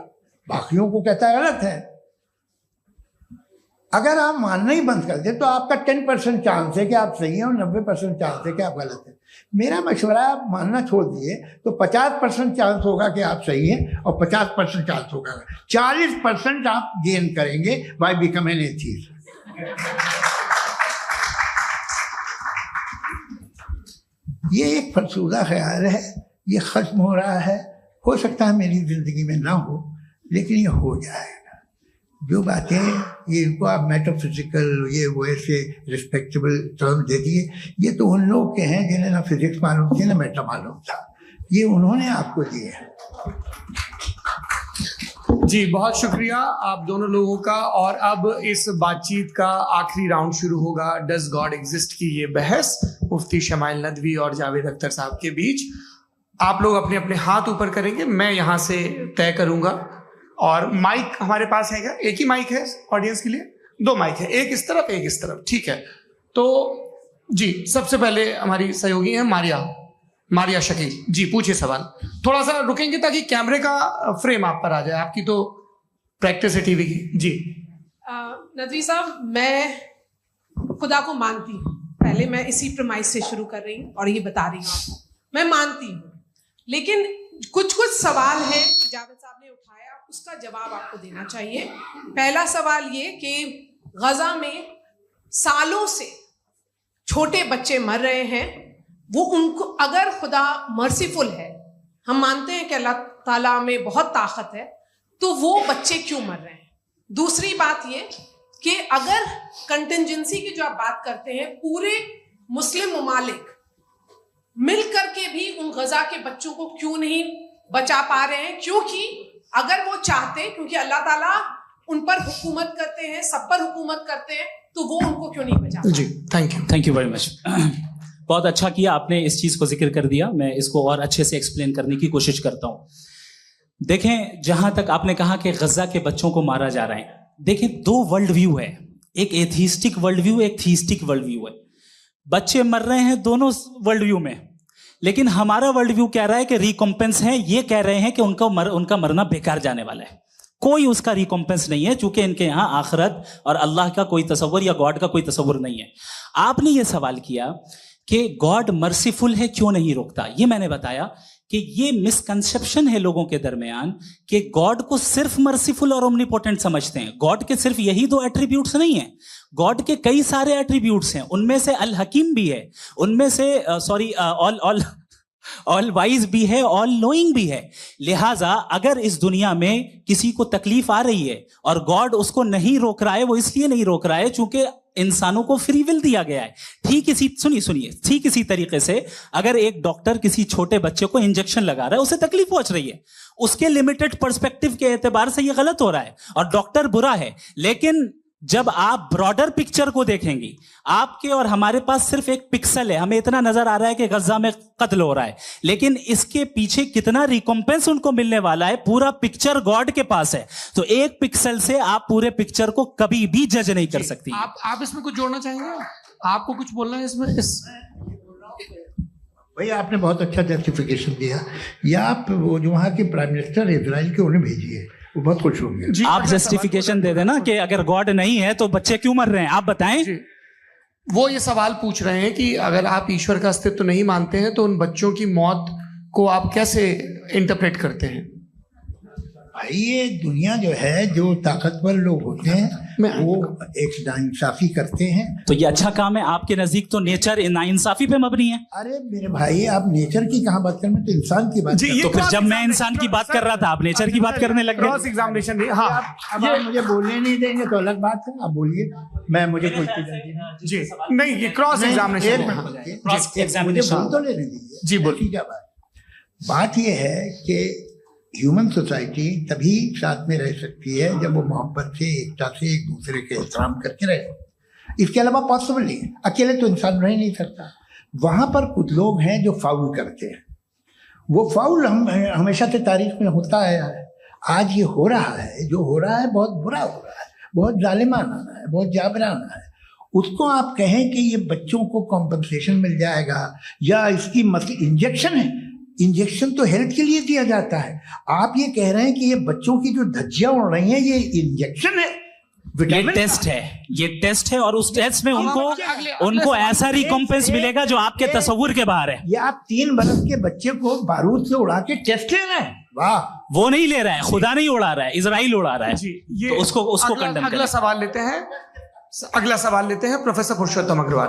बाकियों को कहता है गलत है। अगर आप मानना ही बंद कर दे तो आपका 10% चांस है कि आप सही हैं और 90% चांस है कि आप गलत हैं। मेरा मशवरा है आप मानना छोड़ दिए तो 50% चांस होगा कि आप सही हैं और 50% चांस होगा, 40% आप गेन करेंगे बाय बिकमिंग एथीस्ट। ये एक फरसूदा ख्याल है, ये खत्म हो रहा है। हो सकता है मेरी जिंदगी में ना हो, लेकिन ये हो जाएगा। जो बातें ये इनको आप मेटाफिजिकल, ये वो ऐसे रिस्पेक्टेबल टर्म दे दिए, ये तो उन लोग के हैं जिन्हें ना फिजिक्स मालूम थी ना मेटा मालूम था, ये उन्होंने आपको दिए हैं। जी बहुत शुक्रिया आप दोनों लोगों का। और अब इस बातचीत का आखिरी राउंड शुरू होगा, डज गॉड एग्जिस्ट की ये बहस मुफ्ती शमाइल नदवी और जावेद अख्तर साहब के बीच। आप लोग अपने अपने हाथ ऊपर करेंगे, मैं यहाँ से तय करूंगा। और माइक हमारे पास है क्या? एक ही माइक है ऑडियंस के लिए? 2 माइक है, एक इस तरफ एक इस तरफ, ठीक है। तो जी सबसे पहले हमारी सहयोगी है मारिया शकील जी, पूछिए सवाल। थोड़ा सा रुकेंगे ताकि कैमरे का फ्रेम आप पर आ जाए, आपकी तो प्रैक्टिस है टीवी की। जी नदवी साहब, मैं खुदा को मानती हूँ, पहले मैं इसी प्रमाइस से शुरू कर रही हूँ और ये बता रही हूँ आपको, मैं मानती हूँ, लेकिन कुछ सवाल हैं जो जावेद साहब ने उठाया, उसका जवाब आपको देना चाहिए। पहला सवाल ये कि गजा में सालों से छोटे बच्चे मर रहे हैं, वो उनको, अगर खुदा मर्सीफुल है, हम मानते हैं कि अल्लाह ताला में बहुत ताकत है, तो वो बच्चे क्यों मर रहे हैं? दूसरी बात ये कि अगर कंटिजेंसी की जो आप बात करते हैं, पूरे मुस्लिम ममालिक मिल करके भी उन गजा के बच्चों को क्यों नहीं बचा पा रहे हैं? क्योंकि अगर वो चाहते, क्योंकि अल्लाह ताला उन पर हुकूमत करते हैं, सब पर हुकूमत करते हैं, तो वो उनको क्यों नहीं बचा? जी थैंक यू वेरी मच। बहुत अच्छा किया आपने इस चीज को जिक्र कर दिया, मैं इसको और अच्छे से एक्सप्लेन करने की कोशिश करता हूं। देखें, जहां तक आपने कहा कि गजा के बच्चों को मारा जा रहा है, देखें 2 वर्ल्ड व्यू है, एक एथीस्टिक वर्ल्ड व्यू, एक थीस्टिक वर्ल्ड व्यू है। बच्चे मर रहे हैं दोनों वर्ल्ड व्यू में, लेकिन हमारा वर्ल्ड व्यू कह रहा है कि रिकॉम्पेंस है, ये कह रहे हैं कि उनका मरना बेकार जाने वाला है, कोई उसका रिकॉम्पेंस नहीं है, चूंकि इनके यहाँ आखिरत और अल्लाह का कोई तसव्वुर या गॉड का कोई तसव्वुर नहीं है। आपने ये सवाल किया कि गॉड मर्सीफुल है, क्यों नहीं रोकता? ये मैंने बताया कि ये मिसकंसेप्शन है लोगों के दरमियान कि गॉड को सिर्फ मर्सीफुल और ओमनीपोटेंट समझते हैं। गॉड के सिर्फ यही 2 एट्रीब्यूट्स नहीं है, गॉड के कई सारे एट्रीब्यूट्स हैं, उनमें से अल हकीम भी है, उनमें से ऑल वाइज भी है, ऑल नोइंग भी है। लिहाजा अगर इस दुनिया में किसी को तकलीफ आ रही है और गॉड उसको नहीं रोक रहा है, वो इसलिए नहीं रोक रहा है चूंकि इंसानों को फ्री विल दिया गया है। ठीक इसी तरीके से अगर एक डॉक्टर किसी छोटे बच्चे को इंजेक्शन लगा रहा है, उसे तकलीफ पहुंच रही है, उसके लिमिटेड पर्सपेक्टिव के एतबार से ये गलत हो रहा है और डॉक्टर बुरा है, लेकिन जब आप ब्रॉडर पिक्चर को देखेंगी, आपके और हमारे पास सिर्फ एक पिक्सल है, हमें इतना नजर आ रहा है कि गजा में कत्ल हो रहा है, लेकिन इसके पीछे कितना रिकॉम्पेंस उनको मिलने वाला है, पूरा पिक्चर गॉड के पास है। तो एक पिक्सल से आप पूरे पिक्चर को कभी भी जज नहीं कर सकती। आप इसमें कुछ जोड़ना चाहेंगे? आपको कुछ बोलना है इसमें? भैया आपने बहुत अच्छा जस्टिफिकेशन दिया। या आप वो जो वहाँ के प्राइम मिनिस्टर इजराइल के उन्हें भेजिए, वो बहुत खुश होंगे। आप जस्टिफिकेशन दे देना कि अगर गॉड नहीं है तो बच्चे क्यों मर रहे हैं, आप बताएं। वो ये सवाल पूछ रहे हैं कि अगर आप ईश्वर का अस्तित्व नहीं मानते हैं तो उन बच्चों की मौत को आप कैसे इंटरप्रेट करते हैं? भाई ये दुनिया जो है, जो ताकतवर लोग होते हैं वो एक नाइंसाफी करते हैं। तो ये अच्छा काम है आपके नजदीक, तो नेचर नाइंसाफी पे मबनी है। अरे मेरे भाई, आप नेचर की कहाँ बात कर रहे हैं, तो इंसान की बात कर रहे हैं। तो फिर जब मैं इंसान की बात कर रहा था, आप नेचर की बात करने लग गए। Cross examination. हाँ, अब आप मुझे बोलने नहीं देंगे तो अलग बात है, आप बोलिए, मैं मुझे कोई जी नहीं, ये क्रॉस एग्जामिनेशन। मुझे बोल तो लेने दीजिए। जी बोलिए। क्या बात ये है कि ह्यूमन सोसाइटी तभी साथ में रह सकती है जब वो मोहब्बत से, एकता से, एक दूसरे के एहतराम करके रहे। इसके अलावा पॉसिबल नहीं है, अकेले तो इंसान रह नहीं सकता। वहाँ पर कुछ लोग हैं जो फाउल करते हैं। वो फाउल हम हमेशा से तारीख में होता आया है। आज ये हो रहा है, जो हो रहा है बहुत बुरा हो रहा है, बहुत जालिमाना है, बहुत जाबराना है। उसको आप कहें कि ये बच्चों को कॉम्पनसेशन मिल जाएगा या इसकी इंजेक्शन है। इंजेक्शन तो हेल्थ के लिए दिया जाता है। आप ये कह रहे हैं कि ये बच्चों की जो धज्जियां उड़ रही हैं ये इंजेक्शन है, ये टेस्ट है, ये टेस्ट है, और उस टेस्ट में उनको ऐसा रिकॉम्पेंस मिलेगा जो आपके तस्वुर के बाहर है। ये आप 3 बरस के बच्चे को बारूद से उड़ा के टेस्ट ले रहे हैं। वाह, वो नहीं ले रहा है, खुदा नहीं उड़ा रहा है, इजराइल उड़ा रहा है। तो उसको कंडेम अगला सवाल लेते हैं। अगला सवाल लेते हैं प्रोफेसर पुरुषोत्तम अग्रवाल।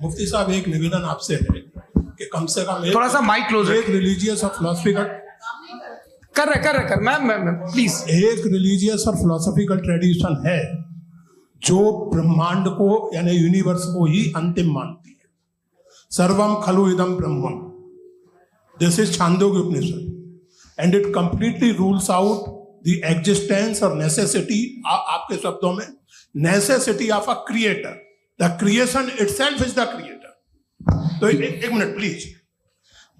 मुफ्ती साहब, एक निवेदन आपसे है कि कम से कम थोड़ा सा माइक क्लोज, एक रिलीजियस और फिलोसफिकल कर मैं प्लीज। एक रिलीजियस और फिलोसफिकल ट्रेडिशन है जो ब्रह्मांड को यानी यूनिवर्स को ही अंतिम मानती है। सर्वम खलु इदम ब्रह्मम, this is Chandogya Upanishad, and it completely rules out the existence और नेसेसिटी, आपके शब्दों में necessity of a creator. The creation itself is the creator. तो एक मिनट प्लीज।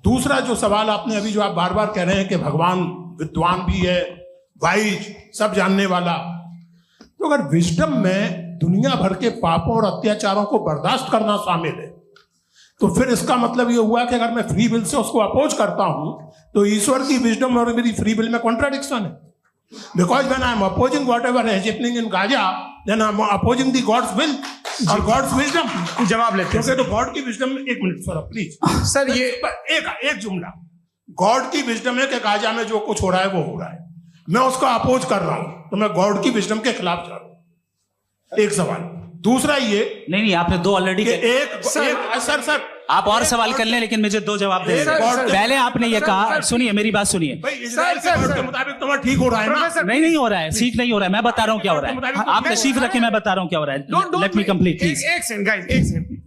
दूसरा जो सवाल आपने अभी, जो आप बार बार कह रहे हैं कि भगवान विद्वान भी है, वाइज, सब जानने वाला, तो अगर विजडम में दुनिया भर के पापों और अत्याचारों को बर्दाश्त करना शामिल है, तो फिर इसका मतलब ये हुआ कि अगर मैं फ्री विल से उसको अपोज करता हूं तो ईश्वर की विजडम और मेरी फ्री विल में कॉन्ट्राडिक्शन है। Because when I am opposing whatever is happening in Gaza, then I am opposing the God's will or God's wisdom. जवाब लेते हैं। क्योंकि तो गॉड की विजडम, एक मिनट सर प्लीज सर, ये एक जुमला, गॉड की विजडम है कि गाजा में जो कुछ हो रहा है वो हो रहा है, मैं उसको अपोज कर रहा हूं, तो मैं गॉड की विजडम के खिलाफ जा रहा हूं। एक सवाल। दूसरा ये नहीं, आपने 2 ऑलरेडी। सर आप और सवाल कर लें, लेकिन मुझे 2 जवाब दे। पहले आपने ये कहा, सुनिए मेरी बात सुनिए। इजराइल के गॉड के मुताबिक तुम्हारा ठीक हो रहा है ना? नहीं हो रहा है, ठीक नहीं हो रहा है। मैं बता रहा हूँ क्या हो रहा है, आप तशरीफ रखें, मैं बता रहा हूँ क्या हो रहा है। Let me complete please. एक सेकंड गाइस, एक सेकंड।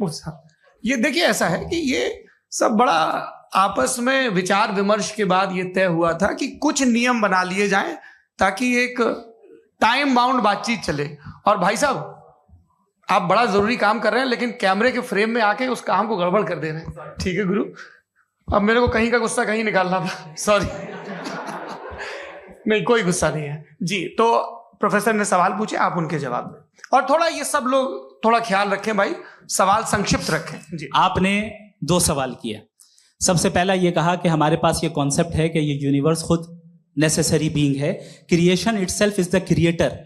ये देखिए, ऐसा है कि ये सब बड़ा आपस में विचार विमर्श के बाद ये तय हुआ था कि कुछ नियम बना लिए जाएं ताकि एक टाइम बाउंड बातचीत चले। और भाई साहब, आप बड़ा जरूरी काम कर रहे हैं, लेकिन कैमरे के फ्रेम में आके उस काम को गड़बड़ कर दे रहे हैं। ठीक है गुरु, अब मेरे को कहीं का गुस्सा कहीं निकालना था, सॉरी। नहीं, कोई गुस्सा नहीं है जी। तो प्रोफेसर ने सवाल पूछे, आप उनके जवाब दें, और थोड़ा ये सब लोग थोड़ा ख्याल रखें भाई, सवाल संक्षिप्त रखें जी। आपने 2 सवाल किया। सबसे पहला ये कहा कि हमारे पास ये कॉन्सेप्ट है कि ये यूनिवर्स खुद नेसेसरी बीइंग है, creation itself is the creator.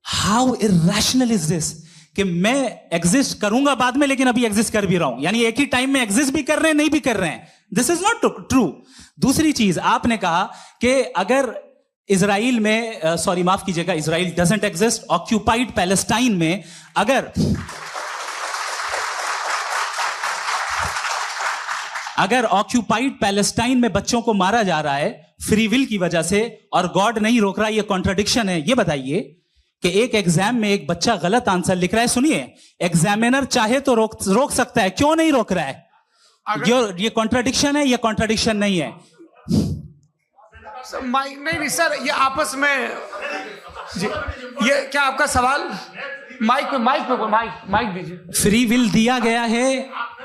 How irrational is this कि मैं एग्जिस्ट करूंगा बाद में, लेकिन अभी एग्जिस्ट कर भी रहा हूं, यानी एक ही टाइम में एग्जिस्ट भी कर रहे हैं, नहीं भी कर रहे हैं। This is not true. दूसरी चीज, आपने कहा कि अगर इजराइल में, सॉरी माफ कीजिएगा, Israel doesn't exist, occupied Palestine में अगर ऑक्यूपाइड पैलेस्टाइन में बच्चों को मारा जा रहा है फ्री विल की वजह से और गॉड नहीं रोक रहा, ये कॉन्ट्रडिक्शन है। ये बताइए कि एक एग्जाम में एक बच्चा गलत आंसर लिख रहा है, सुनिए, एग्जामिनर चाहे तो रोक सकता है, क्यों नहीं रोक रहा है? ये कॉन्ट्रडिक्शन है, ये कॉन्ट्रडिक्शन नहीं है। नहीं सर, ये आपस में जी, ये क्या आपका सवाल? माइक दीजिए। फ्री विल दिया गया है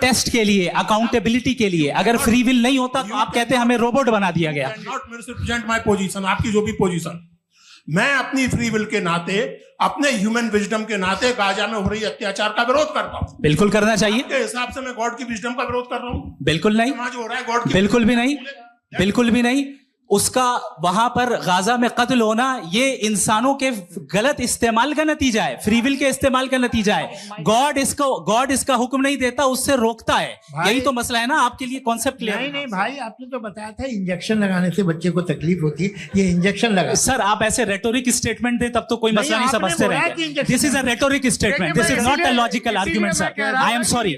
टेस्ट के लिए, अकाउंटेबिलिटी के लिए। अगर फ्री विल नहीं होता तो आप कहते हैं हमें रोबोट बना दिया गया। नॉट मिसरिप्रेजेंट माय पोजीशन, आपकी जो भी पोजीशन, मैं अपनी फ्री विल के नाते, अपने ह्यूमन विजडम के नाते गाजा में हो रही अत्याचार का विरोध करता हूं। बिल्कुल करना चाहिए। के हिसाब से मैं गॉड की विजडम का विरोध कर रहा हूं? बिल्कुल नहीं, समाज हो रहा है गॉड की, बिल्कुल भी नहीं, बिल्कुल भी नहीं। उसका वहां पर गाजा में कत्ल होना ये इंसानों के गलत इस्तेमाल का नतीजा है, फ्री विल के इस्तेमाल का नतीजा है। गॉड इसका हुक्म नहीं देता, उससे रोकता है। यही तो मसला है ना। आपके लिए कॉन्सेप्ट क्लियर? नहीं भाई, आपने तो बताया था इंजेक्शन लगाने से बच्चे को तकलीफ होती है, ये इंजेक्शन लगा। सर आप ऐसे रेटोरिक स्टेटमेंट दे तब तो कोई मसला नहीं समझते रहेंगे। This is a rhetoric statement, this is not a logical argument sir. I am sorry.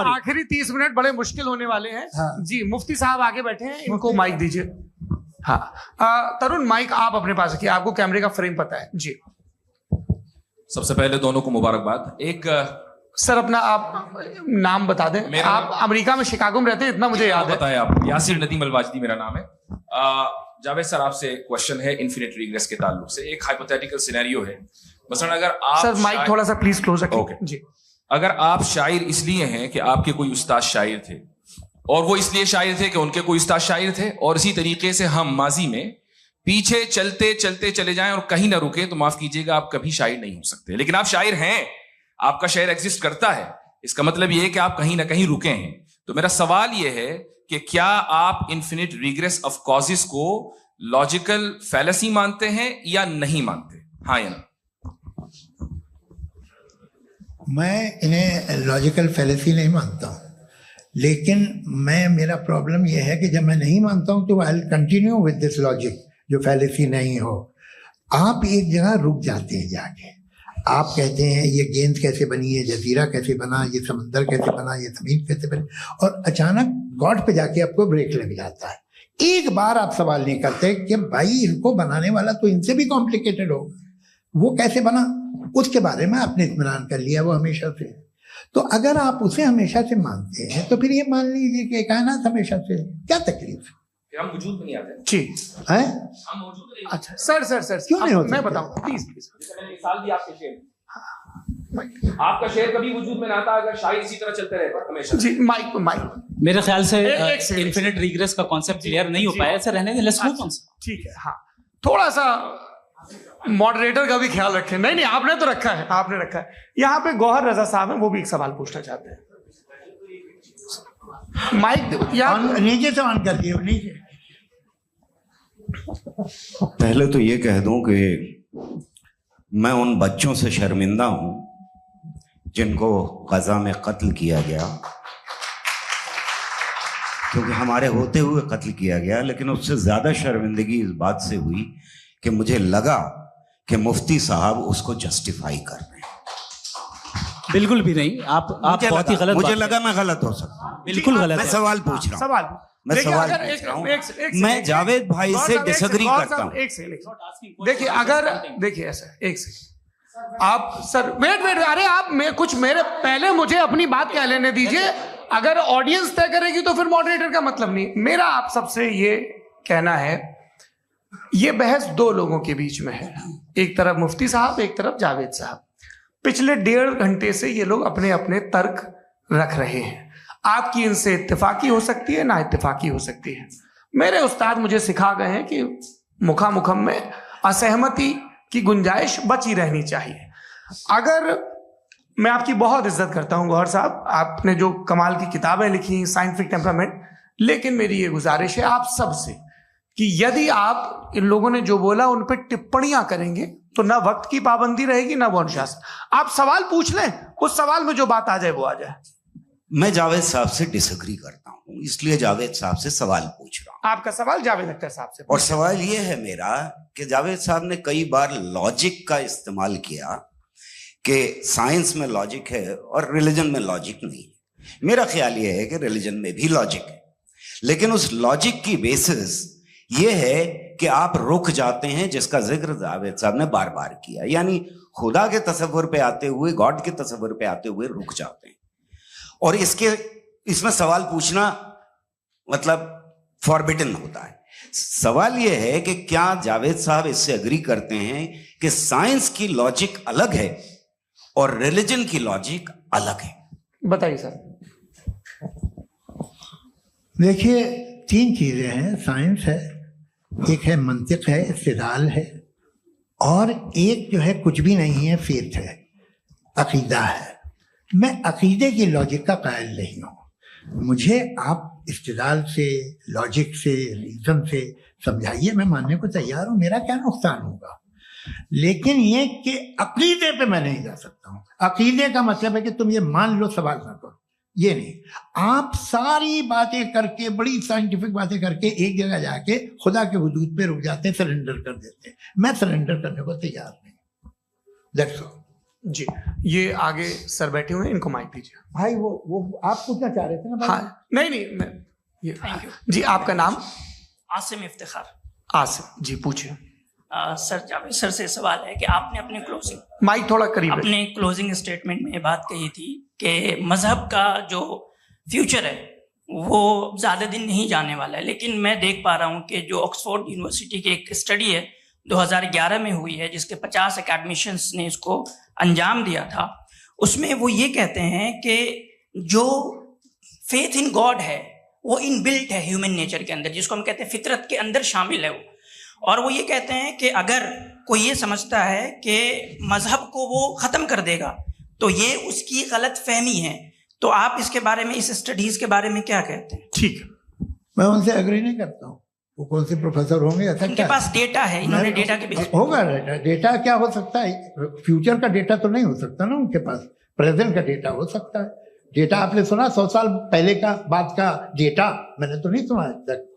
आखिरी 30 मिनट बड़े मुश्किल होने वाले हैं। जी, मुफ्ती साहब आगे बैठे हैं, इनको माइक दीजिए। हाँ, तरुण माइक आप अपने पास रखिए, आपको कैमरे का फ्रेम पता है। जी, सबसे पहले दोनों को मुबारकबाद। एक सर अपना आप नाम बता दें। आप अमेरिका में शिकागो में रहते हैं, इतना मुझे याद है। बताया आप। यासिर नदीम अलवाजदी मेरा नाम है। जावेद सर, आपसे क्वेश्चन है इन्फिनिट रिग्रेस के ताल्लुक से। एक हाइपोथेटिकल सिनेरियो है, मसलन अगर आप सर माइक थोड़ा सा प्लीज क्लोज रखिए। ओके जी, अगर आप शायर इसलिए हैं कि आपके कोई उस्ताद शायर थे, और वो इसलिए शायर थे कि उनके कोई उस्ताद शायर थे, और इसी तरीके से हम माजी में पीछे चलते चलते चले जाएं और कहीं ना रुके, तो माफ कीजिएगा आप कभी शायर नहीं हो सकते। लेकिन आप शायर हैं, आपका शायर एग्जिस्ट करता है, इसका मतलब यह है कि आप कहीं ना कहीं रुके हैं। तो मेरा सवाल यह है कि क्या आप इन्फिनिट रिग्रेस ऑफ कॉजेस को लॉजिकल फैलेसी मानते हैं या नहीं मानते? हाँ या ना? मैं इन्हें लॉजिकल फैलेसी नहीं मानता हूँ, लेकिन मेरा प्रॉब्लम यह है कि जब मैं नहीं मानता हूँ तो I continue with this logic जो फैलेसी नहीं हो। आप एक जगह रुक जाते हैं जाके, आप कहते हैं ये गेंद कैसे बनी, ये जजीरा कैसे बना, ये समंदर कैसे बना, ये जमीन कैसे बनी, और अचानक गॉड पे जाके आपको ब्रेक लग जाता है। एक बार आप सवाल नहीं करते कि भाई इनको बनाने वाला तो इनसे भी कॉम्प्लिकेटेड होगा, वो कैसे बना, उसके बारे में आपने इत्मीनान कर लिया वो हमेशा से। तो अगर आप उसे हमेशा से मानते हैं तो फिर ये मान लीजिए कि कायनात हमेशा से, क्या तकलीफ? हम वजूद में नहीं आते जी है? हम मौजूद नहीं। अच्छा सर क्यों नहीं होता? मैं बताऊं प्लीज। मैंने मिसाल दी आपके शेर, आपका शेर कभी वजूद में ना आता अगर शायर इसी तरह चलते रहता हमेशा। जी, माइक मेरे ख्याल से एक इन्फिनिट रिग्रेस का कॉन्सेप्ट क्लियर नहीं हो पाया। सर रहने दें, लेट्स मूव ऑन। ठीक है। हाँ, थोड़ा सा मॉडरेटर का भी ख्याल रखें। नहीं आपने तो रखा है, आपने रखा है। यहाँ पे गौहर रजा साहब हैं, वो भी एक सवाल पूछना चाहते हैं। माइक नीचे से ऑन कर दिए, नीचे। पहले तो ये कह दूं कि मैं उन बच्चों से शर्मिंदा हूं जिनको गजा में कत्ल किया गया, क्योंकि हमारे होते हुए कत्ल किया गया। लेकिन उससे ज्यादा शर्मिंदगी इस बात से हुई कि मुझे लगा कि मुफ्ती साहब उसको जस्टिफाई कर रहे हैं। बिल्कुल भी नहीं। आप बहुत ही गलत। मुझे लगा मैं गलत हो सकता हूं। बिल्कुल गलत मैं है। सवाल पूछ रहा हूं। सवाल मैं सवाल पूछ रहा हूं। मैं जावेद भाई से डिसएग्री करता हूं। एक सेकंड देखिए, अगर देखिए ऐसा एक सेकंड आप सर वेट अरे आप कुछ मेरे पहले मुझे अपनी बात कह लेने दीजिए। अगर ऑडियंस तय करेगी तो फिर मॉडरेटर का मतलब नहीं। मेरा आप सबसे ये कहना है, ये बहस दो लोगों के बीच में है, एक तरफ मुफ्ती साहब, एक तरफ जावेद साहब। पिछले 1.5 घंटे से ये लोग अपने अपने तर्क रख रहे हैं। आपकी इनसे इत्तेफाकी हो सकती है, ना इत्तेफाकी हो सकती है। मेरे उस्ताद मुझे सिखा गए हैं कि मुखामुखम में असहमति की गुंजाइश बची रहनी चाहिए। अगर मैं आपकी बहुत इज्जत करता हूं गौहर साहब, आपने जो कमाल की किताबें लिखी साइंटिफिक टेम्परामेंट, लेकिन मेरी ये गुजारिश है आप सबसे कि यदि आप इन लोगों ने जो बोला उन पर टिप्पणियां करेंगे तो ना वक्त की पाबंदी रहेगी ना वो अनुशासन। आप सवाल पूछ लें, उस सवाल में जो बात आ जाए वो आ जाए। मैं जावेद साहब से डिसएग्री करता हूं, इसलिए जावेद साहब से सवाल पूछ रहा हूं। आपका सवाल जावेद अख्तर साहब से। और सवाल यह है मेरा कि जावेद साहब ने कई बार लॉजिक का इस्तेमाल किया कि साइंस में लॉजिक है और रिलीजन में लॉजिक नहीं है। मेरा ख्याल यह है कि रिलीजन में भी लॉजिक है, लेकिन उस लॉजिक की बेसिस ये है कि आप रुक जाते हैं, जिसका जिक्र जावेद साहब ने बार बार किया, यानी खुदा के तस्वुर पे आते हुए, गॉड के तस्वुर पे आते हुए रुक जाते हैं। और इसमें सवाल पूछना मतलब फॉरबिडन होता है। सवाल यह है कि क्या जावेद साहब इससे एग्री करते हैं कि साइंस की लॉजिक अलग है और रिलीजन की लॉजिक अलग है? बताइए सर। देखिए, 3 चीजें हैं। साइंस है, एक है मंतिक है, इस्तिदलाल है, और एक जो है कुछ भी नहीं है, फेथ है, अकीदा है। मैं अकीदे की लॉजिक का कायल नहीं हूँ। मुझे आप इस्तिदलाल से, लॉजिक से, रीजन से समझाइए, मैं मानने को तैयार हूँ, मेरा क्या नुकसान होगा। लेकिन ये कि अकीदे पे मैं नहीं जा सकता हूँ। अकीदे का मतलब है कि तुम ये मान लो, सवाल ना करो, ये नहीं। आप सारी बातें करके, बड़ी साइंटिफिक बातें करके एक जगह जाके खुदा के हुदूद पे रुक जाते हैं, सरेंडर कर देते हैं। मैं सरेंडर करने को तैयार नहीं। That's all. जी, ये आगे सर बैठे हुए हैं, इनको माइक दीजिए। भाई वो आप पूछना चाह रहे थे ना भाई? हाँ, नहीं मैं ये जी, आपका नाम? आसिम इफ्तिखार। आसिम जी, पूछिए। सर, जावेद सर से सवाल है कि आपने अपने माइक थोड़ा करीब है। अपने क्लोजिंग स्टेटमेंट में ये बात कही थी कि मजहब का जो फ्यूचर है वो ज़्यादा दिन नहीं जाने वाला है, लेकिन मैं देख पा रहा हूँ कि जो ऑक्सफोर्ड यूनिवर्सिटी की एक स्टडी है 2011 में हुई है, जिसके 50 एकेडमिशियंस ने इसको अंजाम दिया था, उसमें वो ये कहते हैं कि जो फेथ इन गॉड है वो इनबिल्ट है ह्यूमन नेचर के अंदर, जिसको हम कहते हैं फितरत के अंदर शामिल है वो। और वो ये कहते हैं कि अगर कोई ये समझता है कि मजहब को वो ख़त्म कर देगा तो ये उसकी गलत फहमी है। तो आप इसके बारे में, इस स्टडीज़ के बारे में क्या कहते हैं? ठीक, मैं उनसे एग्री नहीं करता हूँ। वो कौन से प्रोफेसर होंगे? ऐसा उनके पास डेटा है, इन्होंने डेटा के बेस होगा। डेटा क्या हो सकता है? फ्यूचर का डेटा तो नहीं हो सकता ना उनके पास, प्रेजेंट का डेटा हो सकता है। डेटा आपने सुना 100 साल पहले का बाद का डेटा? मैंने तो नहीं सुना आज तक।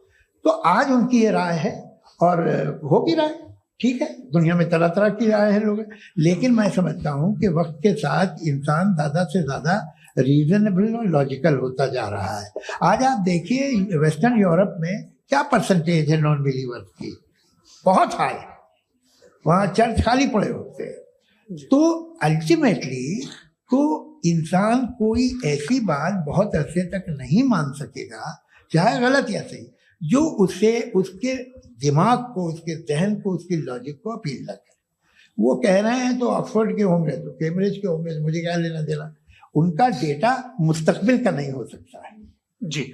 तो आज उनकी ये राय है और हो भी रहा है, ठीक है। दुनिया में तरह तरह की राय है लोग, लेकिन मैं समझता हूँ कि वक्त के साथ इंसान ज़्यादा से ज़्यादा रीजनेबल और लॉजिकल होता जा रहा है। आज आप देखिए वेस्टर्न यूरोप में क्या परसेंटेज है नॉन बिलीवर्स की, बहुत हाई। वहाँ चर्च खाली पड़े होते हैं। तो अल्टीमेटली तो इंसान कोई ऐसी बात बहुत अरसे तक नहीं मान सकेगा, चाहे गलत या सही, जो उससे उसके दिमाग को, उसके जहन को, उसकी लॉजिक को अपील न करे। वो कह रहे हैं तो ऑक्सफोर्ड के होंगे तो कैम्ब्रिज के होंगे, मुझे क्या लेना देना। उनका डेटा मुस्तकबिल का नहीं हो सकता है। जी,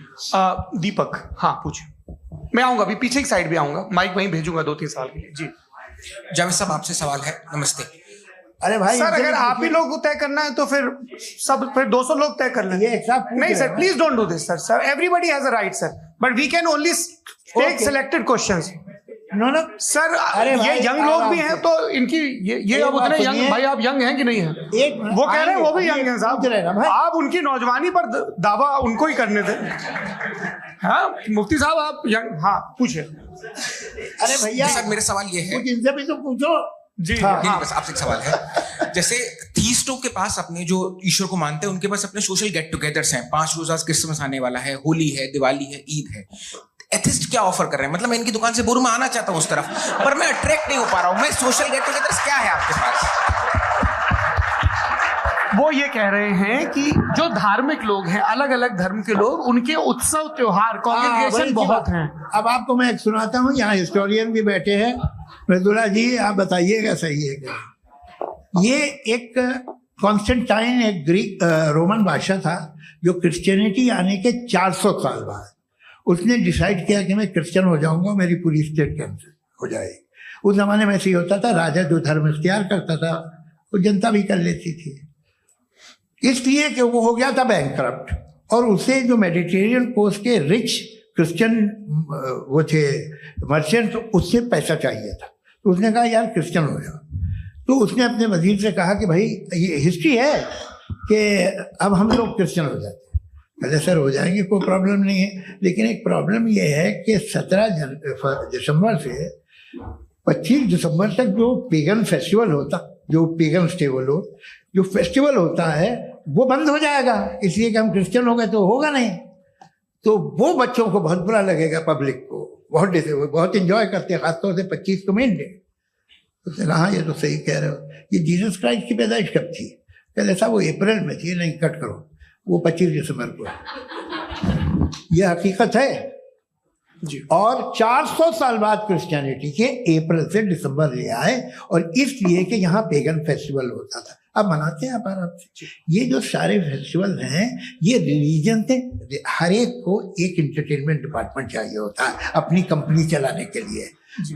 दीपक, हाँ पूछिए। मैं आऊंगा, अभी पीछे की साइड भी आऊंगा, माइक वहीं भेजूंगा 2-3 साल के लिए। जी जावेद साहब, आपसे सवाल है। नमस्ते। अरे भाई सर, अगर आप ही लोग को तय करना है तो फिर 200 लोग तय कर लेंगे। नहीं sir, please don't do this sir. Everybody has a right sir, but we can only take selected questions. No sir, ये यंग लोग भी हैं तो इनकी ये अब उतने यंग, भाई आप यंग हैं कि नहीं हैं? वो कह रहे हैं वो भी यंग हैं साहब, आप उनकी नौजवानी पर दावा उनको ही करने दें। हाँ मुफ्ती साहब, आप यंग, हाँ पूछे। अरे भैया सर, मेरा सवाल ये है, इनसे भी तो पूछो। जी नहीं, बस आपसे एक सवाल है। जैसे थीस्टों के पास, अपने जो ईश्वर को मानते हैं, उनके पास अपने सोशल गेट टुगेदर्स हैं। 5 रोजा क्रिसमस आने वाला है, होली है, दिवाली है, ईद है। एथिस्ट क्या ऑफर कर रहे हैं? मतलब मैं इनकी दुकान से बुरमा आना चाहता हूं उस तरफ, पर मैं अट्रैक्ट नहीं हो पा रहा हूं। मैं सोशल गेट टुगेदर्स क्या है आपके पास? वो ये कह रहे हैं कि जो धार्मिक लोग हैं, अलग अलग धर्म के लोग, उनके उत्सव त्योहार, कॉन्ग्रेगेशन बहुत हैं। अब आपको मैं एक सुनाता हूँ, यहाँ हिस्टोरियन भी बैठे हैं। मृदुला जी, आप बताइएगा सही है क्या? ये एक कॉन्स्टेंटाइन, एक ग्रीक रोमन बादशाह था, जो क्रिश्चियनिटी आने के 400 साल बाद उसने डिसाइड किया कि मैं क्रिश्चियन हो जाऊंगा, मेरी पूरी स्टेट कैंसिल हो जाएगी। उस जमाने में ऐसे ही होता था, राजा जो धर्म इख्तियार करता था वो जनता भी कर लेती थी। इसलिए कि वो हो गया था बैंकरप्ट, और उसे जो मेडिटेरियन कोस्ट के रिच क्रिश्चियन वो थे मर्चेंट, उससे पैसा चाहिए था। तो उसने कहा यार क्रिश्चियन हो जाओ। तो उसने अपने वजीर से कहा कि भाई ये हिस्ट्री है कि अब हम लोग क्रिश्चियन हो जाते हैं। पहले सर हो जाएंगे, कोई प्रॉब्लम नहीं है, लेकिन एक प्रॉब्लम ये है कि 17 दिसंबर से 25 दिसंबर तक जो पेगन फेस्टिवल होता, जो पेगन जो फेस्टिवल होता है वो बंद हो जाएगा, इसलिए कि हम क्रिश्चियन हो गए तो होगा नहीं। तो वो बच्चों को बहुत बुरा लगेगा, पब्लिक को बहुत इंजॉय करते हैं, खासतौर से 25 को मेन डे। तो हाँ ये तो सही कह रहे हो, ये जीसस क्राइस्ट की पैदाइश कब थी? पहले साहब वो अप्रैल में थी, नहीं कट करो, वो 25 दिसंबर को। ये हकीकत है, जी। और 400 साल बाद क्रिश्चियनिटी के अप्रैल से दिसंबर ले आए, और इसलिए कि यहाँ पेगन फेस्टिवल होता था। अब मनाते हैं आप आराम से। ये जो सारे फेस्टिवल हैं ये रिलीजन थे। हर एक को एक इंटरटेनमेंट डिपार्टमेंट चाहिए होता है अपनी कंपनी चलाने के लिए।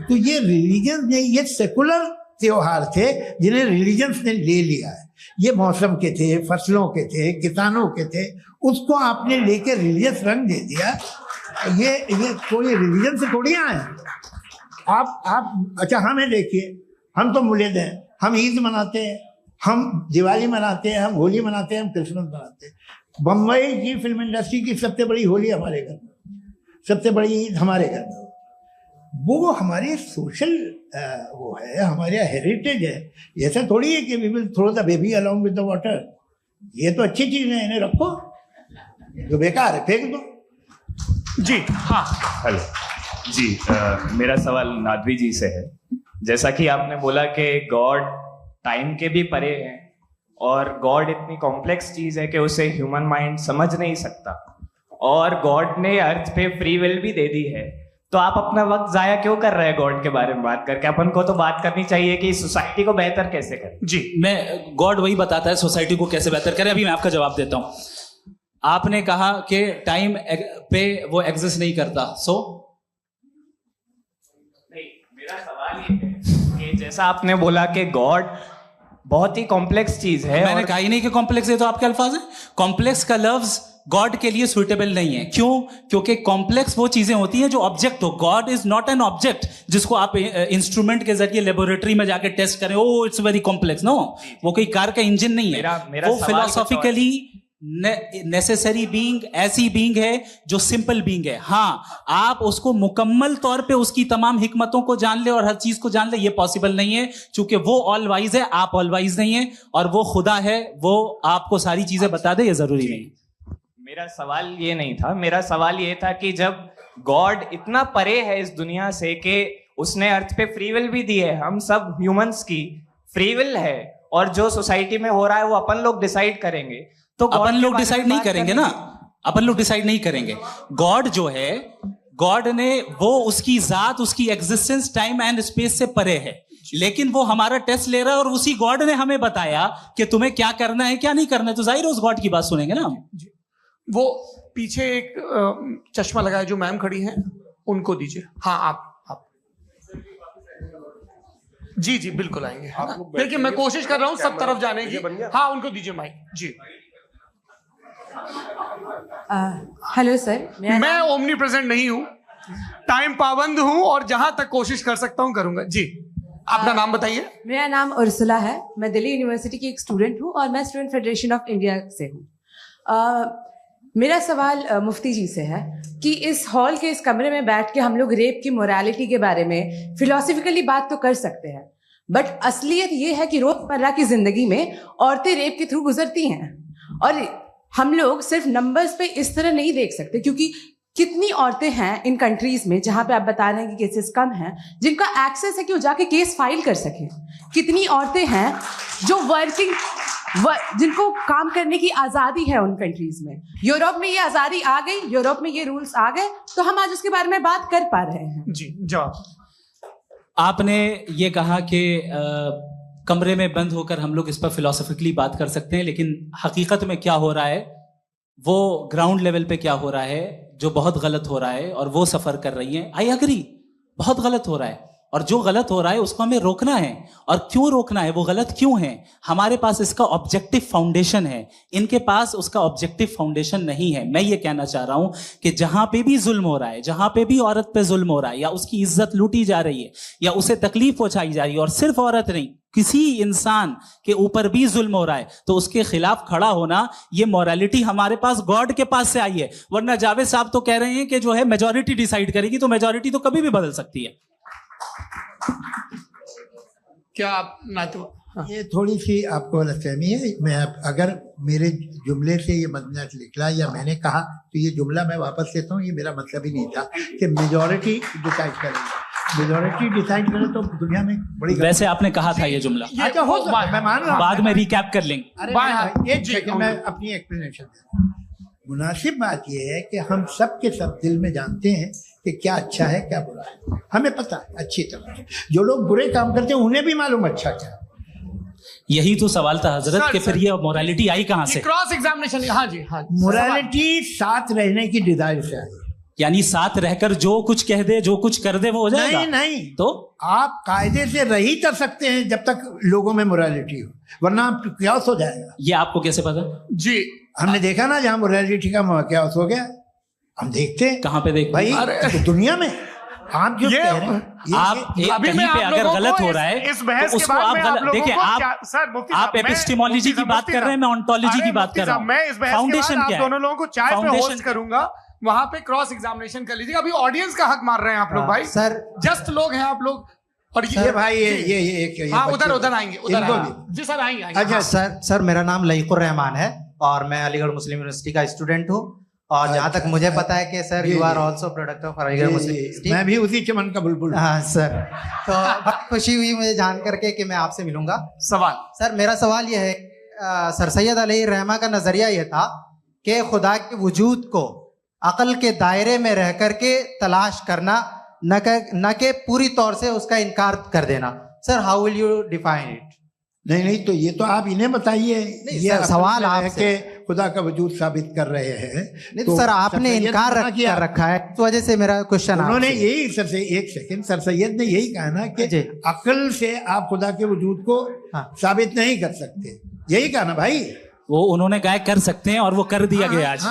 तो ये रिलीजन ने, ये सेकुलर त्योहार थे जिन्हें रिलीजन्स ने ले लिया है। ये मौसम के थे, फसलों के थे, किसानों के थे, उसको आपने लेके रिलीजियस रंग दे दिया। ये कोई रिलीजन से थोड़ी आए हैं आप। अच्छा हमें देखिए, हम तो मुल्द हैं, हम ईद मनाते हैं, हम दिवाली मनाते हैं, हम होली मनाते हैं, हम क्रिसमस मनाते हैं। बम्बई की फिल्म इंडस्ट्री की सबसे बड़ी होली हमारे घर में, सबसे बड़ी ईद हमारे घर में। वो हमारे सोशल वो है, हमारे हेरिटेज है। ऐसा थोड़ी है कि we will throw the baby along with the water. ये तो अच्छी चीज है, इन्हें रखो, जो बेकार है फेंक दो। जी हाँ, हेलो जी, मेरा सवाल नादवी जी से है। जैसा कि आपने बोला कि गॉड टाइम के भी परे है और गॉड इतनी कॉम्प्लेक्स चीज है कि उसे ह्यूमन माइंड समझ नहीं सकता, और गॉड ने अर्थ पे फ्री विल भी दे दी है, तो आप अपना वक्त जाया क्यों कर रहे हैं गॉड के बारे में बात करके? अपन को तो बात करनी चाहिए कि सोसाइटी को बेहतर कैसे करें। जी, मैं गॉड वही बताता है सोसाइटी को कैसे बेहतर करें। अभी मैं आपका जवाब देता हूं। आपने कहा कि टाइम पे वो एग्जिस्ट नहीं करता, नहीं, मेरा सवाल ये है कि जैसा आपने बोला कि गॉड बहुत ही कॉम्प्लेक्स चीज है। मैंने कहा ही नहीं कि कॉम्प्लेक्स है, तो आपके अल्फाज है। कॉम्प्लेक्स का लफ्ज गॉड के लिए सुइटेबल नहीं है। क्यों? क्योंकि कॉम्प्लेक्स वो चीजें होती हैं जो ऑब्जेक्ट हो। God is not an object जिसको आप इंस्ट्रूमेंट के जरिए लेबोरेटरी में जाके टेस्ट करें, oh it's very complex. No, वो कोई कार का इंजन नहीं है। वो फिलोसॉफिकली नेसेसरी बीइंग ऐसी बीइंग है जो सिंपल बीइंग है। हाँ, आप उसको मुकम्मल तौर पे उसकी तमाम हिकमतों को जान ले और हर चीज को जान ले, ये पॉसिबल नहीं है, क्योंकि वो ऑल वाइज है, आप ऑल वाइज नहीं है, और वो खुदा है, वो आपको सारी चीजें बता दे, ये जरूरी नहीं। मेरा सवाल ये नहीं था। मेरा सवाल ये था कि जब गॉड इतना परे है इस दुनिया से कि उसने अर्थ पे फ्री विल भी दी है, हम सब ह्यूमंस की फ्री विल है, और जो सोसाइटी में हो रहा है वो अपन लोग डिसाइड करेंगे, तो अपन लोग डिसाइड नहीं करेंगे ना, अपन लोग डिसाइड नहीं करेंगे। गॉड जो है, गॉड ने वो उसकी जात, उसकी एग्जिस्टेंस टाइम एंड स्पेस से परे है, लेकिन वो हमारा टेस्ट ले रहा है और उसी गॉड ने हमें बताया कि तुम्हें क्या करना है क्या नहीं करना है, तो जाहिर है उस गॉड की बात सुनेंगे ना हम। वो पीछे एक चश्मा लगाए जो मैम खड़ी हैं, उनको दीजिए। हाँ, आप जी बिल्कुल आएंगे। देखिए मैं कोशिश कर रहा हूँ सब तरफ जाने की। हाँ, उनको दीजिए माइक। जी, हेलो सर, मैं ओमनी प्रेजेंट नहीं हूँ, टाइम पाबंद हूँ, और जहां तक कोशिश कर सकता हूँ करूंगा। जी, अपना नाम बताइए। मेरा नाम उर्सुला है, मैं दिल्ली यूनिवर्सिटी की एक स्टूडेंट हूँ और मैं स्टूडेंट फेडरेशन ऑफ इंडिया से हूँ। मेरा सवाल मुफ्ती जी से है कि इस हॉल के इस कमरे में बैठ के हम लोग रेप की मोरालिटी के बारे में फिलोसफिकली बात तो कर सकते हैं, बट असलियत ये है कि रोजमर्रा की जिंदगी में औरतें रेप के थ्रू गुजरती हैं, और हम लोग सिर्फ नंबर्स पे इस तरह नहीं देख सकते, क्योंकि कितनी औरतें हैं इन कंट्रीज में जहां पे आप बता रहे हैं कि केसेस कम हैं, जिनका एक्सेस है कि वो जाके केस फाइल कर सकें। कितनी औरतें हैं जो जिनको काम करने की आज़ादी है उन कंट्रीज में। यूरोप में ये आज़ादी आ गई, यूरोप में ये रूल्स आ गए, तो हम आज उसके बारे में बात कर पा रहे हैं। जी, जवाब। आपने ये कहा कि कमरे में बंद होकर हम लोग इस पर फिलोसफिकली बात कर सकते हैं, लेकिन हकीकत में क्या हो रहा है, वो ग्राउंड लेवल पे क्या हो रहा है जो बहुत गलत हो रहा है, और वो सफ़र कर रही हैं। आई एग्री, बहुत गलत हो रहा है, और जो गलत हो रहा है उसको हमें रोकना है। और क्यों रोकना है, वो गलत क्यों है? हमारे पास इसका ऑब्जेक्टिव फाउंडेशन है, इनके पास उसका ऑब्जेक्टिव फाउंडेशन नहीं है। मैं ये कहना चाह रहा हूं कि जहां पे भी जुल्म हो रहा है, जहां पे भी औरत पे जुल्म हो रहा है, या उसकी इज्जत लूटी जा रही है, या उसे तकलीफ पहुंचाई जा रही है, और सिर्फ औरत नहीं, किसी इंसान के ऊपर भी जुल्म हो रहा है, तो उसके खिलाफ खड़ा होना, ये मोरालिटी हमारे पास गॉड के पास से आई है। वरना जावेद साहब तो कह रहे हैं कि जो है मेजॉरिटी डिसाइड करेगी, तो मेजॉरिटी तो कभी भी बदल सकती है। क्या आप हाँ। ये थोड़ी सी आपको गलतफहमी है। मैं अगर मेरे जुमले से ये मजमूआत निकला या मैंने कहा, तो ये जुमला मैं वापस लेता हूँ। ये मेरा मतलब ही नहीं था कि मेजॉरिटी डिसाइड करेगी। मेजॉरिटी डिसाइड करे तो दुनिया में बड़ी, वैसे आपने कहा था ये जुमला। अच्छा, हो सकता है, मैं मान रहा हूँ, बाद में रिकैप कर लेंगे। एक सेकंड मैं अपनी एक्सप्लेनेशन देता हूँ। मुनासिब बात यह है कि हम सब के सब दिल में जानते हैं कि क्या अच्छा है क्या बुरा है, हमें पता है अच्छी तरह से। जो लोग बुरे काम करते हैं उन्हें भी मालूम अच्छा क्या। यही तो सवाल था हजरत सर, कि फिर सर, ये मोरालिटी आई कहाँ से? Cross examination. हाँ जी, हाँ जी। मोरालिटी साथ रहने की डिजायर से आई। यानी साथ रहकर जो कुछ कह दे जो कुछ कर दे वो हो जाएगा? नहीं तो आप कायदे से रह ही कर सकते हैं जब तक लोगों में मोरालिटी हो, वरना क्यास हो जाएगा। ये आपको कैसे पता? जी, हमने देखा ना जहाँ मोरालिटी का क्यास हो गया, हम देखते हैं। कहाँ पे देख भाई तो दुनिया में आप जो कह रहे हैं आप अभी कहीं मैं पे आप अगर लोगों गलत को हो रहा है इस बहस तो के उसको बाद आप मैं गलत लोगों देखिए। को आप सर मुफ्ती आप साहब, मैं- एपिस्टेमोलॉजी की बात कर रहे हैं, मैं ऑन्टोलॉजी की बात कर रहा हूँ। मैं इस बहस के फाउंडेशन बाद आप क्या है? दोनों लोगों को चाय पे फाउंडेशन होस्ट करूंगा, वहां पे क्रॉस एग्जामिनेशन कर लीजिएगा। अभी ऑडियंस का हक मार रहे हैं आप लोग भाई, सर जस्ट लोग हैं आप लोग। और ये भाई ये हाँ, बच्चे- उधर आएंगे, उधर इनको आएंगे। भी। जी सर, आएंगे आएंगे। अच्छा सर मेरा नाम लईकुर रहमान है और मैं अलीगढ़ मुस्लिम यूनिवर्सिटी का स्टूडेंट हूँ। और जहाँ तक मुझे पता है कि sir you are also product of Aligarh Muslim University. मैं भी उसी चमन का बुलबुल। हाँ सर, तो बहुत खुशी हुई मुझे जान करके कि मैं आपसे मिलूंगा। सवाल सर मेरा सवाल यह है, सर सैयद अलैहि रहमा का नजरिया यह था कि खुदा के वजूद को अकल के दायरे में रह करके तलाश करना, न कि पूरी तौर से उसका इनकार कर देना। Sir how will you define it? नहीं तो ये तो आप इन्हें बताइए। ये सर, सवाल आपसे खुदा का वजूद साबित कर रहे हैं। नहीं तो सर आपने इनकार कर रखा है, इस वजह से मेरा क्वेश्चन। उन्होंने यही सर से एक सेकंड, सर सैयद ने यही कहा ना कि अकल से आप खुदा के वजूद को साबित नहीं कर सकते, यही कहा ना भाई। वो उन्होंने कहा कर सकते हैं और वो कर दिया गया आज।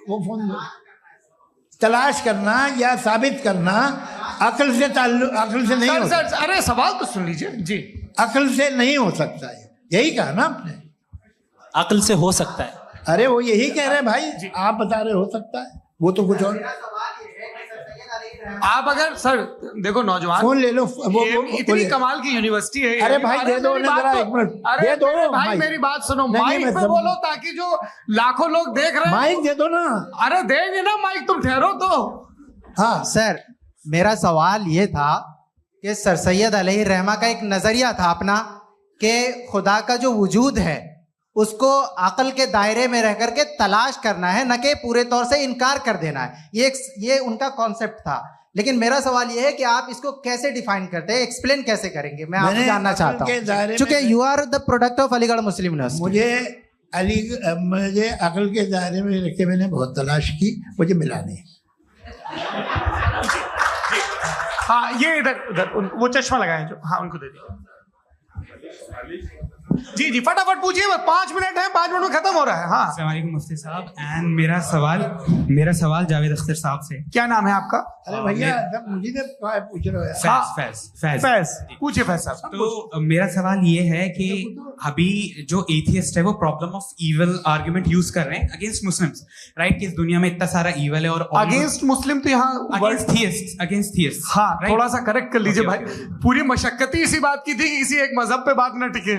वो फोन तलाश करना या साबित करना अकल से अकल से नहीं हो सकता। अरे सवाल तो सुन लीजिए जी। अकल से नहीं हो सकता है, यही कहा ना आपने। अकल से हो सकता है। अरे वो यही कह रहे हैं भाई, आप बता रहे हो सकता है, वो तो कुछ और। आप अगर सर देखो नौजवान फोन ले लो, वो इतनी कमाल की यूनिवर्सिटी है। अरे भाई दे दो ना जरा, एक मिनट दे दो भाई, मेरी बात सुनो, माइक पे बोलो ताकि जो लाखों लोग देख रहे हैं। माइक दे दो ना। अरे देंगे ना माइक, तुम ठहरो तो। हाँ सर, मेरा सवाल ये था कि सर सैयद अलैहि रहमा का एक नजरिया था अपना कि खुदा का जो वजूद है उसको अकल के दायरे में रह करके तलाश करना है, न कि पूरे तौर से इनकार कर देना है। ये उनका कॉन्सेप्ट था। लेकिन मेरा सवाल ये है कि आप इसको कैसे डिफाइन करते हैं, एक्सप्लेन कैसे करेंगे, मैं आपसे जानना चाहता हूँ। चूंकि you are the product of Aligarh Muslim University. मुझे अकल के दायरे में रख के मैंने बहुत तलाश की, मुझे मिला नहीं। हाँ ये इधर वो चश्मा लगाए जो, हाँ उनको दे दिया। जी जी फटाफट पूछिए, 5 मिनट है, 5 मिनट में खत्म हो रहा है। हाँ अस्सलाम वालेकुम मुफ्ती साहब। एंड मेरा सवाल जावेद अख्तर साहब से। क्या नाम है आपका? अरे भैया मुझे पूछ रहे हो। फैज पूछिए फैज साहब। तो मेरा सवाल ये है कि अभी जो एथियस्ट है वो problem of evil argument use कर रहे हैं अगेंस्ट मुस्लिम्स, राइट? कि इस दुनिया में इतना सारा इविल है और अगेंस्ट मुस्लिम तो यहाँ अगेंस्ट थियस्ट। हाँ थोड़ा सा करेक्ट कर लीजिए भाई। पूरी मशक्कत इसी बात की थी कि किसी एक मजहब पे बात न टिके।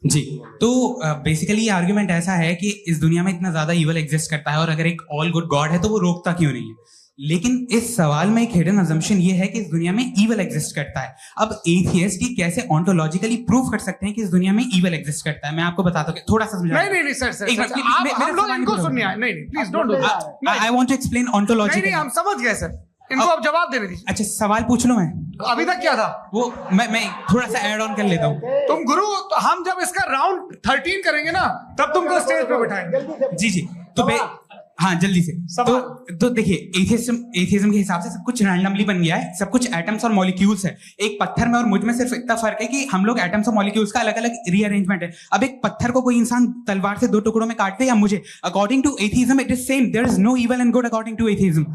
जी, तो बेसिकली ये आर्गुमेंट ऐसा है कि इस दुनिया में इतना ज्यादा इविल एग्जिस्ट करता है और अगर एक ऑल गुड गॉड है तो वो रोकता क्यों नहीं है? लेकिन इस सवाल में एक हिडन अजम्पशन ये है कि इस दुनिया में इविल एग्जिस्ट करता है। अब एथियस्ट ये कैसे ऑन्टोलॉजिकली प्रूव कर सकते हैं कि इस दुनिया में इविल एग्जिस्ट करता है? मैं आपको बताता हूँ, थोड़ा सा समझा। नहीं सर हम लोग इनको सुनने आए। नहीं please don't do that. I want to explain ontology. नहीं हम समझ गए सर, इनको अब जवाब देने दीजिए। अच्छा सवाल पूछ लो। मैं अभी तक क्या था वो मैं थोड़ा सा ऐड ऑन कर लेता हूँ। तुम गुरु, तो हम जब इसका राउंड 13 करेंगे ना तब तुमको स्टेज पे बिठाएंगे। जी तो हाँ जल्दी से। तो देखिए एथियज्म के हिसाब से सब कुछ रैंडमली बन गया है, सब कुछ एटम्स और मॉलिक्यूल्स है। एक पत्थर में और मुझ में सिर्फ इतना फर्क है कि हम लोग एटम्स और मॉलिक्यूल्स का अलग अलग रीअरेंजमेंट है। अब एक पत्थर को कोई इंसान तलवार से 2 टुकड़ों में काट दे या मुझे, according to atheism it is same. There is no evil and good according to atheism.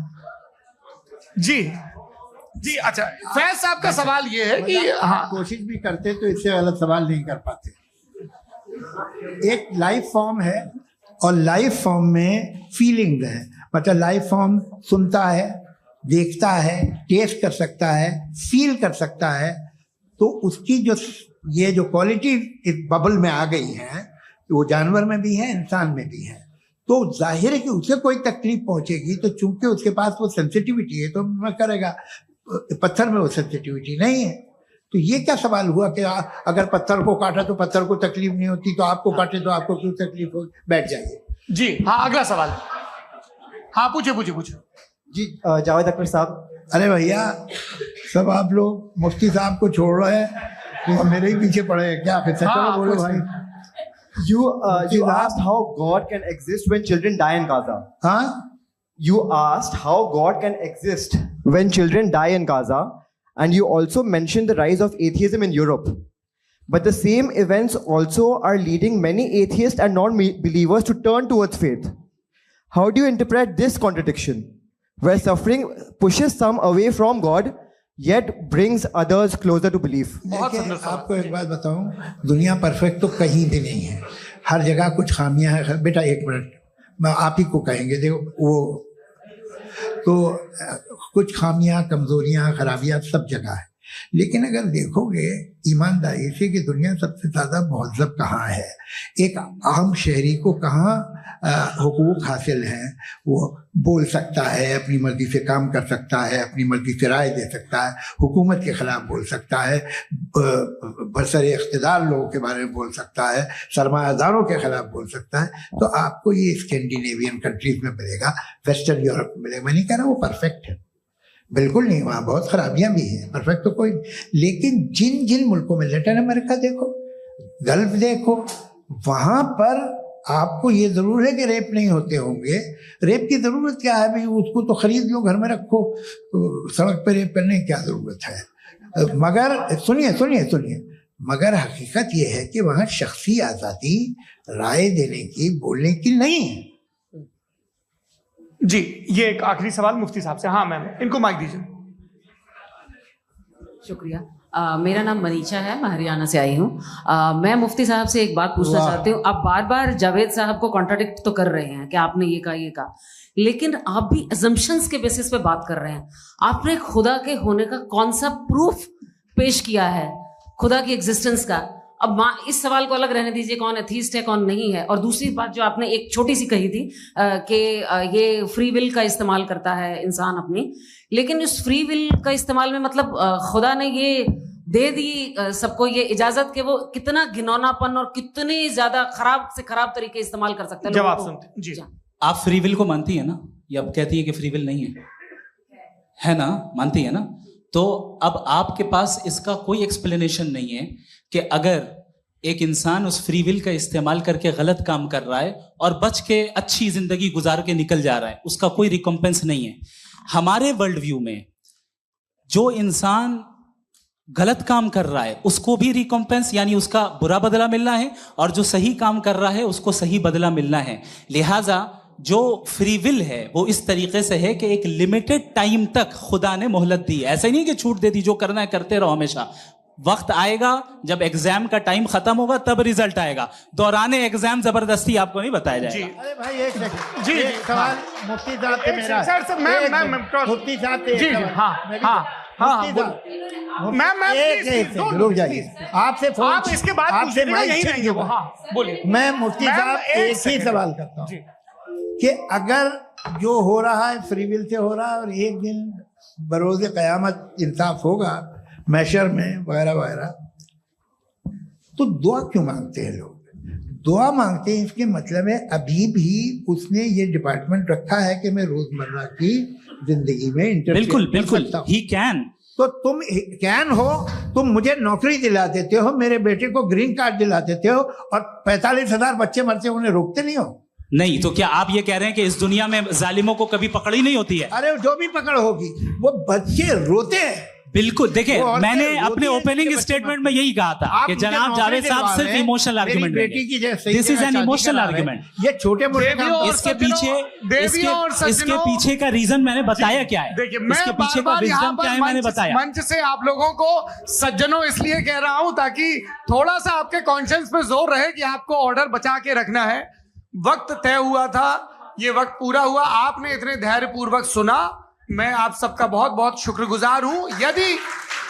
जी अच्छा, फैज साहब का सवाल ये है कि हाँ कोशिश भी करते तो इससे गलत सवाल नहीं कर पाते। एक लाइफ फॉर्म है और लाइफ फॉर्म में फीलिंग्स है, मतलब लाइफ फॉर्म सुनता है, देखता है, टेस्ट कर सकता है, फील कर सकता है। तो उसकी जो ये जो क्वालिटी इस बबल में आ गई है वो जानवर में भी है, इंसान में भी है। तो जाहिर है कि उसे कोई तकलीफ पहुंचेगी, तो चूंकि उसके पास वो सेंसिटिविटी है तो मैं करेगा। पत्थर में वो सेंसिटिविटी नहीं है। तो ये क्या सवाल हुआ कि अगर पत्थर को काटा तो पत्थर को तकलीफ नहीं होती, तो आपको काटे तो आपको क्यों तकलीफ हो? बैठ जाइए। जी हाँ अगला सवाल। हाँ पूछे। जी जावेद अख्तर साहब, अरे भैया, सब आप लोग मुफ्ती साहब को छोड़ रहे हैं, तो मेरे ही पीछे पड़े हैं क्या? फिर चलो बोलो भाई। You asked how God can exist when children die in Gaza. हाँ? You asked how God can exist when children die in Gaza, and you also mentioned the rise of atheism in Europe. But the same events also are leading many atheists and non-believers to turn towards faith. How do you interpret this contradiction, where suffering pushes some away from God, yet brings others closer to belief? देखिए, आपको एक बात बताऊं, दुनिया perfect तो कहीं भी नहीं है, हर जगह कुछ खामियां हैं। बेटा एक मिनट, मैं आप ही को कहेंगे, देखो वो तो कुछ खामियां, कमजोरियां, खराबियां सब जगह है। लेकिन अगर देखोगे ईमानदारी से कि दुनिया सबसे ज्यादा महज़ब कहाँ है, एक आम शहरी को कहाँ हुकूक हासिल हैं, वो बोल सकता है, अपनी मर्जी से काम कर सकता है, अपनी मर्जी से राय दे सकता है, हुकूमत के खिलाफ बोल सकता है, बरसर इख्तिदार लोगों के बारे में बोल सकता है, सरमायादारों के खिलाफ बोल सकता है। तो आपको ये स्कैंडिनेवियन कंट्रीज में मिलेगा, वेस्टर्न यूरोप में मिलेगा। मैं नहीं कह रहा वो परफेक्ट है, बिल्कुल नहीं, वहाँ बहुत खराबियां भी हैं, परफेक्ट तो कोई। लेकिन जिन जिन मुल्कों में, लैटिन अमेरिका देखो, गल्फ देखो, वहाँ पर आपको ये जरूर है कि रेप नहीं होते होंगे। रेप की जरूरत क्या है भाई? उसको तो खरीद लो, घर में रखो, सड़क पर रेप करने की क्या जरूरत है? मगर सुनिए सुनिए सुनिए, मगर हकीकत ये है कि वहाँ शख्सी आज़ादी राय देने की, बोलने की नहीं है। जी, ये एक आखिरी सवाल मुफ्ती साहब से। हाँ मैम, इनको माइक दीजिए। शुक्रिया। मेरा नाम मनीषा है, मैं हरियाणा से आई हूँ। मैं मुफ्ती साहब से एक बात पूछना चाहती हूँ। आप बार बार जावेद साहब को कॉन्ट्राडिक्ट तो कर रहे हैं कि आपने ये कहा, लेकिन आप भी अजम्पशंस के बेसिस पे बात कर रहे हैं। आपने खुदा के होने का कौन सा प्रूफ पेश किया है, खुदा की एग्जिस्टेंस का? अब इस सवाल को अलग रहने दीजिए, कौन एथीस्ट है कौन नहीं है। और दूसरी बात जो आपने एक छोटी सी कही थी कि ये फ्री विल का इस्तेमाल करता है इंसान अपनी, लेकिन उस फ्री विल का इस्तेमाल में मतलब खुदा ने ये दे दी सबको ये इजाजत कि वो कितना घिनौनापन और कितनी ज्यादा खराब से खराब तरीके इस्तेमाल कर सकते हैं। जवाब सुनते जी। आप फ्री विल को मानती है ना, या आप कहती है कि फ्री विल नहीं है ना? मानती है ना? तो अब आपके पास इसका कोई एक्सप्लेनेशन नहीं है कि अगर एक इंसान उस फ्री विल का इस्तेमाल करके गलत काम कर रहा है और बच के अच्छी जिंदगी गुजार के निकल जा रहा है, उसका कोई रिकॉम्पेंस नहीं है। हमारे वर्ल्ड व्यू में जो इंसान गलत काम कर रहा है उसको भी रिकॉम्पेंस यानी उसका बुरा बदला मिलना है, और जो सही काम कर रहा है उसको सही बदला मिलना है। लिहाजा जो फ्री विल है वो इस तरीके से है कि एक लिमिटेड टाइम तक खुदा ने मोहलत दी है। ऐसा ही नहीं कि छूट दे दी, जो करना है करते रहो हमेशा। वक्त आएगा जब एग्जाम का टाइम खत्म होगा तब रिजल्ट आएगा, दौराने एग्जाम जबरदस्ती आपको नहीं बताया जाएगा। अरे भाई एक सेकंड, जी सवाल मुफ्ती साहब से मेरा, मुफ्ती साहब से, जी हाँ हाँ हाँ, मैम रुक जाइए, आपसे आप इसके बाद आपसे यही रहेंगे वो। हाँ बोलिए। मैं मुफ्ती साहब एक ही सवाल करता हूँ कि अगर जो हो रहा है फ्री विल से हो रहा है और एक दिन बरोज़ क़यामत इंसाफ होगा मैशर में वगैरह वगैरह, तो दुआ क्यों मांगते हैं लोग? दुआ मांगते हैं इसके मतलब है अभी भी उसने ये डिपार्टमेंट रखा है कि मैं रोजमर्रा की जिंदगी में बिल्कुल बिल्कुल ही कैन। तो तुम कैन हो, तुम मुझे नौकरी दिला देते हो, मेरे बेटे को ग्रीन कार्ड दिला देते हो, और 45,000 बच्चे मरते उन्हें रोकते नहीं हो। नहीं तो क्या आप ये कह रहे हैं कि इस दुनिया में जालिमों को कभी पकड़ ही नहीं होती है? अरे जो भी पकड़ होगी वो बच्चे रोते हैं। बिल्कुल, देखिए मैंने अपने ओपनिंग स्टेटमेंट में यही कहा था कि जनाब जावेद साहब सिर्फ इमोशनल आर्गुमेंट देंगे। This is an emotional argument. ये छोटे मोटे इसके पीछे का रीजन मैंने बताया क्या है, इसके पीछे का रीजन क्या है मैंने बताया। मंच से आप लोगों को सज्जनों इसलिए कह रहा हूं ताकि थोड़ा सा आपके कॉन्शियंस पे जोर रहे कि आपको ऑर्डर बचा के रखना है। वक्त तय हुआ था, ये वक्त पूरा हुआ, आपने इतने धैर्य पूर्वक सुना, मैं आप सबका बहुत बहुत शुक्रगुजार हूं। यदि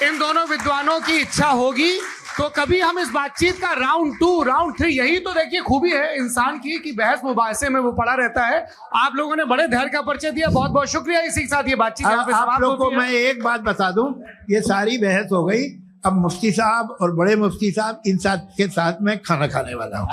इन दोनों विद्वानों की इच्छा होगी तो कभी हम इस बातचीत का राउंड 2, राउंड 3, यही तो देखिए खूबी है इंसान की कि बहस मुबाहसे में वो पड़ा रहता है। आप लोगों ने बड़े धैर्य का परिचय दिया, बहुत बहुत शुक्रिया। इसी के साथ ये बातचीत यहाँ पे आप लोगों को मैं एक बात बता दूं, ये सारी बहस हो गई, अब मुफ्ती साहब और बड़े मुफ्ती साहब इन साथ के साथ मैं खाना खाने वाला हूँ।